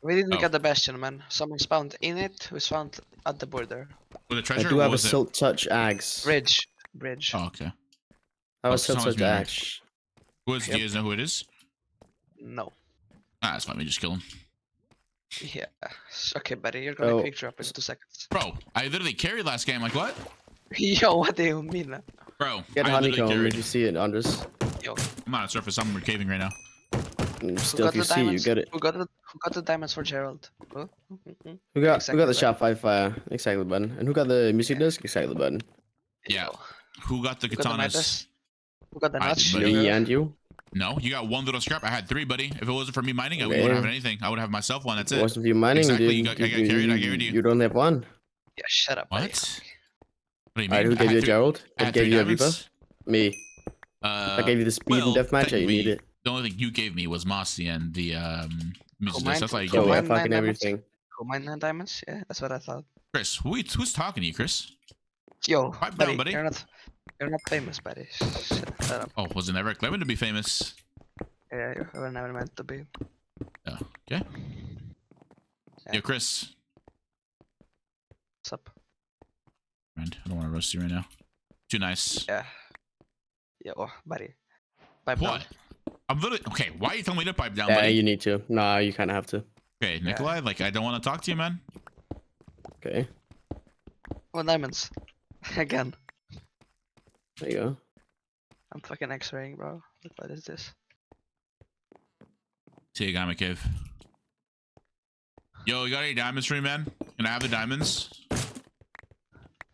We didn't Oh. get the bastion, man. Someone spawned in it. We spawned at the border. Was it I treasure? do What have a was it? silk touch axe. Bridge. Oh, okay. I have Oh, a silk someone's touch muted. axe. Who is? Do Yep. you guys know who it is? No. Ah, that's fine. We just kill him. Yeah. Okay, buddy. You're gonna Oh, quick drop in 2 seconds. Bro, I literally carried last game. Like what? Yo, what do you mean? Bro, Get I literally honeycomb carried. if you see it, Andres. Yo. I'm on a surface. I'm caving right now. Still, if you see, you get it. Who got the diamonds for Gerald? Huh? Who got Exactly, the bud. shot 5 fire? Exactly, button. And who got the music disc? Exactly, button. Yeah. Yo. Who got the Who got the katanas? Midas? Who got the I notch? did, buddy. Me Yo, and you. No, you got one little scrap. I had 3, buddy. If it wasn't for me mining, I Okay. wouldn't have anything. I would have myself one. That's It it. wasn't for you mining, Exactly, dude. you got carried, I carried you. You don't have one. Yeah, shut up. buddy. What? What do you mean? Alright, who I gave had you a three- Gerald? I Who had gave 3 you a Reaper? diamonds. Me. I gave you the speed and deathmatch. Yeah, you technically, need it. The only thing you gave me was Mossy and the music. mine? That's why you Who gave So me. yeah, mine fucking diamonds? everything. Who mine 9 diamonds? Yeah, that's what I thought. Chris, who's talking to you, Chris? Yo, Pipe buddy, down, buddy. you're not famous, buddy. Shut up. Oh, was it never claiming to be famous? Yeah, you were never meant to be. Oh, okay. Yeah. Yo, Chris. What's up? Friend, I don't want to roast you right now. Too nice. Yeah. Yo, buddy. Pipe What? down. I'm literally okay. Why are you telling me to pipe down, Yeah, buddy? you need to. Nah, you kind of have to. Okay, Nikolai. Like, I don't want to talk to you, man. Okay. Oh, diamonds. Again. There you go. I'm fucking X-raying, bro. Look, what is this? See you got my cave. Yo, you got any diamonds for me, man? Can I have the diamonds?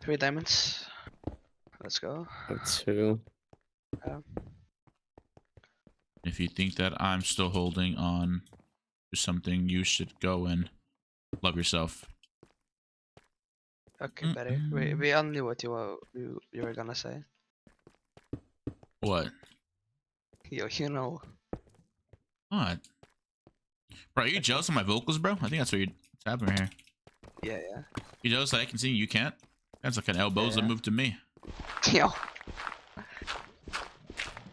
3 diamonds. Let's go. I have 2. If you think that I'm still holding on to something, you should go and love yourself. Okay, better. We all knew what you were gonna say. What? Yo, you know. What? Bro, are you jealous of my vocals, bro? I think that's what's happening here. Yeah, You jealous that I can sing, you can't? That's like an elbows that Yeah. move to me. yeah. Yo.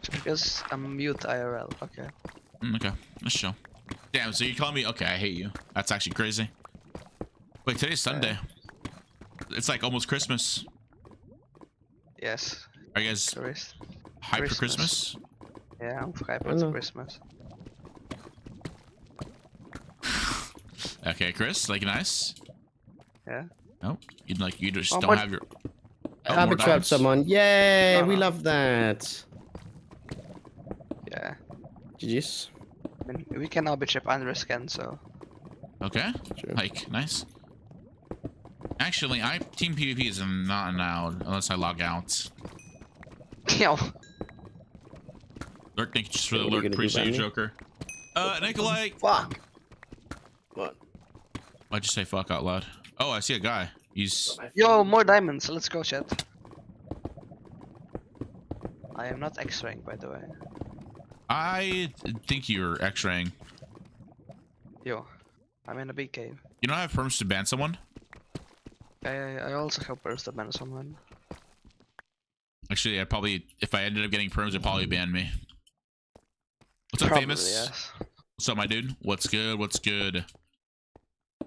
Just because I'm mute IRL. Okay. Okay, let's show. Damn, so you're calling me? Okay, I hate you. That's actually crazy. Wait, today's Sunday. It's like almost Christmas. Yes. Are you guys Chris. hyped for Christmas? Yeah, I'm hyped I know. for Christmas. Okay, Chris, like nice. Yeah. No, you just Oh, don't but- have your. I Oh, have more trapped diamonds. someone. Yay! We Uh-huh. love that. Yeah. GG's. I mean, we can all be chip Qndres again, so. Okay, True. like nice. Actually, team PvP is not allowed unless I log out. Yo. Lurk, thank you just for the What are you lurk. gonna do, Appreciate you, Brandon? Joker. Nikolai. Fuck. What? Why'd you say fuck out loud? Oh, I see a guy. He's. Yo, more diamonds. Let's go, chat. I am not X-raying, by the way. I think you're X-raying. Yo, I'm in a big cave. You don't have perms to ban someone? I also have burst to ban someone. Actually, I'd probably, if I ended up getting perms, it'd probably ban me. What's up, Probably, famous? yes. What's up, my dude? What's good? What's good?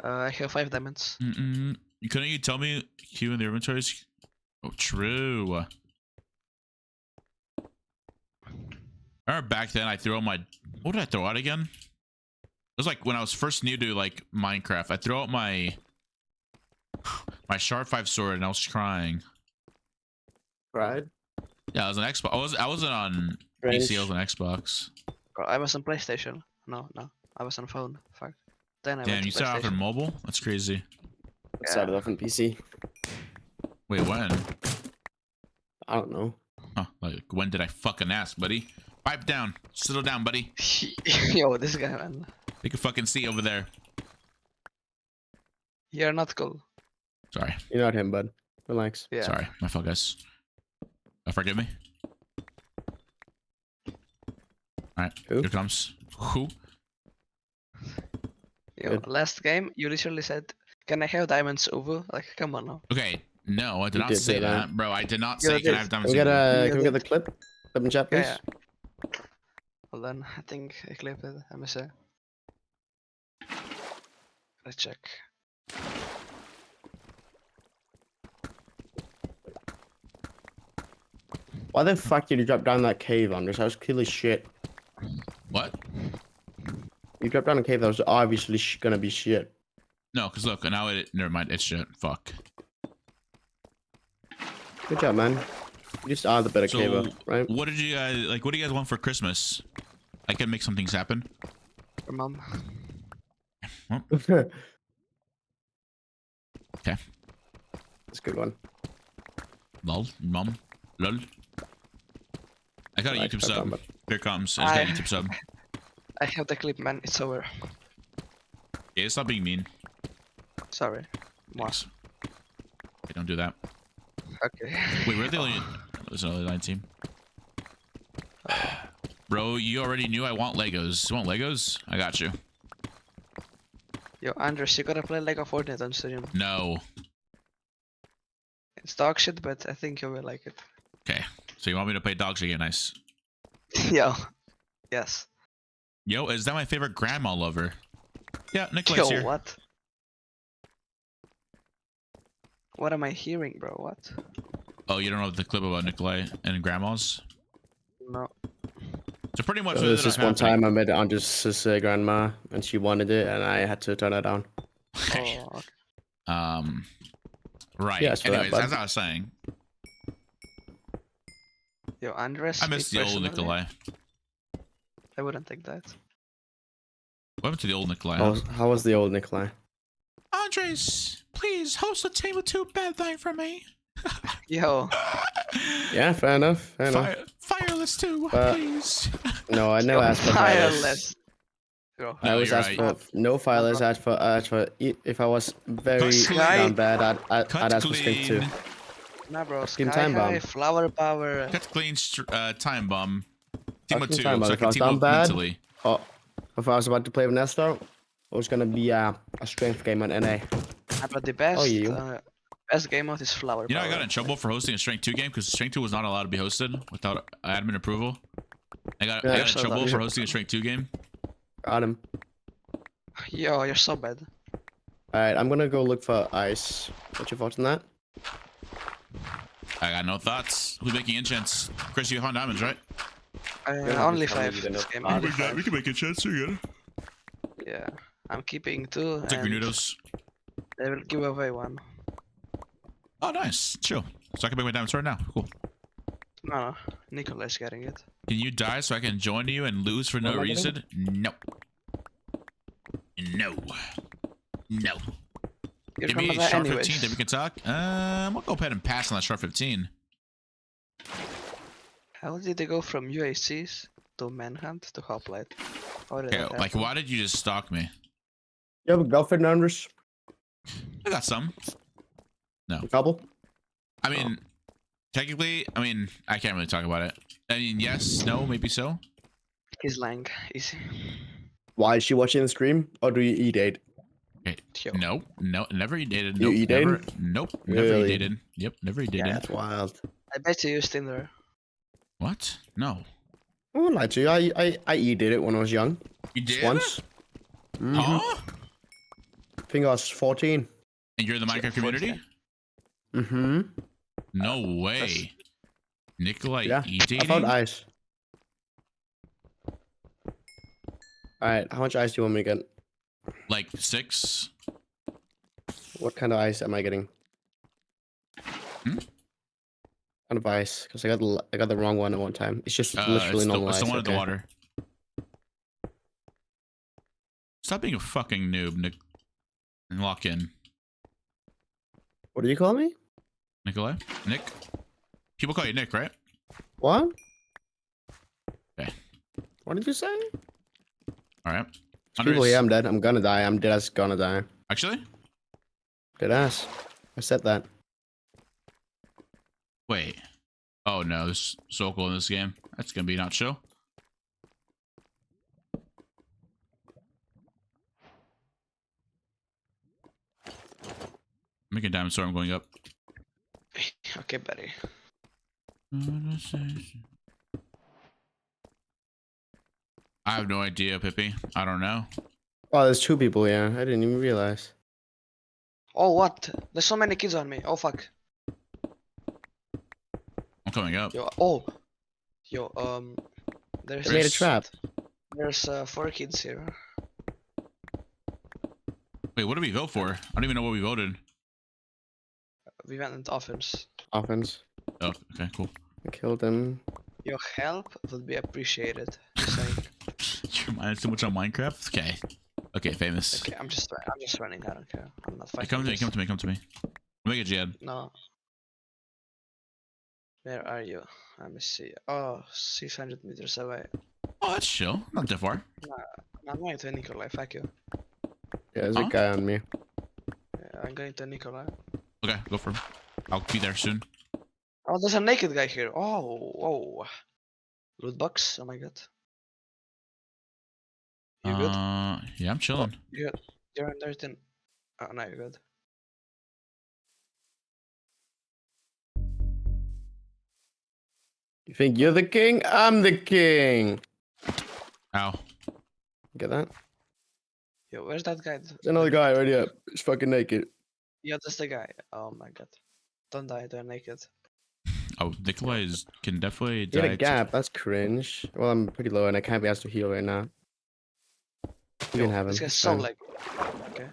I have 5 diamonds. Couldn't you tell me Q in the inventories? Oh, true. I remember back then I threw out my. What did I throw out again? It was like when I was first new to like Minecraft. I threw out my Shard 5 sword and I was crying. Cried. Yeah, I was on Xbox. I wasn't on Strange. PC. I was on Xbox. Bro, I was on PlayStation. No, I was on phone. Fuck. Then I Damn, went you to started off in PlayStation. mobile? That's crazy. I started off on PC. Wait, when? I don't know. Huh, like when did I fucking ask, buddy? Pipe down. Settle down, buddy. Yo, this guy, man. Take a fucking seat over there. You're not cool. Sorry. You're not him, bud. Relax. Yeah. Sorry. My fault, guys. Forgive me. Alright. Who? Here comes. Who? Yo, Good. last game, you literally said, "Can I have diamonds over?" Like, come on now. Okay. No, I did You not did say say that. that. Bro, I did not Yeah, say I can I did. have Can diamonds we get in- can we get the clip? Clip in chat, please. Yeah, Hold on, I think I clipped it. Let me see. Let's check. Why the fuck did you drop down that cave, Anders? That was clearly shit. What? You dropped down a cave that was obviously gonna be shit. No, because look, now never mind. It's shit. Fuck. Good job, man. You just are the better So, caver, right? what did you guys like? What do you guys want for Christmas? I can make some things happen. For mom. That's a good one. Lol, mom, lol. I got a Like, YouTube no sub. problem. Here it comes. I just got a I- YouTube sub. I have the clip, man. It's over. Yeah, stop being mean. Sorry. More. Thanks. Okay, don't do that. Okay. Wait, we're the only. There's another line team. Bro, you already knew I want Legos. You want Legos? I got you. Yo, Andres, you gotta play Lego Fortnite on stream. No. It's dog shit, but I think you will like it. Okay. So you want me to play dogs again? Nice. Yo. Yes. Yo, is that my favorite grandma lover? Yeah, Nicholas Yo, here. what? What am I hearing, bro? What? Oh, you don't know the clip about Nikolai and grandmas? No. So pretty much. So what there's ended this up one happening- time I met Anders' grandma, and she wanted it, and I had to turn her down. Okay. Oh, okay. Right. Yes, for that, Anyways, bud. as I was saying, Yo, Andres. I me miss the old personally, Nikolai. I wouldn't take that. What happened to the old Nikolai? How was the old Nikolai? Andres, please host a table 2 bad night for me. Yo, Yeah, fair enough. Fair enough. Fireless too, But- please. No, I never asked for fireless. fireless. Yo, I No, always you're asked right. for no fireless. I asked for if I was very clean. down bad, I'd Cut ask for strength 2. clean. nah, bro. Fucking Sky time high, bomb. flower power. Cut clean. Time bomb. Team of Fucking 2, time bomb. so I If I can was team down up bad, mentally. Oh, if I was about to play with Nestor, it was gonna be a strength game on NA. Nah, but the best, you. best game mode is flower You know, power. I got in trouble for hosting a Strength 2 game because Strength 2 was not allowed to be hosted without admin approval. I got in so trouble bad. for hosting a Strength 2 game. Got him. Yo, you're so bad. Alright, I'm gonna go look for ice. What's your thoughts on that? I got no thoughts. Who's making enchants? Chris, you found diamonds, right? Only tell me 5 you don't this know. game. Ah, only we got- 5. can make enchants together. Yeah, I'm keeping 2. Take and Grenudos. they will give away 1. Oh, nice. Chill. So I can make my diamond sword now. Cool. No, Nikolai's getting it. Can you die so I can join you and lose for no am I getting? reason? No. No. You're Give gonna me die sharp anyways. 15, then we can talk. We'll go ahead and pass on that sharp 15. How did they go from UACs to Manhunt to Hoplite? How did Okay, that like, happen? why did you just stalk me? You have a girlfriend, Andres? I got some. A couple? I mean, technically, I mean, I can't really talk about it. I mean, yes, no, maybe so. He's lying. Easy. Why is she watching the stream? Or do you e-date? Okay, Yo. no, never dated. You Nope, e-dated? never. Nope, never Really? dated. Yep, never dated. That's wild. I bet you used Tinder. What? No. I won't lie to you. I e-did it when I was young. You Just did? once. Mhm. Huh? I think I was 14. And you're in the Minecraft community? Mm-hmm. No way. Nikolai Yeah. e-dating? I found ice. Alright, how much ice do you want me to get? Like 6? What kind of ice am I getting? Hmm? Kind of ice, because I got the wrong one at one time. It's just literally normal it's ice. the one at the okay. water. Stop being a fucking noob, Nick. And lock in. What do you call me? Nikolai? Nick? People call you Nick, right? What? Okay. What did you say? Alright. People here, I'm dead. I'm gonna die. I'm dead ass gonna die. Actually? Dead ass. I said that. Wait. Oh no, there's Sokol in this game. That's gonna be not chill. Making diamond sword, I'm going up. Okay, buddy. I have no idea, Pippi. I don't know. Oh, there's 2 people here. I didn't even realize. Oh, what? There's so many kids on me. Oh, fuck. I'm coming up. Yo, oh. Yo, there's I made a trap. There's 4 kids here. Wait, what did we vote for? I don't even know what we voted. We went into offense. Offense. Oh, okay, cool. I killed him. Your help would be appreciated. Just saying. Your mind is too much on Minecraft? Okay. Okay, famous. Okay, I'm just running. I don't care. I'm not Hey, fighting. come to me, this. come to me, come to me. Make a jihad. No. Where are you? Let me see. Oh, 600 meters away. Oh, that's chill. Not that far. I'm going to Nikolai. Fuck you. Yeah, there's Huh? a guy on me. Yeah, I'm going to Nikolai. Okay, go for him. I'll be there soon. Oh, there's a naked guy here. Oh. Loot box. Oh my god. You good? Yeah, I'm chilling. You're under 10. Oh, no, you're good. You think you're the king? I'm the king. Ow. Get that? Yo, where's that guy? There's another guy right here. He's fucking naked. Yeah, that's the guy. Oh my god. Don't die, they're naked. Oh, Nikolai can definitely You got die. a gap. That's cringe. Well, I'm pretty low and I can't be asked to heal right now. You can have him. This guy's it's so fine. like. Okay.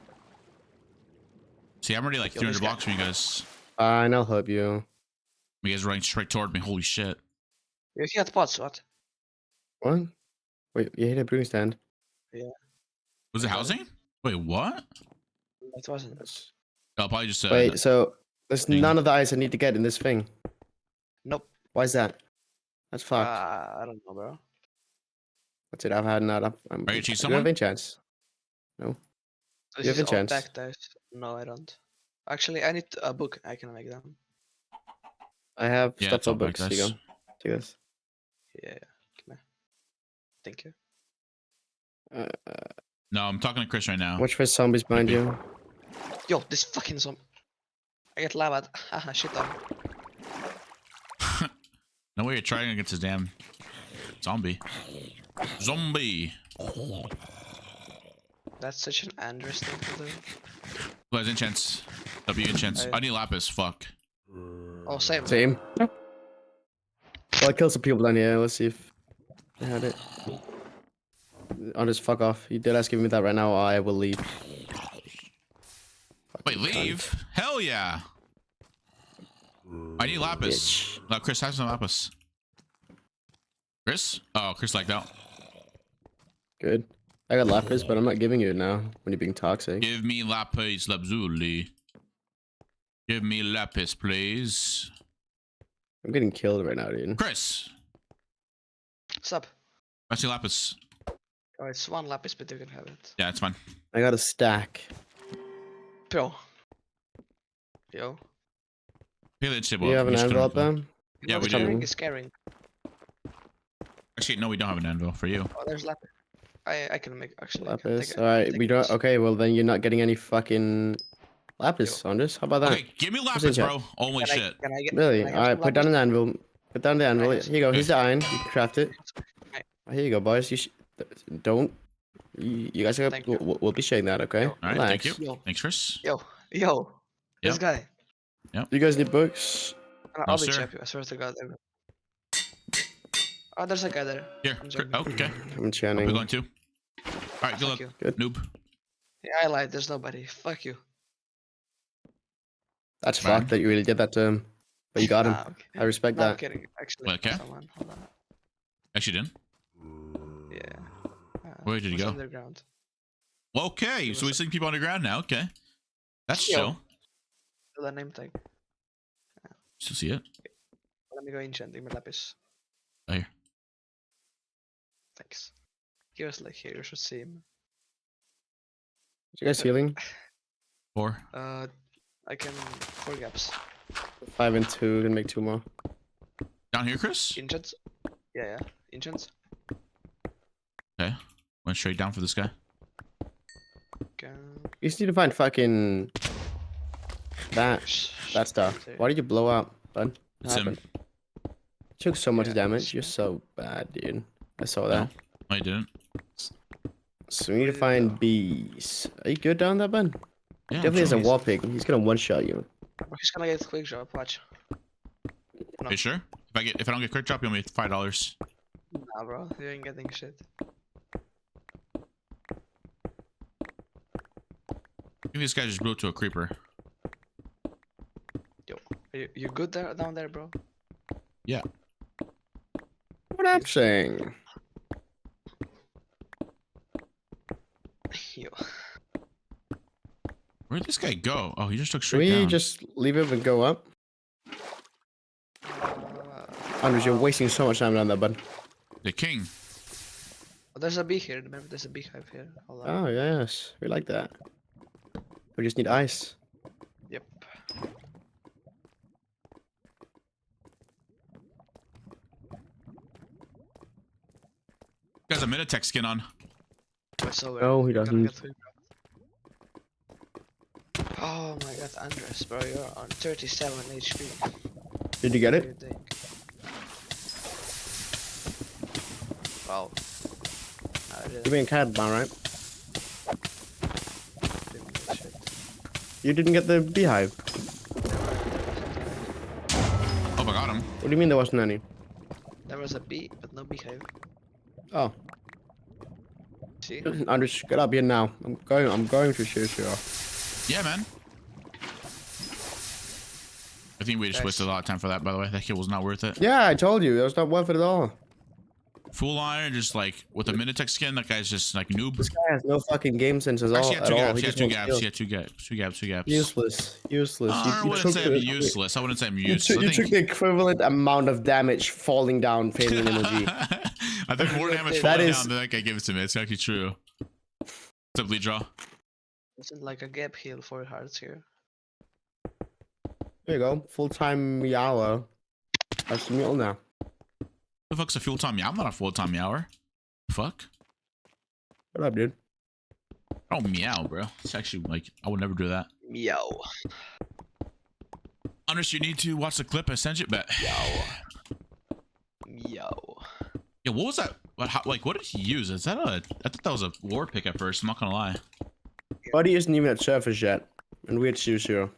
See, I'm already like Yo, 300 this guy- blocks from you guys. Fine, I'll help you. You guys are running straight toward me. Holy shit. You hit pots, what? What? Wait, you hit a brewing stand. Was it I got housing? Wait, what? It wasn't. I'll probably just Wait, so there's thing. none of the ice I need to get in this thing. Nope. Why is that? That's fucked. I don't know, bro. That's it. I've had enough. I'm. Are you cheat Do you have someone? any chance? No. This You have is a all chance. packed dice. No, I don't. Actually, I need a book. I can make them. I have Yeah, stuff it's all for back books. Here you dice. go. Take this. Yeah. Come here. Thank you. No, I'm talking to Chris right now. Watch for zombies behind you. Yo, this fucking zombie. I get lava. Haha, shit on. No way you're trying against his damn zombie. Zombie. That's such an Andres thing to do. Who has enchants? W enchants. I need lapis. Fuck. Oh, same. Same. Well, I killed some people down here. Let's see if they had it. I'll just fuck off. You did ask give me that right now, or I will leave. Wait, Fucking leave? Hell yeah. I need lapis. Chris, have some lapis. Chris? Oh, Chris liked out. Good. I got lapis, but I'm not giving you it now when you're being toxic. Give me lapis lazuli. Give me lapis, please. I'm getting killed right now, dude. Chris, What's up? I see lapis. Oh, it's one lapis, but you can have it. Yeah, it's fine. I got a stack. Bro. Yo. Hey, let's Do you have an anvil up there? Yeah, we the do. ring is carrying. Actually, no, we don't have an anvil for you. Oh, there's lapis. I can make actually. I can Lapis. take it. Alright, Take we don't. this. Okay, well then you're not getting any fucking lapis, Qndres. How about that? Okay, give me lapis, in chat? bro. Holy Can shit. Can I get? Really? can I have Alright, some put down lapis? an anvil. Put down the anvil. Nice. Here you go. Here's the Okay. iron. You can craft it. Okay. Here you go, boys. Don't. You guys are. Thank you. We'll be sharing that, okay? Yo. All right, Relax. thank you. Yo. Thanks, Chris. Yo. This Yep. guy. You guys need books? I'll No, be sir. happy. I swear to God. Oh, there's a guy there. Here. I'm joking. Okay. I'm I'll be chanting. going too. All right, good luck, Fuck you. Good. noob. Yeah, I lied. There's nobody. Fuck you. That's Man. fucked that you really did that to him. But you got him. Nah, okay. I respect No, I'm that. kidding. Actually, Wait, okay. someone. Hold on. Actually, didn't. Yeah. Where did he was go? Underground. Okay, He so we're was- seeing people underground now. Okay, that's Yo. chill. The name tag. Still see it. Let me go enchanting my lapis. Right here. Thanks. He was like here. You should see him. You guys healing? 4. I can 4 gaps. 5 and 2. Can make 2 more. Down here, Chris. Enchants. Yeah. Enchants. Okay, went straight down for this guy. Okay. You just need to find fucking that stuff. Why did you blow up, bud? What It's him. happened? You took so much Yeah, damage. it's You're so bad, dude. I saw that. No, I didn't. So we need to find bees. Are you good down there, bud? Yeah, Definitely has a I'm wall pig. He's gonna one-shot you. Bro, he's gonna get quick drop. Watch. Are you sure? If I don't get quick drop, you'll make $5. Nah, bro. You ain't getting shit. Maybe this guy just blew up to a creeper. Yo, you good there down there, bro? Yeah. What I'm saying? Yo. Where'd this guy go? Oh, he just took Should straight we down. just leave him and go up? Qndres, you're wasting so much time down there, bud. The king. Oh, there's a bee here. Remember, there's a beehive here. Hold on. Oh yes, we like that. We just need ice. Yep. He has a Minitech skin on. So No, he you're gonna doesn't. get quick drop. Oh my God, Andres, bro, you're on 37 HP. Did you get What do it? you think? Wow. I didn't Give me a cat bomb, right? get shit. You didn't get the beehive. Oh, I got him. What do you mean there wasn't any? There was a bee, but no beehive. Oh, See? Qndres, get up here now. I'm going to shoot you off. Yeah, man. I think we just Guys. wasted a lot of time for that, by the way. That kill was not worth it. Yeah, I told you. It was not worth it at all. Full iron, just like with a Minitech skin, that guy's just like noob. This guy has no fucking game sense at Actually, all. he had At all. two gaps. He had just two wants gaps. kills. He had two gaps. Two gaps. Two gaps. Useless. Useless. I wouldn't say I'm useless. I wouldn't say I'm You, useless. took, you I took think, the equivalent amount of damage falling down, failing an emoji. I think more damage That falling is- down than that guy gives to me. It's actually true. What's up, Leedraw? Isn't like a gap heal for hearts here. There you go. Full-time Meower. That's the mule now. The fuck's a full-time meow? I'm not a full-time meower. Fuck. What up, dude? I don't meow, bro. It's actually like, I would never do that. Meow. Qndres, you need to watch the clip I sent you, but Meow. yeah, what was that? Like, what did he use? Is that a? I thought that was a war pick at first. I'm not gonna lie. Buddy isn't even at surface yet. And we're at 0-0.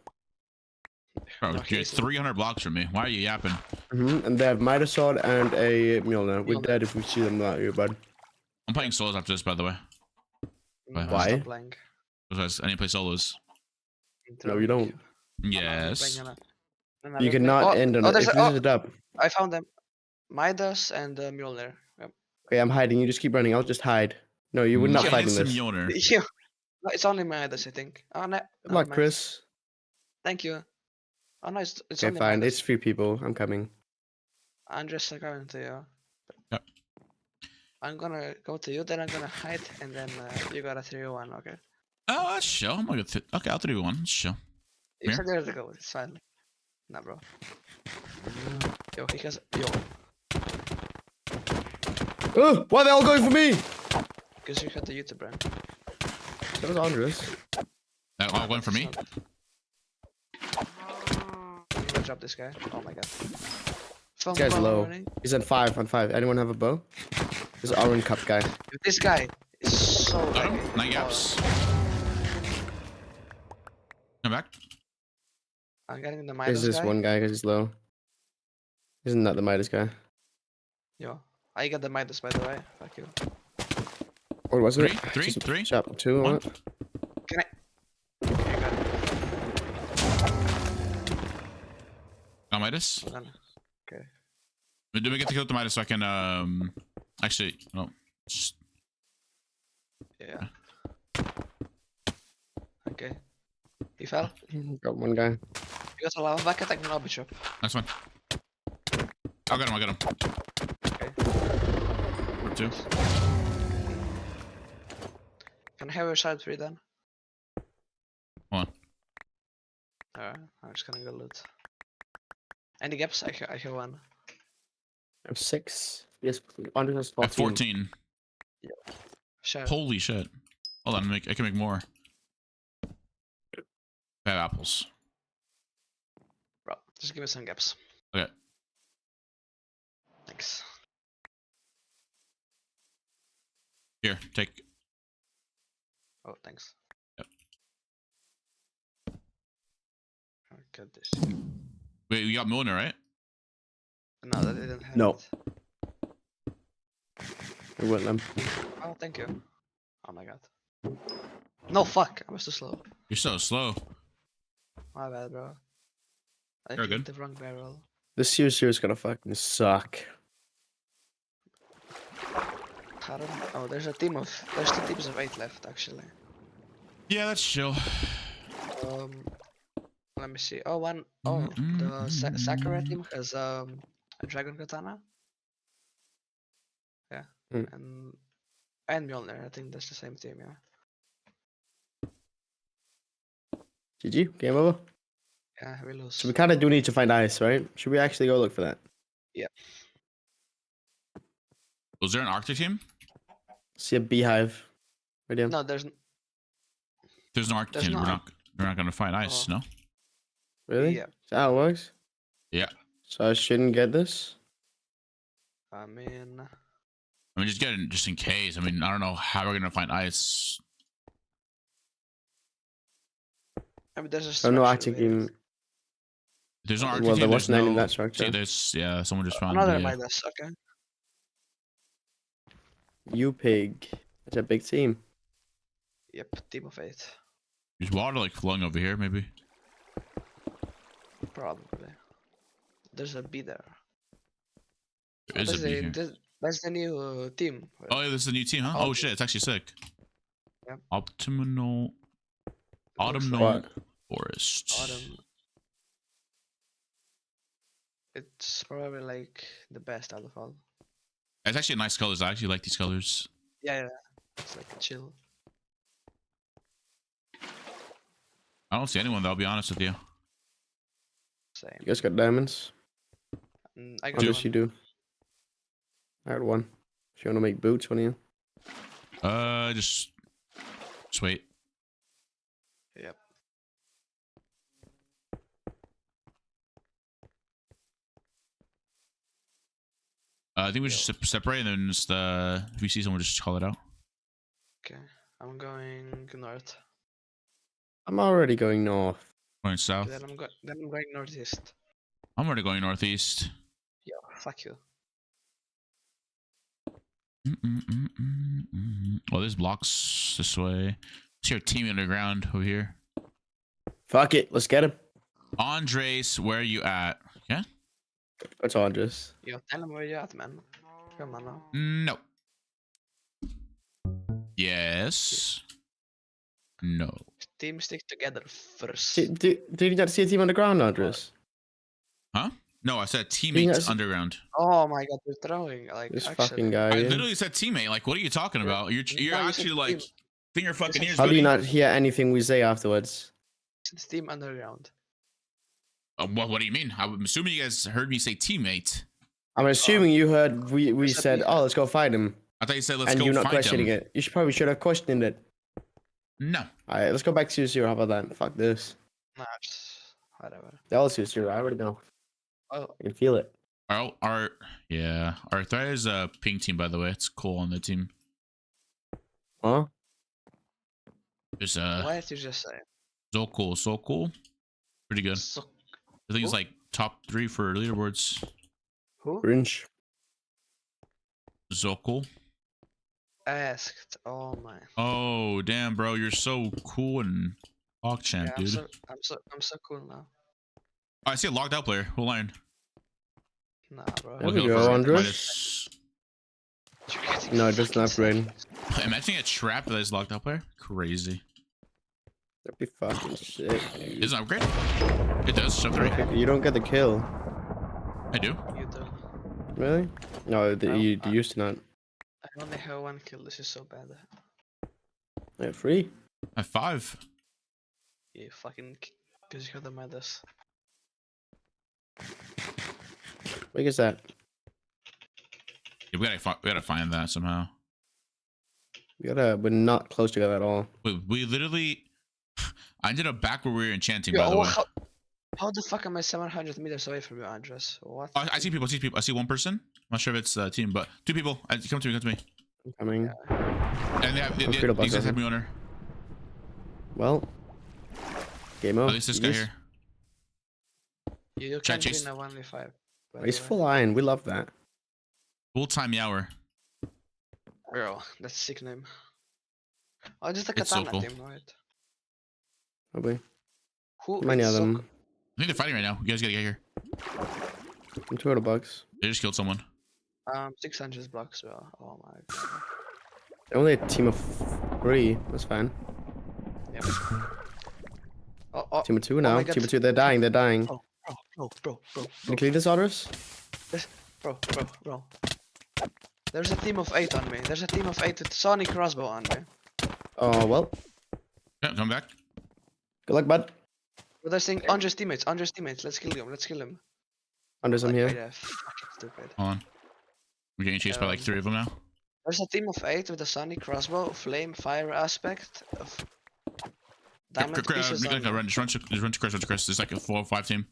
Bro, No, you're he's- 300 blocks from me. Why are you yapping? And they have Midas Sword and a Mjolnir. We're Mjolnir. dead if we see them not here, bud. I'm playing solos after this, by the way. Why? Stop playing. Because I need to play solos. No, you don't. Yes. You cannot end on it. there's If a- this is it up. I found them. Midas and Mjolnir. Yep. Okay, I'm hiding. You just keep running. I'll just hide. No, you would not Yeah, fighting it's this. a Mjolnir. Yeah. No, it's only Midas, I think. Oh, no. Good luck, Chris. Thank you. Oh, no, it's Okay, only fine. Midas. It's 3 people. I'm coming. I'm just going to you. Yep. I'm gonna go to you, then I'm gonna hide, and then you got a 3-1, okay? Oh, that's chill. I'm gonna go okay, I'll do one. That's chill. You Here? said there to go, it's fine. Nah, bro. Yo, he has. Yo, Oh, why are they all going for me? because you had the YouTube brand. That was Andres. That all went for me. I'm gonna drop this guy. Oh my god. This guy's low. He's at 5 on 5. Anyone have a bow? This orange cup guy. This guy is so. Got him. laggy. 9 gaps. Come back. I'm getting the There's Midas this guy. one guy because he's low. Isn't that the Midas guy? Yo, I got the Midas by the way. Fuck you. What was it? Three? Just Three? Chop 2 One. on it. Can I? You got it. Got Midas. Hold on. Let me get the kill with the Midas so I can actually no. Just, Yeah. Okay. He fell. Got one guy. You got a lava bucket. I can lobby chop. nice one. I got him. I got him. Okay. Or 2. Can I have your side 3 then? Hold on. Alright, I'm just gonna go loot. Any gaps? I have one. I have 6. Yes, Andres has I have 14. 14. Sure. Holy shit. Hold on, I can make more. I have apples. Bro, just give me some gaps. Okay. Thanks. Here, take. Oh, thanks. Yep. I'll get this. Wait, you got Milner, right? No, that didn't have No. it. We want them. Oh, thank you. Oh my god. No, fuck. I was too slow. You're so slow. My bad, bro. I You're hit good. the wrong barrel. This series is gonna fucking suck. I don't know. Oh, there's 2 teams of 8 left, actually. Yeah, that's chill. Let me see. Oh, one. Oh, the Sakura team has a dragon katana. Yeah, and Mjolnir. I think that's the same team. Yeah. GG, game over. Yeah, we lose. So we kind of do need to find ice, right? Should we actually go look for that? Was there an Arctic team? See a beehive. Right here. No, there's. There's no Arctic There's team. not. We're not gonna find ice, Oh. no? Really? Yeah. Is that how it works? Yeah. So I shouldn't get this? I mean, I mean, just get it just in case. I mean, I don't know how we're gonna find ice. there's a. Oh, no structure Arctic where- team. There's no Arctic Well, team. there There's wasn't any in no. that structure. See, there's yeah. Someone just found. Another the, Midas. Okay. You pig. That's a big team. Yep. Team of 8. There's water like flowing over here, maybe. Probably. There's a B there. There is a B here. That's the new team. Oh, yeah, this is a new team, huh? Oh shit, it's actually sick. Yep. Autumnal Looks What? Forest. Autumn. It's probably like the best out of all. It's actually nice colors. I actually like these colors. Yeah. It's like a chill. I don't see anyone though, I'll be honest with you. Same. You guys got diamonds? I I got guess one. you do. I had one. If you want to make boots, one of you. Just wait. Yep. I think we should separate and then just if we see someone, just call it out. Okay. I'm going north. I'm already going north. Going south. Then I'm going northeast. I'm already going northeast. Yo, fuck you. Well, there's blocks this way. It's your team underground over here. Fuck it. Let's get him. Qndres, where are you at? Yeah? That's Andres. Yo, tell him where you at, man. Come on now. No. Yes. No. Team stick together first. Do you not see a team on the ground, Andres? Huh? No, I said Being teammate as- underground. Oh my god, you're throwing like This actually. fucking guy. I yeah. literally said teammate. Like, what are you talking about? You're No, you said actually like team. finger fucking ears, How do buddy. you not hear anything we say afterwards? It's team underground. What do you mean? I'm assuming you guys heard me say teammate. I'm assuming you heard we There's a said, beef. oh, let's go fight him. I thought you said let's And go you're not find questioning them. it. You should have questioned it. No. Alright, let's go back to 0. How about that? Fuck this. Nah, just whatever. They're all 0. I already know. Oh, I can feel it. Our threat is a pink team, by the way. It's cool on the team. Huh? There's why did you just say? so cool. Pretty good. So, I think it's Who? like top 3 for leaderboards. who Grinch. So cool. asked? Oh my. Oh damn, bro, you're so cool and Hawk champ, Yeah, dude. I'm so cool now. Oh, I see a locked out player. Who line? Nah, bro. There we go, Andres. No, it doesn't upgrade. Imagine a trap that is locked out player. Crazy. That'd be fucking sick. It doesn't upgrade. It does. Sub 3. You don't get the kill. I do. You do. Really? No, you used to not. I only have 1 kill. This is so bad. Yeah, 3. I have 5. You fucking. Because you have the Midas. What is that? Yeah, we gotta find that somehow. We're not close together at all. We literally. I ended up back where we were enchanting, Yo, by the way. how the fuck am I 700 meters away from your address? What? I see people. I see one person. I'm not sure if it's a team, but 2 people. Come to me. I'm coming. And I'm free to bust these guys over. have me on her. Well. Game At over. least this guy here. You Try can't chase. win a 1v5. by the He's way. full iron. We love that. Full time Yower. Bro, that's a sick name. Oh, just a It's so katana cool. team, right? Probably. Who Many is of so them. co- I think they're fighting right now. You guys gotta get here. I'm 2 bucks. They just killed someone. 600 blocks, bro. Oh my god. They're only a team of 3. That's fine. Yep. Oh, Team of 2 my now. God. Team of 2. They're dying. They're dying. oh, bro. Can you clean this, Otters? Bro. There's a team of 8 on me. There's a team of 8 with Sonic crossbow on me. Oh, well. Yeah, come back. Good luck, bud. But they're saying Andres teammates. Let's kill him. Anders, I'm here. Yeah, fucking stupid. Hold on. We're getting chased by like 3 of them now. There's a team of 8 with a Sonic crossbow, flame, fire aspect of diamond pieces on me. Run to Chris. There's like a 4 or 5 team.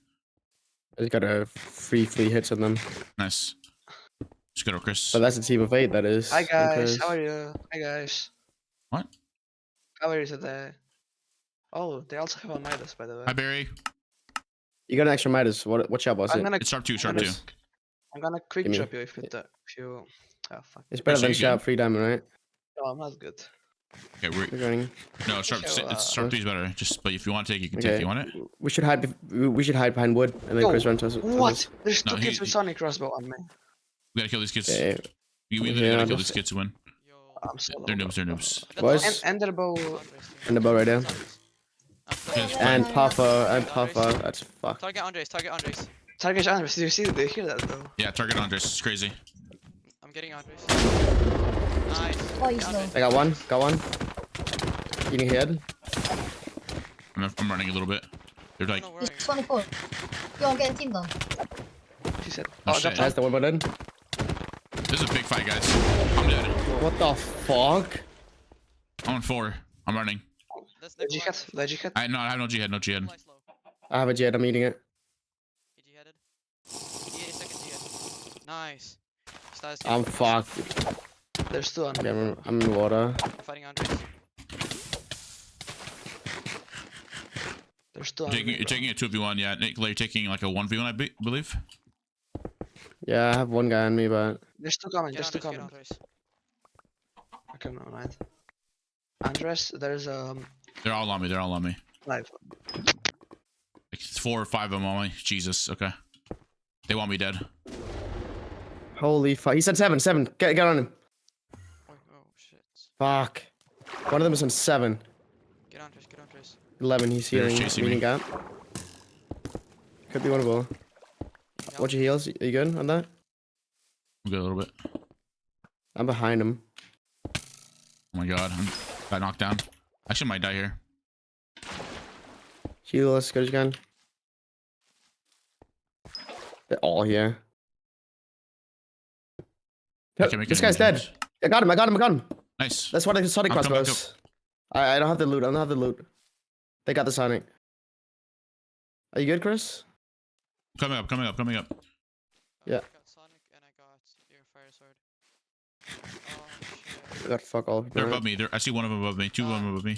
I just got a free hits on them. Nice. Just go to Chris. But that's a team of 8, that is. Hi guys, because- how are you? Hi guys. What? How are you today? Oh, they also have a Midas, by the way. Hi Barry. You got an extra Midas. What shop was I'm it? gonna, It's sharp 2. I'm gonna quick Gimme. drop you if you. Oh fuck. It's better So than you sharp good? 3 diamond, right? No, I'm not good. Okay, we're We're running. no sharp. So, It's sharp 3 is better. Just but if you want to take, you can take. Okay. You want it? We should hide. We should hide behind wood and then Yo, Chris run to us. What? There's No, two kids he- with Sonic crossbow on me. We gotta kill these kids. Okay. We Yeah, literally gotta kill just- these kids to win. Yo. I'm solo. They're noobs. They're noobs. Boys. And Enderbow. And the bow right there. Yes, And Puffer. That's fuck. Target Andres. Target Andres. Do you hear that though? Yeah, target Andres. It's crazy. I'm getting Andres. Nice. Oh, he's Get low. Andres. I got one. Got one. Eating head. I'm running a little bit. They're like, No, where He's are you? 24. Yo, I'm getting teamed on. She said. Oh, Oh, shit. drop That's the one button. this is a big fight, guys. I'm dead. What the fuck? I'm on 4. I'm running. That's The jihad. The jihad. I have no jihad. No jihad. Nikolai slow. I have a jet. I'm eating it. He jihaded. He ate a second jihad. Nice. Status I'm fucked. There's two on. Yeah, I'm in water. I'm fighting Andres. There's two on. You're taking a 2v1. Yeah, Nikolai, you're taking like a 1v1, I believe. Yeah, I have one guy on me, but There's two coming. Get There's two Andres. Get coming. Andres. Okay, no, right. Andres, there's They're all on me. They're all on me. live. Like 4 or 5 of them on me. Jesus. Okay. They want me dead. holy fuck. He said 7. Get on him. Oh shit. Fuck. One of them is on 7. Get Andres. Get Andres. 11. He's They're healing. chasing Healing me. gap. Could be one of them. Yeah. What's your heals? Are you good on that? I'm good a little bit. I'm behind him. Oh my god. I got knocked down. Actually, I might die here. Heal as good as you can. They're all here. I can make This it guy's damage. dead. I got him. Nice. That's what I Sonic I'm coming, crossbows. I don't have the loot. They got the Sonic. Are you good, Chris? Coming up. Yeah. I got Sonic and I got your fire sword. Oh shit. I got fuck all. They're above me. I see one of them above me. 2 of them above me.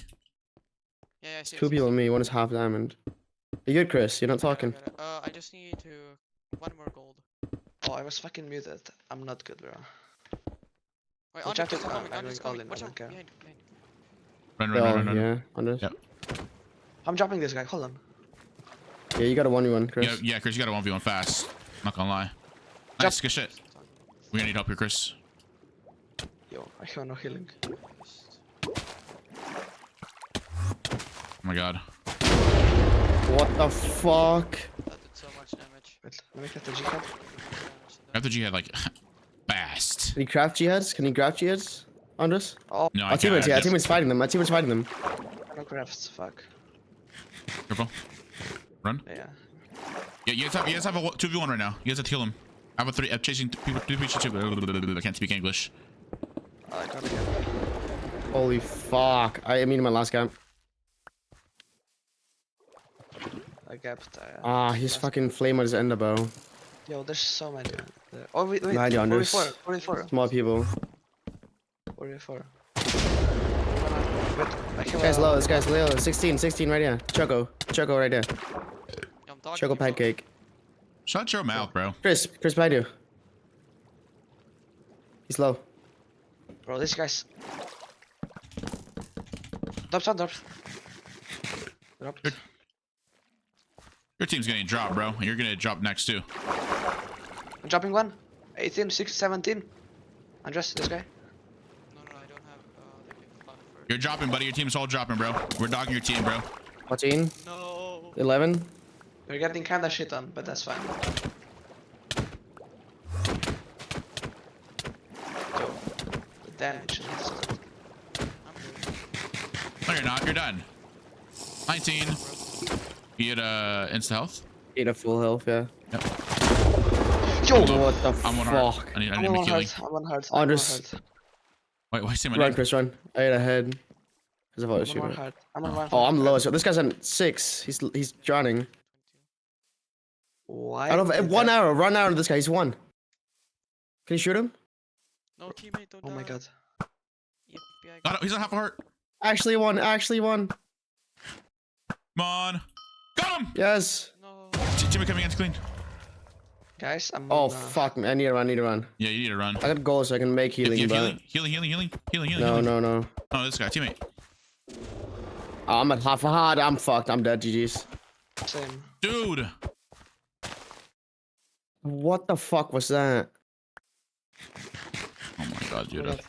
Yeah, I see. 2 people on me. One is half diamond. Are you good, Chris? You're not talking. I just need to 1 more gold. Oh, I was fucking muted. I'm not good, bro. Wait, Watch Andres out, is coming. I'm Andres is going coming. all in, Watch I out. don't care. Behind. Run. Oh, yeah. On this. Yep. I'm dropping this guy. Hold on. Yeah, you got a 1v1, Chris. Yeah, Chris, you got a 1v1 fast. Not gonna lie. Nice, good shit. We're gonna need help here, Chris. Yo, I have no healing. Oh my god. What the fuck? That did so much damage. Wait, let me get the jihad. I have the G had like fast. Can you craft jihads? Can you craft jihads? Andres? Oh, No, I Our can't. teammates, yeah, our teammates fighting them. no crafts. Fuck. Careful. Run. Yeah. Yeah, you guys have a 2v1 right now. You guys have to kill him. I have a 3. I'm chasing people. I can't speak English. Oh, I gotta get. Holy fuck. I mean, my last game. I gapped. His fucking flame on his ender bow. Yo, there's so many. There. Oh, wait. Behind you, Andres. 44. Small people. 44. Wait, I have This guy's a- low. This guy's low. 16 right here. Choco right there. Yeah, I'm talking. Choco pancake. Shut your mouth, bro. Chris behind you. He's low. Bro, this guy's. Drop. Your team's getting dropped, bro. You're gonna drop next too. I'm dropping one. 18, 6, 17. Andres, this guy. No, I don't have the clock for. You're dropping, buddy. Your team's all dropping, bro. We're dogging your team, bro. 14. No. 11. We're getting kinda shit on, but that's fine. Yo, the damage is not so good. I'm good. No, you're not. You're done. 19. You get insta health. Eat a full health, yeah. Yo! What the I'm on heart. fuck? I need I'm me on healing. heart. I'm on heart. Andres. Wait, why say my Run, name? Chris, run. I ate a head. Because I thought I was I'm on shooting. heart. I'm on one. Oh, I'm low. So this guy's on 6. He's drowning. Why? Out of did one that- arrow. Run arrow to this guy. He's 1. Can you shoot him? No teammate, don't Oh my die. god. Yippee, I Got it. He's on half a heart. Actually won. Come on. Got him. Yes. No. Teammate coming in to clean. Guys, I'm. Oh fuck me! I need to run. I need to run. Yeah, you need to run. I got goals so I can make healing, You have but healing. no, no, no. Oh, this guy, teammate. Oh, I'm at half a heart. I'm fucked. I'm dead. GG's. Same. Dude. What the fuck was that? Oh my god, dude.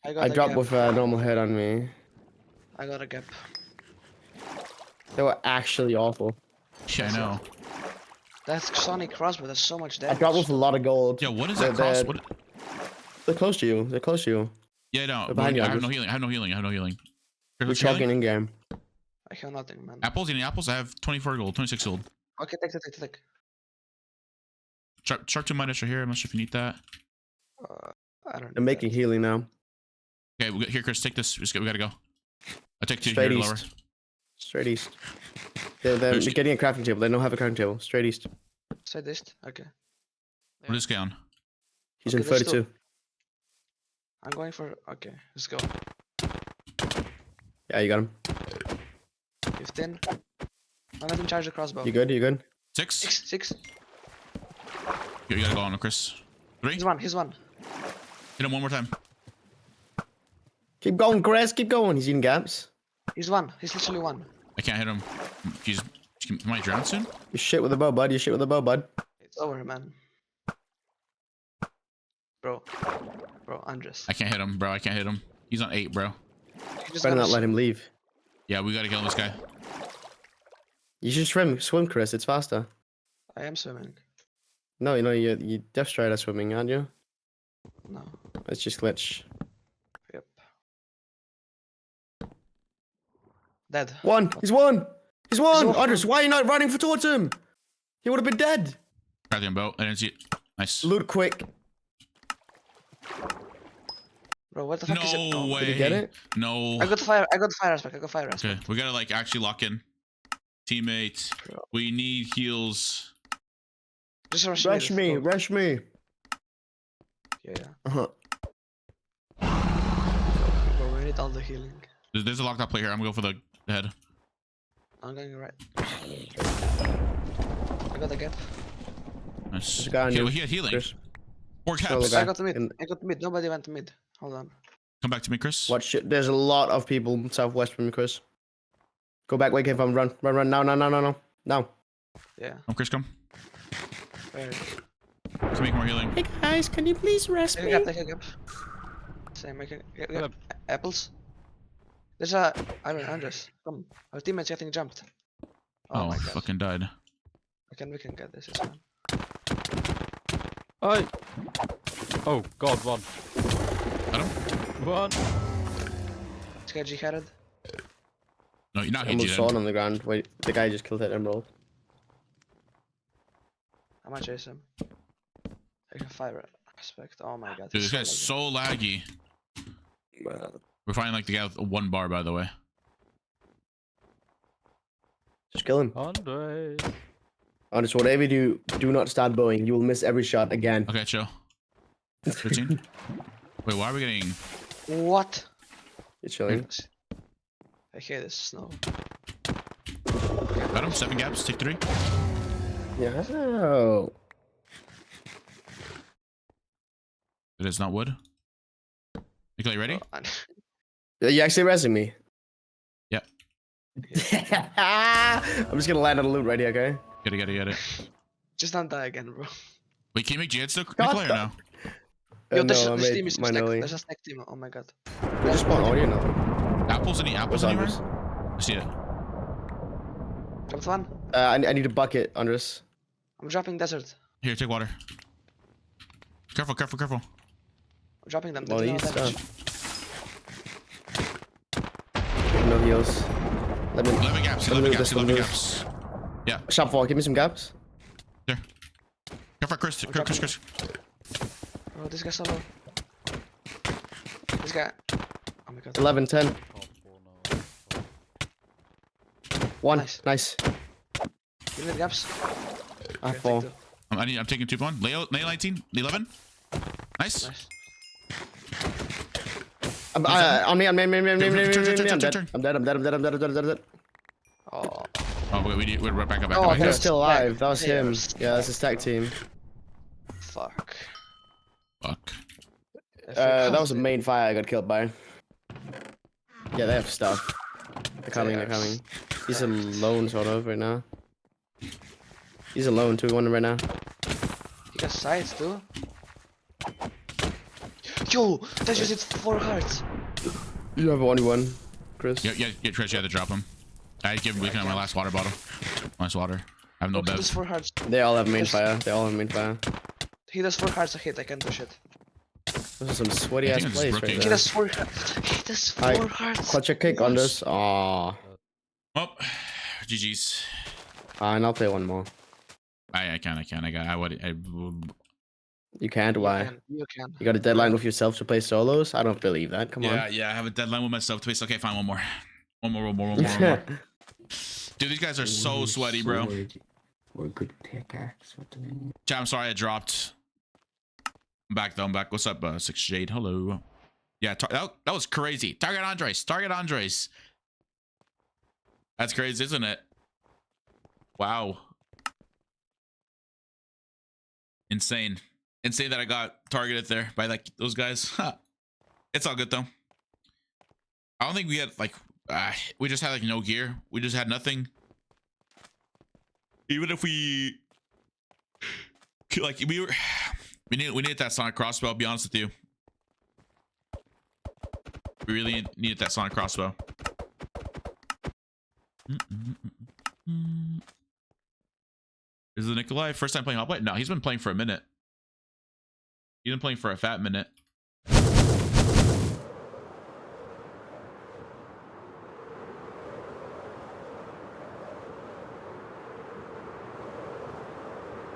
I dropped with a normal head on me. I got a gap. They were actually awful. Yeah, I know. That's Sonic crossbow. That's so much I damage. dropped with a lot of gold. Yeah, what is that cost? What? They're close to you. They're close to you. Yeah, no. They're behind you, I have Andres. no healing. We're What's choking healing? in game. I have nothing, man. Apples? Any apples? I have 24 gold, 26 gold. Okay, take. Sharp 2 minus right here. I'm not sure if you need that. I don't. They're making healing now. Okay, here, Chris, take this. We gotta go. I take 2 Straight here, east. lower. Straight east. They're getting a crafting table. They don't have a crafting table. Straight east. Side east. Okay. What is this guy on? He's Okay, in let's 32. I'm going for. Okay, let's go. Yeah, you got him. 15. I'm letting charge the crossbow. You good? You good? 6? 6. You gotta go on, Chris. 3? He's one. Hit him one more time. Keep going, Chris. Keep going. He's eating gaps. He's one. He's literally one. I can't hit him. He's. Am I drown soon? You shit with the bow, bud. You shit with the bow, bud. It's over, man. Bro, Qndres. I can't hit him, bro. I can't hit him. He's on 8, bro. You just Better gotta not let him leave. Yeah, we gotta kill this guy. You should swim, Chris. It's faster. I am swimming. No, you Death Strider swimming, aren't you? No. It's just glitch. Yep. Dead. One. He's one. He's one. one. Qndres, why are you not running towards him? He would have been dead. Crack him, boat. I didn't see it. Nice. Loot quick. Bro, what the fuck is it? No way. Did you get it? No. I got fire aspect. Okay, we gotta like actually lock in. Teammates, we need heals. Just rush Rush let's go. me. Yeah. Uh-huh. Bro, we need all the healing. There's a locked up play here. I'm gonna go for the head. I'm going right. I got the gap. Nice. There's a guy on you, He had healing. Chris. 4 Solo caps. guy. I got the mid. And- I got the mid. Nobody went to mid. Hold on. Come back to me, Chris. What shit? There's a lot of people southwest from you, Chris. Go back where you came from. Run. Now. Yeah. Oh, Chris, come. Where? To make more healing. Hey guys, can you please rest Take a gap. Same. I can get apples. There's a iron Qndres. Come. Our teammate's getting jumped. Oh, my I god. fucking died. We can get this. It's fine. Oi! Oh god, one. Got him? One. This guy G-headed. No, you're not Emerald HG sword then. on the ground. Wait, the guy just killed that emerald. I might chase him. I can fire aspect. Oh my god. Dude, he's this guy's laggy. so laggy. We're finding like the guy with 1 bar, by the way. Just kill him. Qndres. Honest, whatever you do not start bowing. You will miss every shot again. Okay, chill. 13. Wait, why are we getting? What? You're chilling. I hate this snow. Got him. 7 gaps. Take 3. Yeah. Oh. It is not wood. Nikolai, you ready? Oh, You actually resting me? Yeah. I'm just gonna land on the loot right here, okay? Get it. just don't die again, bro. Wait, can you make jihad still? Nikolai, or no? Yo, no, this I team made is mine stacked. early. There's a stack team. Oh my god. We just spawn audio now. Apples? Any apples What's anywhere? Qndres? I see it. Dropped one. I need a bucket, Qndres. I'm dropping desert. Here, take water. Careful. I'm dropping them. Well, They do he's no damage. No heals. Let me. 11 gaps. Let me 11 do gaps. this, let 11 me do gaps. Yeah. Shop fall, give me some gaps. There. Careful, Chris. Chris. Bro, this guy's so low. This guy. Oh my god. 11, 10. One. Nice. You need gaps? I Okay, fall. take two. I'm taking 2-1. Lay 19. 11. Nice. Nice. I'm Turn. dead. I'm dead. Oh. Oh, wait, we're back up. Oh, He's okay. still alive. That was him. Players. Yeah, that's his tag team. Fuck. Fuck. That was a main fire I got killed by. Yeah, they have stuff. They're coming, they're coming. He's alone sort of right now. He's alone 2v1 right now. He got sides too. Yo, that just hit 4 hearts. You have 1v1, Chris. Yeah, Chris, you had to drop him. I give him my last water bottle. Last water. I have no He does bevs. 4 hearts. They all have main fire. They all have main fire. He does 4 hearts a hit. I can't do shit. Those are some sweaty I ass think it's plays rookie. right He there. does 4 hearts. He does 4 Alright, hearts. Clutch a kick on this. Aww. Well, GG's. And I'll play one more. I can. You can't? Why? You can. You got a deadline with yourself to play solos? I don't believe that. Come on. Yeah, I have a deadline with myself to face. Okay, fine, one more. One more. Dude, these guys are so sweaty, bro. We're good pickaxe. What the name? Chat, I'm sorry I dropped. I'm back though. I'm back. What's up, 6 Jade? Hello. Yeah, that was crazy. Target Qndres. That's crazy, isn't it? Wow. Insane that I got targeted there by like those guys. It's all good though. I don't think we had like we just had like no gear. We just had nothing. Even if we like we needed that sonic crossbow, I'll be honest with you. We really needed that sonic crossbow. Is it Nikolai first time playing HOPLITE? No, he's been playing for a minute. He's been playing for a fat minute.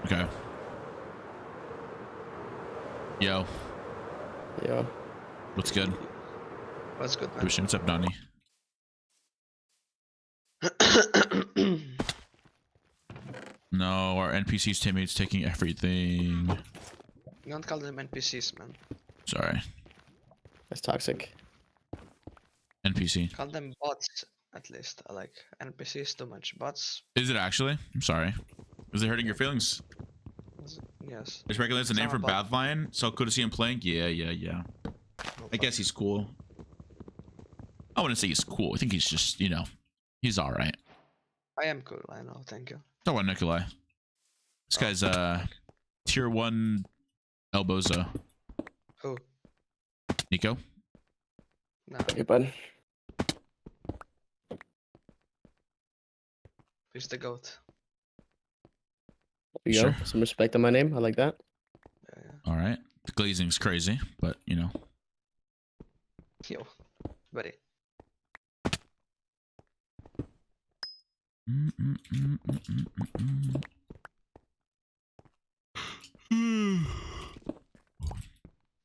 Okay. Yo, what's good? What's good, man? What's up, Donnie? No, our NPC's teammates taking everything. Don't call them NPCs, man. Sorry. That's toxic. NPC. Call them bots, at least. I like NPCs too much. Bots, Is it actually? I'm sorry. Is it hurting your feelings? yes. Is Regular's a name for Some about- Badlion? So cool to see him playing? Yeah. I guess he's cool. I wouldn't say he's cool. I think he's just, you know, he's alright. I am cool, I know, thank you. Talk about Nikolai. This guy's tier 1 Elbozo. Who? Nico? No, Hey, bud. he's the goat. There you Sure. go. Some respect on my name. I like that. Yeah. Alright. The glazing's crazy, but you know. Yo, buddy.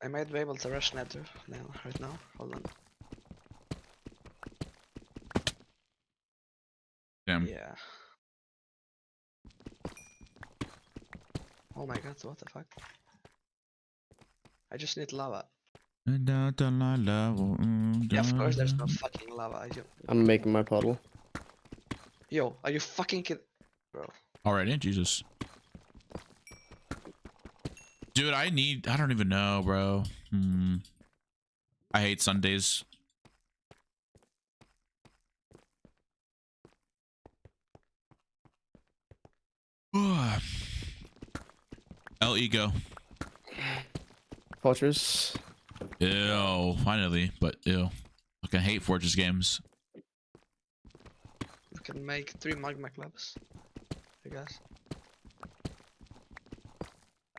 I might be able to rush Nether now, right now. Hold on. Damn. Yeah. Oh my god, what the fuck? I just need lava. Yeah, of course there's no fucking lava. I'm making my puddle. Yo, are you fucking kidding? Bro. Alrighty, Jesus. Dude, I don't even know, bro. I hate Sundays. El Ego. Fortress. Ew, finally, but ew. Fucking hate Fortress games. We can make 3 magma clubs, I guess.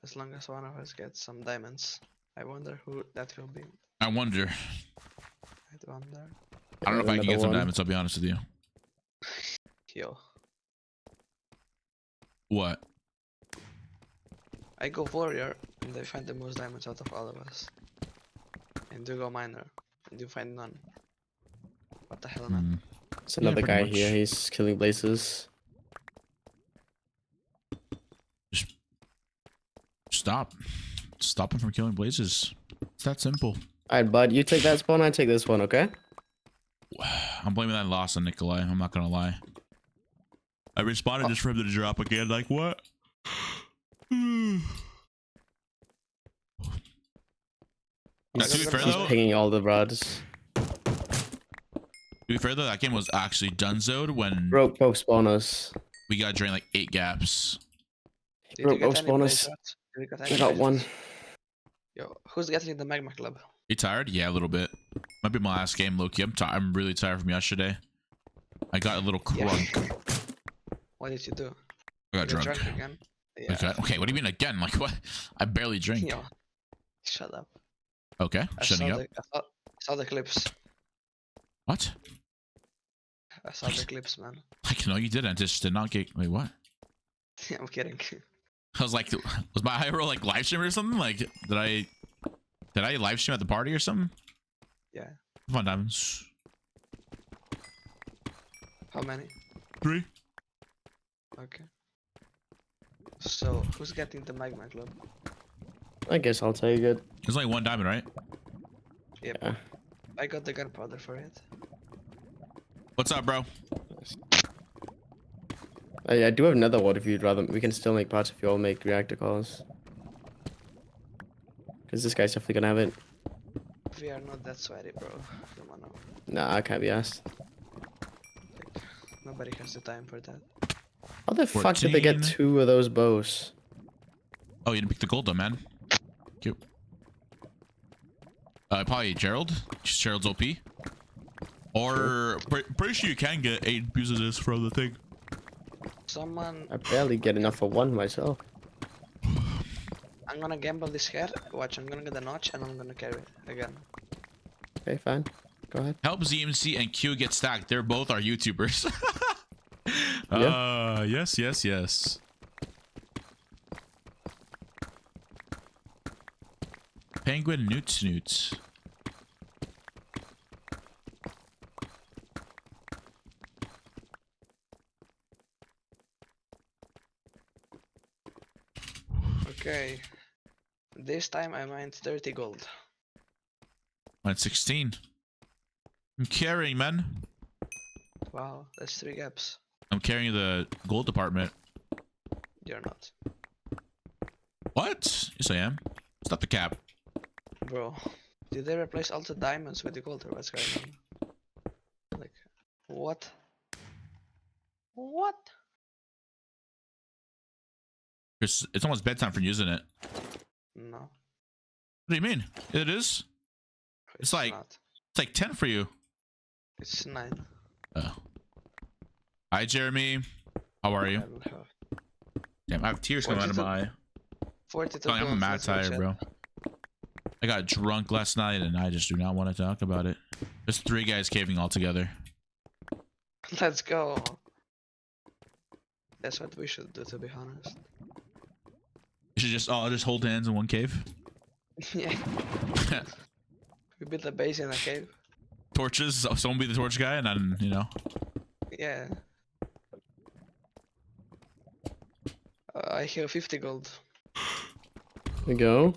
As long as one of us gets some diamonds. I wonder who that will be. I wonder. I wonder. I don't know if I can Another get some one. diamonds, I'll be honest with you. Yo. What? I go warrior and I find the most diamonds out of all of us. And you go miner and you find none. What the hell, man? It's another pretty guy much. here. He's killing blazes. Stop him from killing blazes. It's that simple. Alright, bud. You take that spawn. I take this one, okay? I'm blaming that loss on Nikolai. I'm not gonna lie. I responded just for him to drop again. Like what? Yeah, to be fair He's though, pinging all the rods. to be fair though, that game was actually donezoed when Broke both spawners. we got drained like 8 gaps. Did Broke you both get any blaze spawners. rods? Did you get I any got blaze one. rods? Yo, who's getting in the magma club? You tired? Yeah, a little bit. Might be my last game, Loki. I'm really tired from yesterday. I got a little Yeah. crunk. What did you do? I got You drunk. again? Yeah. Okay, what do you mean again? Like what? I barely drink. Yo, shut up. Okay, I shutting saw up. I saw the clips. What? I saw the clips, man. Like no, you didn't. Just did not get. Wait, what? I'm kidding. I was like, was my high roll like live stream or something? Like, did I live stream at the party or something? Yeah. Come on, diamonds. How many? 3. Okay. So, who's getting the magma club? I guess I'll take it. There's only 1 diamond, right? Yep. Yeah. I got the gunpowder for it. What's up, bro? I do have another one if you'd rather. We can still make parts if you all make reactor cores. Because this guy's definitely gonna have it. We are not that sweaty, bro. Come on now. Nah, I can't be asked. Like, nobody has the time for that. How the fuck did they get 14. 2 of those bows? Oh, you didn't pick the gold though, man. Cute. Probably Gerald. Gerald's OP. Or pretty sure you can get 8 pieces of this from the thing. Someone, I barely get enough for 1 myself. I'm gonna gamble this hair. Watch, I'm gonna get the notch and I'm gonna carry it again. Okay, fine. Go ahead. Help ZMC and Q get stacked. They're both our YouTubers. Yeah. Yes, yes, yes. Penguin Newts Newts. Okay. This time I mined 30 gold. Mine's 16. I'm carrying, man. Wow, that's 3 gaps. I'm carrying the gold department. You're not. What? Yes, I am. Stop the cap. Bro, did they replace all the diamonds with the gold or what's going on? Like, what? What? It's almost bedtime for using it. No. What do you mean? It is? It's like not. it's like 10 for you. It's 9. Oh. Hi, Jeremy. How are I you? don't have. Damn, I have tears coming out of my eye. 42 I'm gold, mad let's go tired, chat. bro. I got drunk last night and I just do not want to talk about it. There's 3 guys caving all together. Let's go. That's what we should do, to be honest. You should just just hold hands in one cave. Yeah. We built a base in a cave. Torches. So someone be the torch guy, and then Yeah. I have 50 gold. There we go.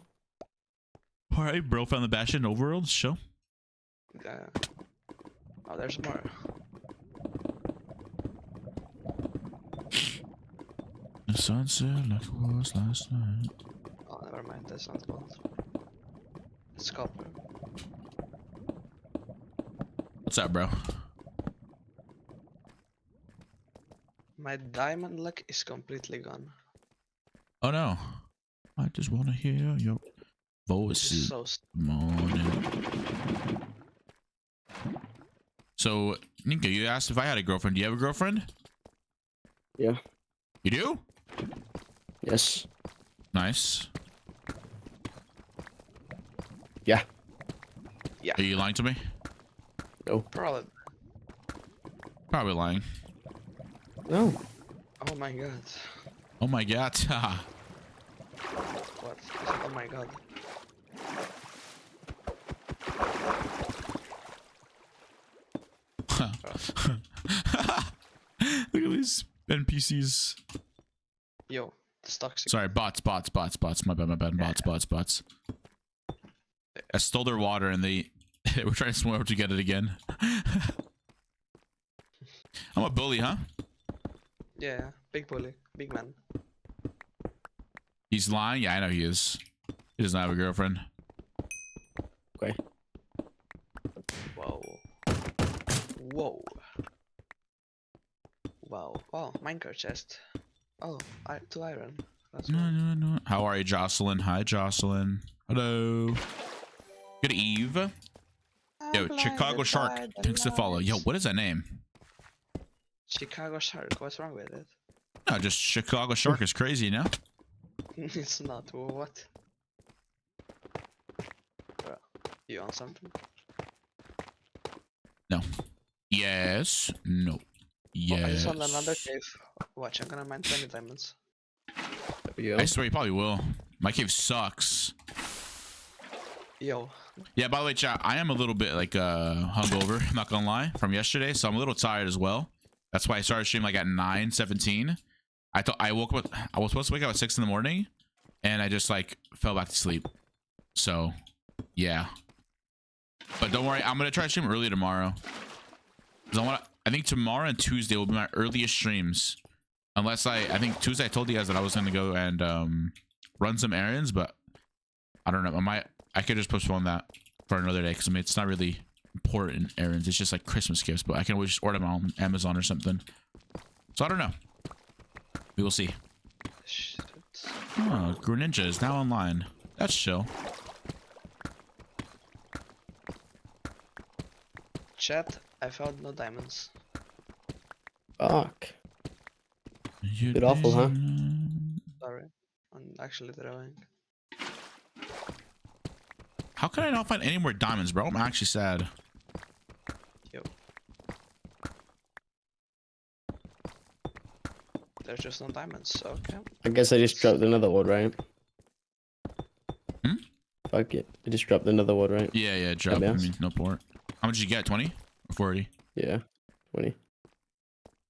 All right, bro. Found the Bastion overworld show. Oh, there's more. The sunset like it was last night. Oh, never mind. That's not gold. It's copper. What's up, bro? My diamond luck is completely gone. Oh no. I just want to hear your It's voices. so Morning. So, Ninka, you asked if I had a girlfriend. Do you have a girlfriend? Yeah. You do? Yes. Nice. Yeah. Yeah. Are you lying to me? No. Probably. Probably lying. No. Oh my god. Oh my god. What? I said, oh my god. Look at these NPCs. Yo, it's toxic. Sorry, bots. My bad. Bots. I stole their water and they were trying to swim over to get it again. I'm a bully, huh? Yeah, big bully. Big man. He's lying? Yeah, I know he is. He doesn't have a girlfriend. Okay. Whoa. Whoa. Wow. Oh, minecart chest. Oh, 2 iron. That's No, right. no, no. How are you, Jocelyn? Hi, Jocelyn. Hello. Good eve. Yo, Chicago Shark. Thanks to follow. Yo, what is that name? Chicago Shark. What's wrong with it? No, just Chicago Shark is crazy, you know? It's not. What? Bro, you on something? No. Yes. No. Oh, I Yes. just found another cave. Watch, I'm gonna mine 20 diamonds. There we go. I swear you probably will. My cave sucks. Yo. Yeah, by the way, chat, I am a little bit like hungover, I'm not gonna lie, from yesterday, so I'm a little tired as well. That's why I started streaming like at 9:17. I woke up, I was supposed to wake up at 6 in the morning, and I just like fell back to sleep. So yeah. But don't worry, I'm gonna try to stream early tomorrow. 'Cause I think tomorrow and Tuesday will be my earliest streams. Unless I think Tuesday I told you guys that I was gonna go and run some errands, but I don't know. I could just postpone that for another day because I mean it's not really important errands. It's just like Christmas gifts, but I can always just order them on Amazon or something. So I don't know. We will see. Shit. Oh, Greninja is now online. That's chill. Chat, I found no diamonds. Fuck. Bit awful, huh? Sorry. I'm actually throwing. How can I not find any more diamonds, bro? I'm actually sad. Yo. There's just no diamonds, okay. I guess I just dropped another one, right? Hmm? Fuck it. I just dropped another one, right? Yeah, drop. I else? mean, no port. How much did you get? 20 or 40? Yeah. 20.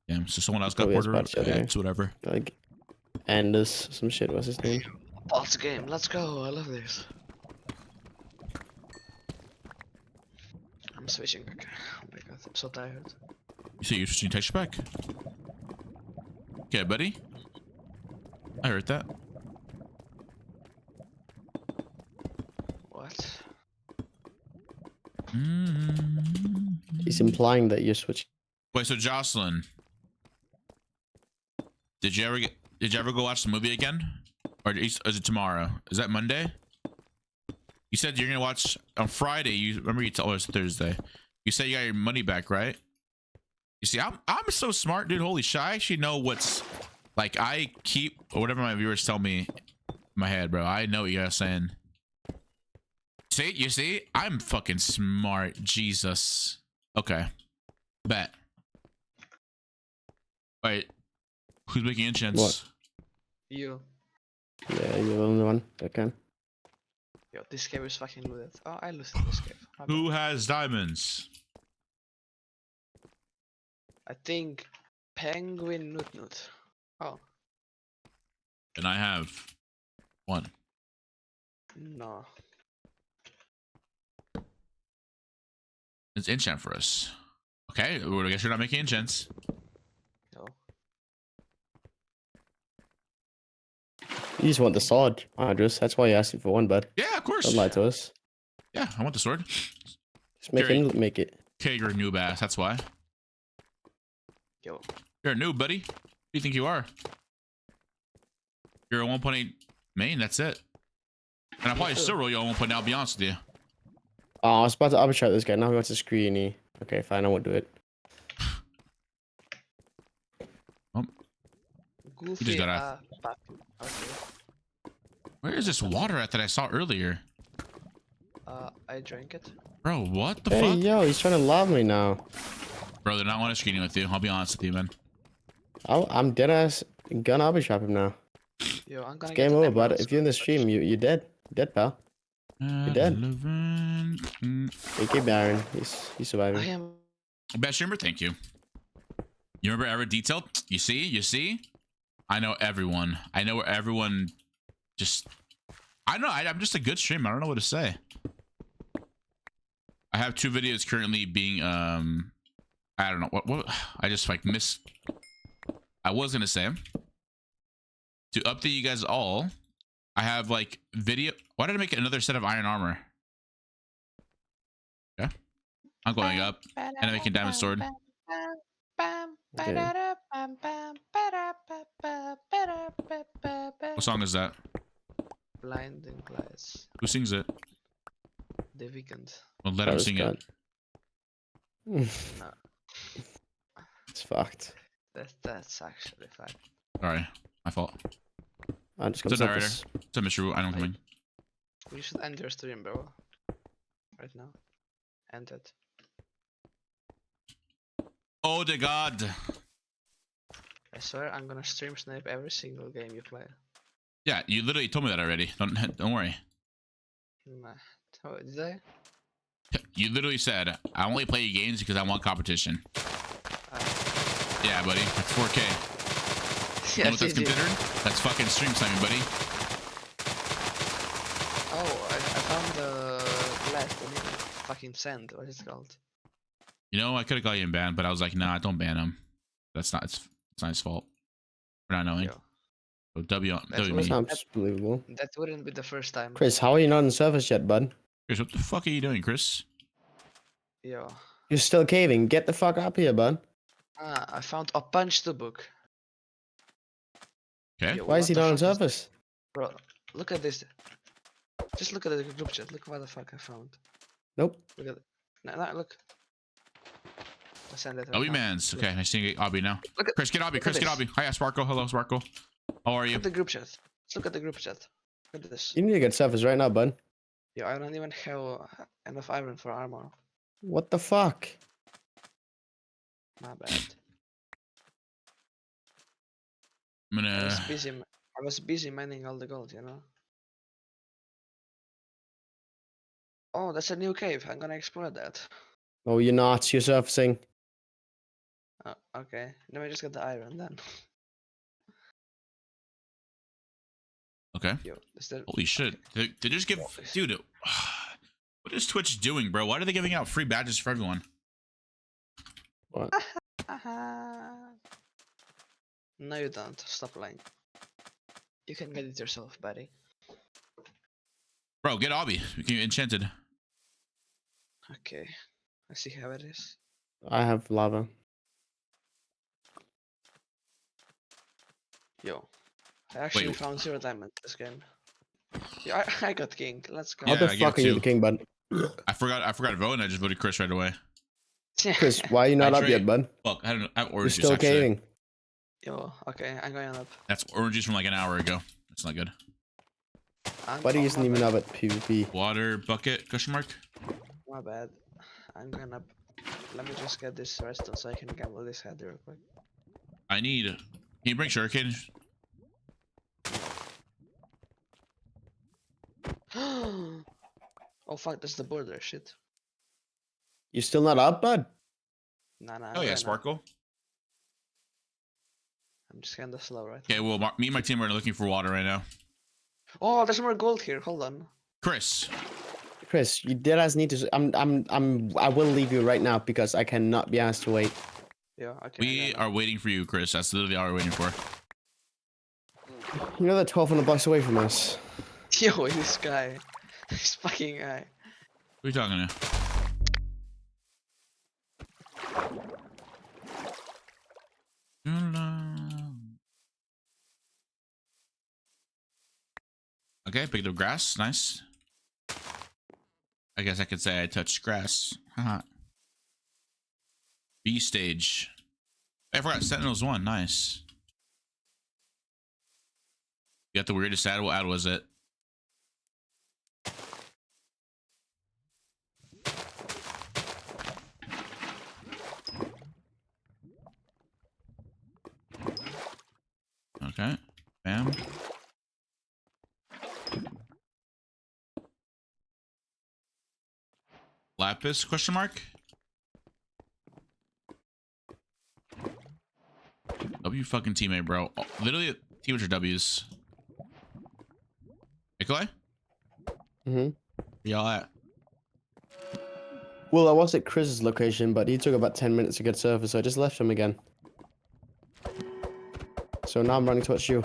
Damn, so someone else got Probably has porter. parts out there. It's whatever. Like, Anders, some shit. What's his name? Pulse game, let's go. I love this. I'm switching back. Oh my god, I'm so tired. You see, you're switching texture back. Okay, buddy. I heard that. What? He's implying that you're switching. Wait, so Jocelyn, did you ever go watch the movie again, or is it tomorrow? Is that Monday? You said you're gonna watch on Friday. You remember you told us Thursday. You said you got your money back, right? You see, I'm so smart, dude. Holy shit! I actually know what's like. I keep or whatever my viewers tell me in my head, bro. I know what you guys saying. See, you see, I'm fucking smart. Jesus. Okay. Bet. Wait. Who's making enchants? What? You. Yeah, you're the only one that can. Yo, this cave is fucking looted. Oh, I looted this cave. My bad. Who has diamonds? I think Penguin Nut. Oh, And I have one. no. It's enchant for us. Okay, well, I guess you're not making enchants. No. You just want the sword, Andres. That's why you're asking for one, bud. Yeah, of course. Don't lie to us. Yeah, I want the sword. Just make Gary. him make it. Okay, you're a noob ass. That's why. Yo. You're a noob, buddy. Who do you think you are? You're a 1.8 main. That's it. And I'll probably still roll you on 1.8. I'll be honest with you. Oh, I was about to arbitrate this guy. Now he wants a screeny. Okay, fine. I won't do it. Goofy. gotta- Papi. Okay. Where is this water at that I saw earlier? I drank it. Bro, what the Hey, fuck? yo, he's trying to love me now. Bro, they're not on a screening with you. I'll be honest with you, man. I'm dead ass gonna arbitrate him now. Yo, I'm gonna It's get game an over, emerald bud. If you're in the stream, you're dead. You're dead, pal. You're dead. Hey, keep Darren. He's surviving. I am. Best streamer, thank you. You remember ever detailed? You see? I know everyone. I know where everyone just... I don't know. I'm just a good streamer. I don't know what to say. I have 2 videos currently being... I don't know. What? I just like miss... I was going to say... To update you guys all, I have like video... Why did I make another set of iron armor? I'm going up and making diamond sword. Okay. What song is that? Blinding lights. Who sings it? The weekend. Well, let That him was sing it. good. No, It's fucked. that's actually fine. Sorry, my fault. I just It's a got narrator. surface. It's a mystery. I don't coming. We should end your stream, bro. Right now. End it. Oh the god. I swear I'm gonna stream snipe every single game you play. Yeah, you literally told me that already. Don't worry. Nah. Oh, did I? You literally said I only play games because I want competition. Uh, Yeah, buddy. That's 4K. You know what that's GG. considered? That's fucking stream sniping, buddy. Oh, I found the blast. I need to fucking send. What is it called? You know, I could have got you banned, but I was like, nah, don't ban him. That's not. It's not his fault for not knowing. Yo, So W That's W what me. Sounds believable. that wouldn't be the first time. Chris, how are you not on surface yet, bud? Chris, what the fuck are you doing, Chris? Yo. You're still caving. Get the fuck up here, bud. Ah, I found a punch to book. Okay. Yo, Why is what he the not on fuck is- surface? Bro, look at this. Just look at the group chat. Look what the fuck I found. Nope. Look at it. Nah, look. I send it right Obby now. mans. Look. Okay, I see Obby now. Look at, Chris, get Obby. look Chris, at get this. Obby. Hiya, Sparkle. Hello, Sparkle. How are Look you? at the group chat. Let's look at the group chat. Look at this. You need to get surface right now, bud. Yo, I don't even have enough iron for armor. What the fuck? My bad. I'm I was gonna. busy. I was busy mining all the gold, you know. Oh, that's a new cave. I'm gonna explore that. Oh, you're not. You're surfacing. Okay. Let me just get the iron then. Okay. Yo, is that? Holy shit. They just give. Dude, what is Twitch doing, bro? Why are they giving out free badges for everyone? What? No, you don't. Stop lying. You can get it yourself, buddy. Bro, get Obby. We can enchanted. Okay. I see how it is. I have lava. Yo. I actually Wait. found 0 diamond this game. Yeah, I got king. Let's go. How Yeah, the I get fuck it are you too. the king, bud? I forgot to vote and I just voted Chris right away. Chris, why are you not up Actually- yet, bud? Fuck, I don't know. I have You're orange juice still actually. caving. Yo, okay, I'm going up. That's orange juice from like an hour ago. That's not good. Buddy Oh, isn't my even bad. up at PvP. Water bucket question mark. My bad. I'm going up. Let me just get this redstone so I can gamble this head real quick. I need. Can you bring sugarcane? Oh fuck, that's the border. Shit. You're still not up, bud? Nah, I'm Oh going yeah, up. Sparkle. I'm just kinda slow right Okay, now. well, me and my team are looking for water right now. Oh, there's more gold here. Hold on. Chris, Chris, you dead ass need to. I will leave you right now because I cannot be asked to wait. Yeah, okay. we are waiting for you, Chris. That's literally all we're waiting for. You know they're 1,200 blocks away from us. Yo, this guy. This fucking guy. Who are you talking to? Okay, picked up grass. Nice. I guess I could say I touched grass. Haha. B stage. I forgot Sentinels 1. Nice. You got the weirdest ad. What ad was it? Okay. Bam. Lapis question mark? W fucking teammate, bro. Oh, literally teammates are W's. Nikolai? Mm-hmm. Where y'all at? Well, I was at Chris's location, but he took about 10 minutes to get surface, so I just left him again. So now I'm running towards you.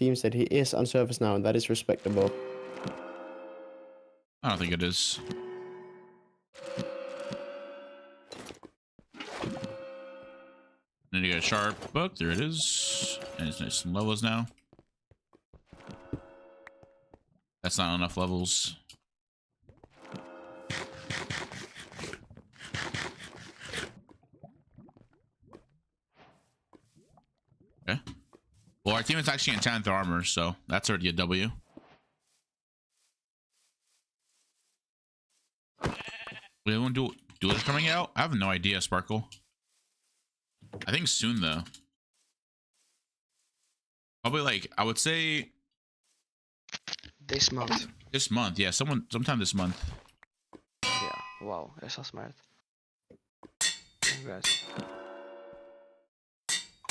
team said he is on surface now, and that is respectable. I don't think it is. Need to get a sharp book. There it is. And it's nice and levels now. That's not enough levels. Okay. Well, our team is actually in 10th armor, so that's already a W. We want to do duelers coming out? I have no idea, Sparkle. I think soon though. Probably like I would say This month. this month. Yeah, sometime this month. Yeah. Wow, you're so smart. Congrats.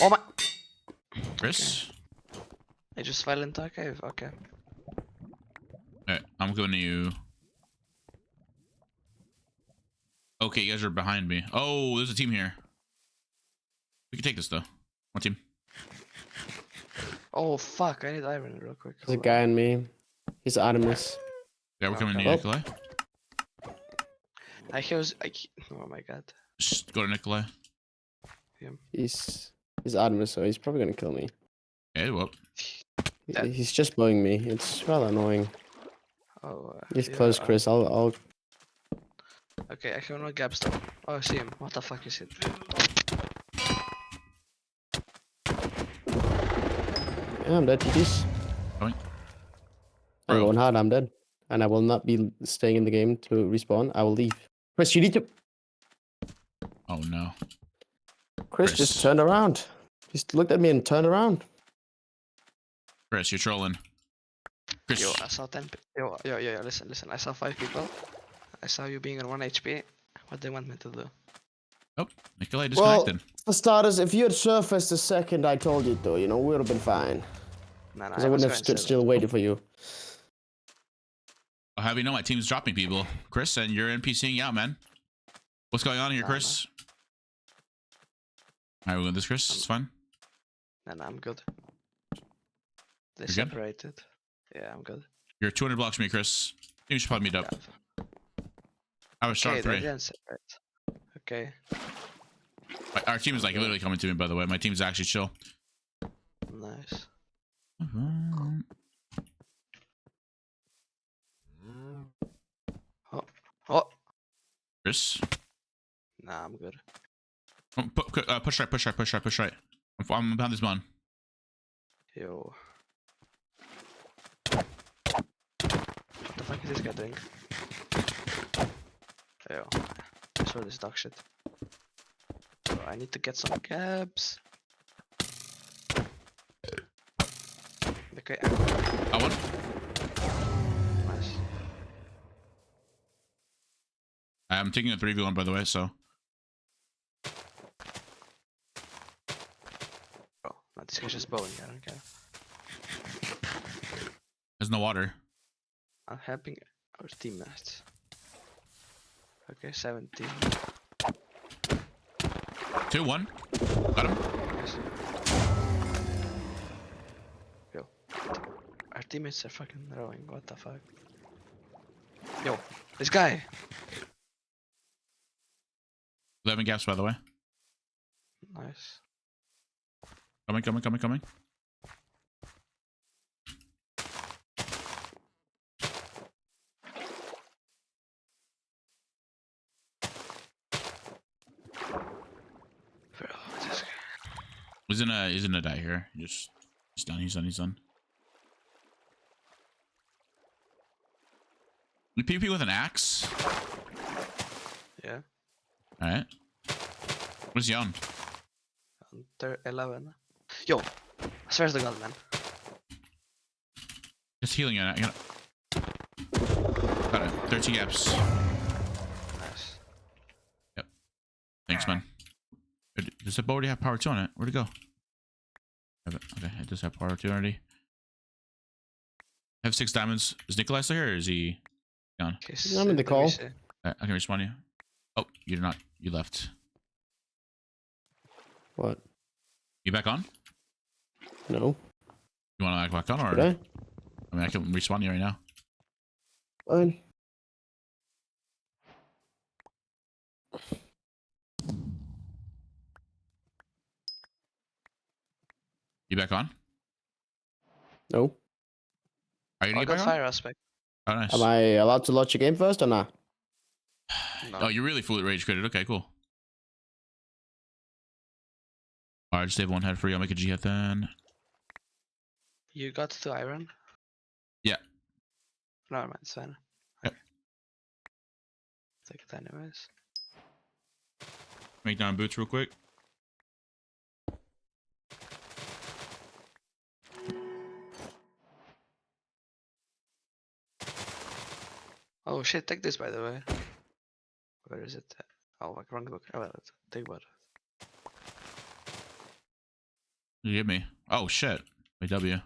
Oh my! Chris. I just fell into a cave. Okay. Alright, I'm going to you. Okay, you guys are behind me. Oh, there's a team here. We can take this though. One team. Oh fuck! I need iron real quick. There's a Hold guy on me. He's Artemis. Yeah, we're coming to you, Oh. Nikolai. on. I hear. Oh my god. Just go to Nikolai. He's Artemis, so he's probably gonna kill me. Okay, well. That- He's just blowing me. It's rather annoying. Oh. He's yeah, close, Chris. I'll. Okay, I have no gapstone. Oh, I see him. What the fuck is it? Yeah, I'm dead, GG's. Going. I'm Bro. going hard, I'm dead. And I will not be staying in the game to respawn. I will leave. Chris, you need to... Oh no. Chris Chris. just turned around. Just looked at me and turned around. Chris, you're trolling. Chris. Yo, I saw 10 Yo, listen. I saw 5 people. I saw you being on 1 HP. What they want me to do? Oh, Nikolai Well, disconnected. for starters, if you had surfaced the second I told you to, we would have been fine. Nah, Because I wouldn't have stood still waiting for you. I'll have you know my team's dropping people. Chris, and you're NPCing out, man. What's going on here, Nah, Chris? Alright, we're going this, Chris. It's fine. Nah, I'm good. They You're good? separated. Yeah, I'm good. You're 200 blocks from me, Chris. You should probably meet up. Yeah. I was sharp Okay, they 3. didn't separate. Okay, Our team is like literally coming to me, by the way. My team's actually chill. nice. Oh, Chris. nah, I'm good. Push right. I'm behind this one. Yo. What the fuck is this guy doing? Yo. I saw this dog shit. Yo, I need to get some cabs. Okay, I won. nice. I'm taking a 3v1, by the way, so. Oh, no, this guy's just bowling, I don't care. There's no water. I'm helping our teammates. Okay, 17. 2-1. Got him. Nice. Yo. Our teammates are fucking rowing, what the fuck? Yo, this guy! 11 gaps, by the way. Nice. Coming. Bro, this guy. He's gonna die here. He's done. We PvP with an axe. Yeah. Alright. What is he on? 11. Yo! I swear to God, man. Just healing it. Got it. 13 gaps. Nice. Thanks, man. Does the bow already have power 2 on it? Where'd it go? Okay, it does have power 2 already. I have 6 diamonds. Is Nikolai still here or is he gone? Okay, I'm in the let me call. see. I can respawn you. Oh, you're not. You left. What? You back on? No. You want to act back on, or? Did I? I mean, I can respawn you right now. Fine. You back on? No. Are you I gonna get got back on? fire aspect. Oh, nice. Am I allowed to launch a game first or not? No. Oh, you're really fully rage quitted. Okay, cool. All right, just save one head free. I'll make a G head then. You got 2 iron? Yeah. No, man, it's fine. Yep. Take it anyways. Make down boots real quick. Oh shit, take this by the way. Where is it? Oh, wrong book. Oh, well, take what? You get me? Oh shit. Wait, W.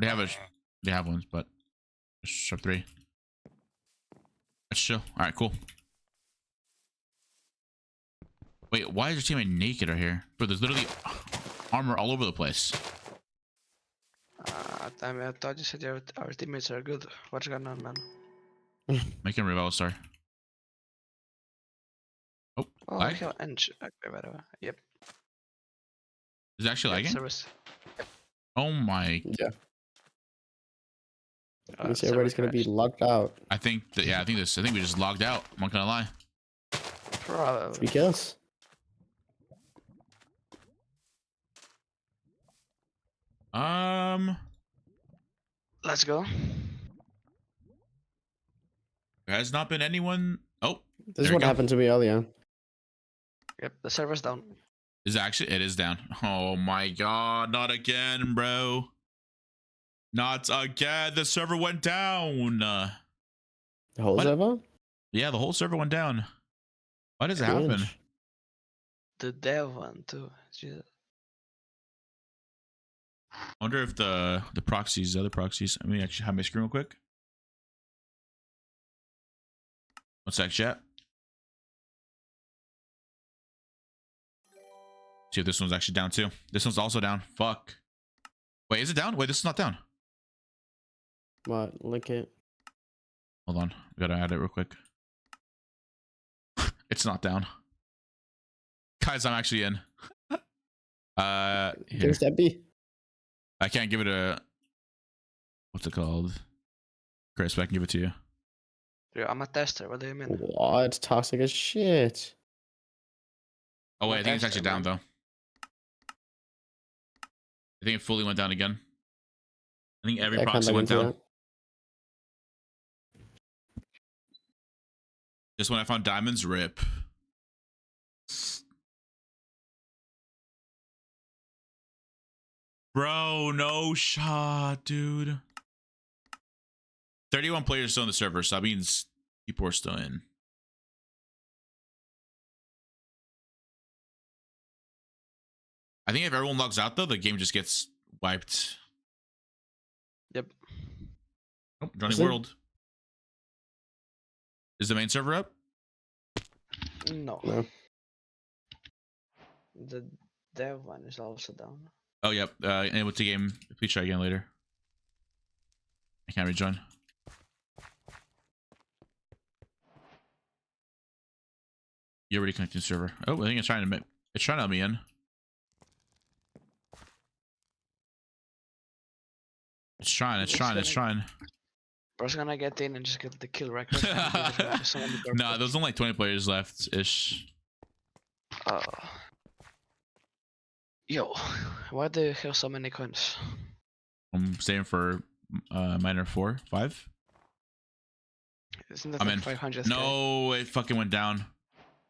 They have they have ones, but sharp 3. That's chill. All right, cool. Wait, why is your teammate naked right here? Bro, there's literally armor all over the place. I thought you said our teammates are good. What's going on, man? Make him revival star. Oh, Oh, lag? we have Ench. Okay, by the way. Yep. Is it actually Yep, lagging? service. Oh my. Yeah. Let me see, Server everybody's gonna be crashed. locked out. I think that, yeah, I think we just logged out. I'm not gonna lie. Probably. 3 kills. Let's go. There has not been anyone. Oh, This There is we what go. happened to me earlier. Yep, the server's down. it is down. Oh my god, not again, bro. Not again. The server went down. The whole What? server? Yeah, the whole server went down. Why does it happen? Cringe. The dev one too. Jesus. I wonder if the proxies, the other proxies. I mean, actually have my screen real quick. What's that, chat? See if this one's actually down too. This one's also down. Fuck. Wait, is it down? Wait, this is not down. What? Link it. Hold on. We gotta add it real quick. It's not down. Guys, I'm actually in. Here. There's that B. I can't give it a, what's it called? Chris, but I can give it to you. Yeah, I'm a tester. What do you mean? What? Toxic as shit. Oh wait, I Not think it's tester, actually down man. though. I think it fully went down again. I think every I can't proxy log went into down. that. Just when I found diamonds, rip. Bro, no shot, dude. 31 players still in the server, so that means people are still in. I think if everyone logs out though, the game just gets wiped. Yep. Oh, Johnny Is it? World. Is the main server up? No. No. The dev one is also down. Oh, yep. Enable to game. Please try again later. I can't rejoin. You're already connecting to server. Oh, I think it's trying to let me in. It's trying. Bro's gonna get in and just get the kill record. Nah, there's only like 20 players left ish. Yo, why do you have so many coins? I'm staying for minor 4, 5. Isn't that I'm like in. 500? No, it fucking went down.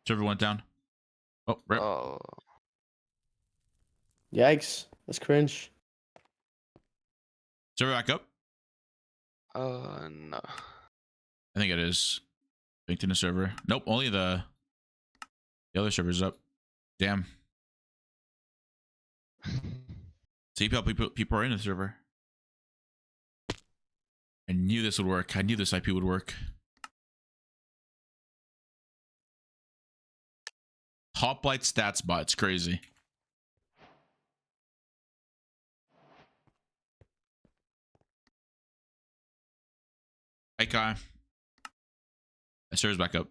Server went down. Oh, rip. Oh, Yikes. That's cringe. Server back up. no. I think it is. Linked in the server. Nope, only the other server's up. Damn. See how people are in the server. I knew this would work. I knew this IP would work. HOPLITE stats bot. It's crazy. Hey Kai. It serves back up.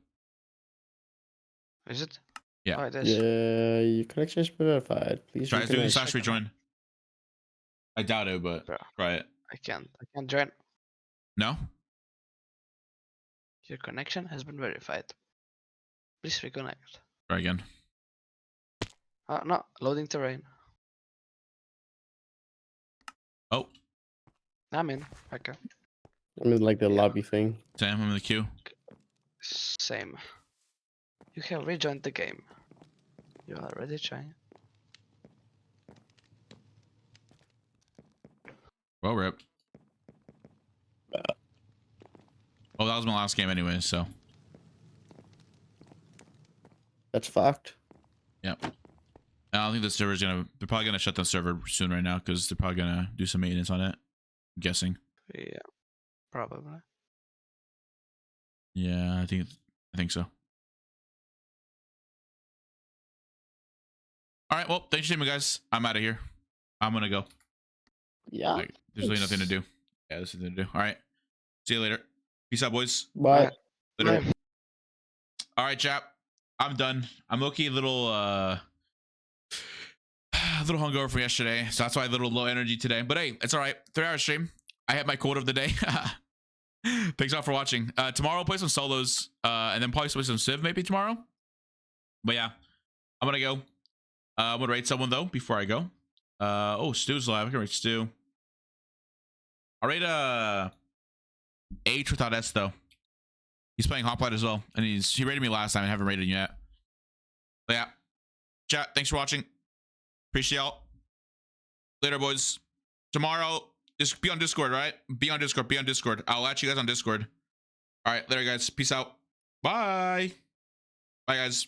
Is it? Yeah. Oh, it is. Yeah, your connection is verified. Please Try doing reconnect. slash rejoin. I doubt it, but Bro. try it. I can't join. No? Your connection has been verified. Please reconnect. Try again. No, loading terrain. Oh, I'm in. Okay. I mean, like the Yeah. lobby thing. Sam, I'm in the queue. Same. You have rejoined the game. You are already trying. Well, rip. Oh, that was my last game anyway, so. That's fucked. Yep. I don't think the server's gonna. They're probably gonna shut down the server soon right now because they're probably gonna do some maintenance on it. I'm guessing. Yeah. Probably. Yeah, I think so. All right. Well, thanks for streaming, guys. I'm out of here. I'm gonna go. Yeah. Like, there's really nothing to do. Yeah, there's nothing to do. All right. See you later. Peace out, boys. Bye. Later. Bye. All right, chap. I'm done. I'm low-key a little hungover from yesterday, so that's why a little low energy today. But hey, it's all right. 3-hour stream. I hit my quote of the day. Thanks all for watching. Tomorrow I'll play some solos, and then probably play some Civ maybe tomorrow. But yeah, I'm gonna go. I'm gonna rate someone though before I go. Oh, Stu's live. I can rate Stu. I'll rate H without S though. He's playing HOPLITE as well, and he rated me last time. I haven't rated him yet. But yeah, chat. Thanks for watching. Appreciate y'all. Later, boys. Tomorrow, just be on Discord, right? Be on Discord. Be on Discord. I'll let you guys on Discord. All right, later, guys. Peace out. Bye. Bye, guys.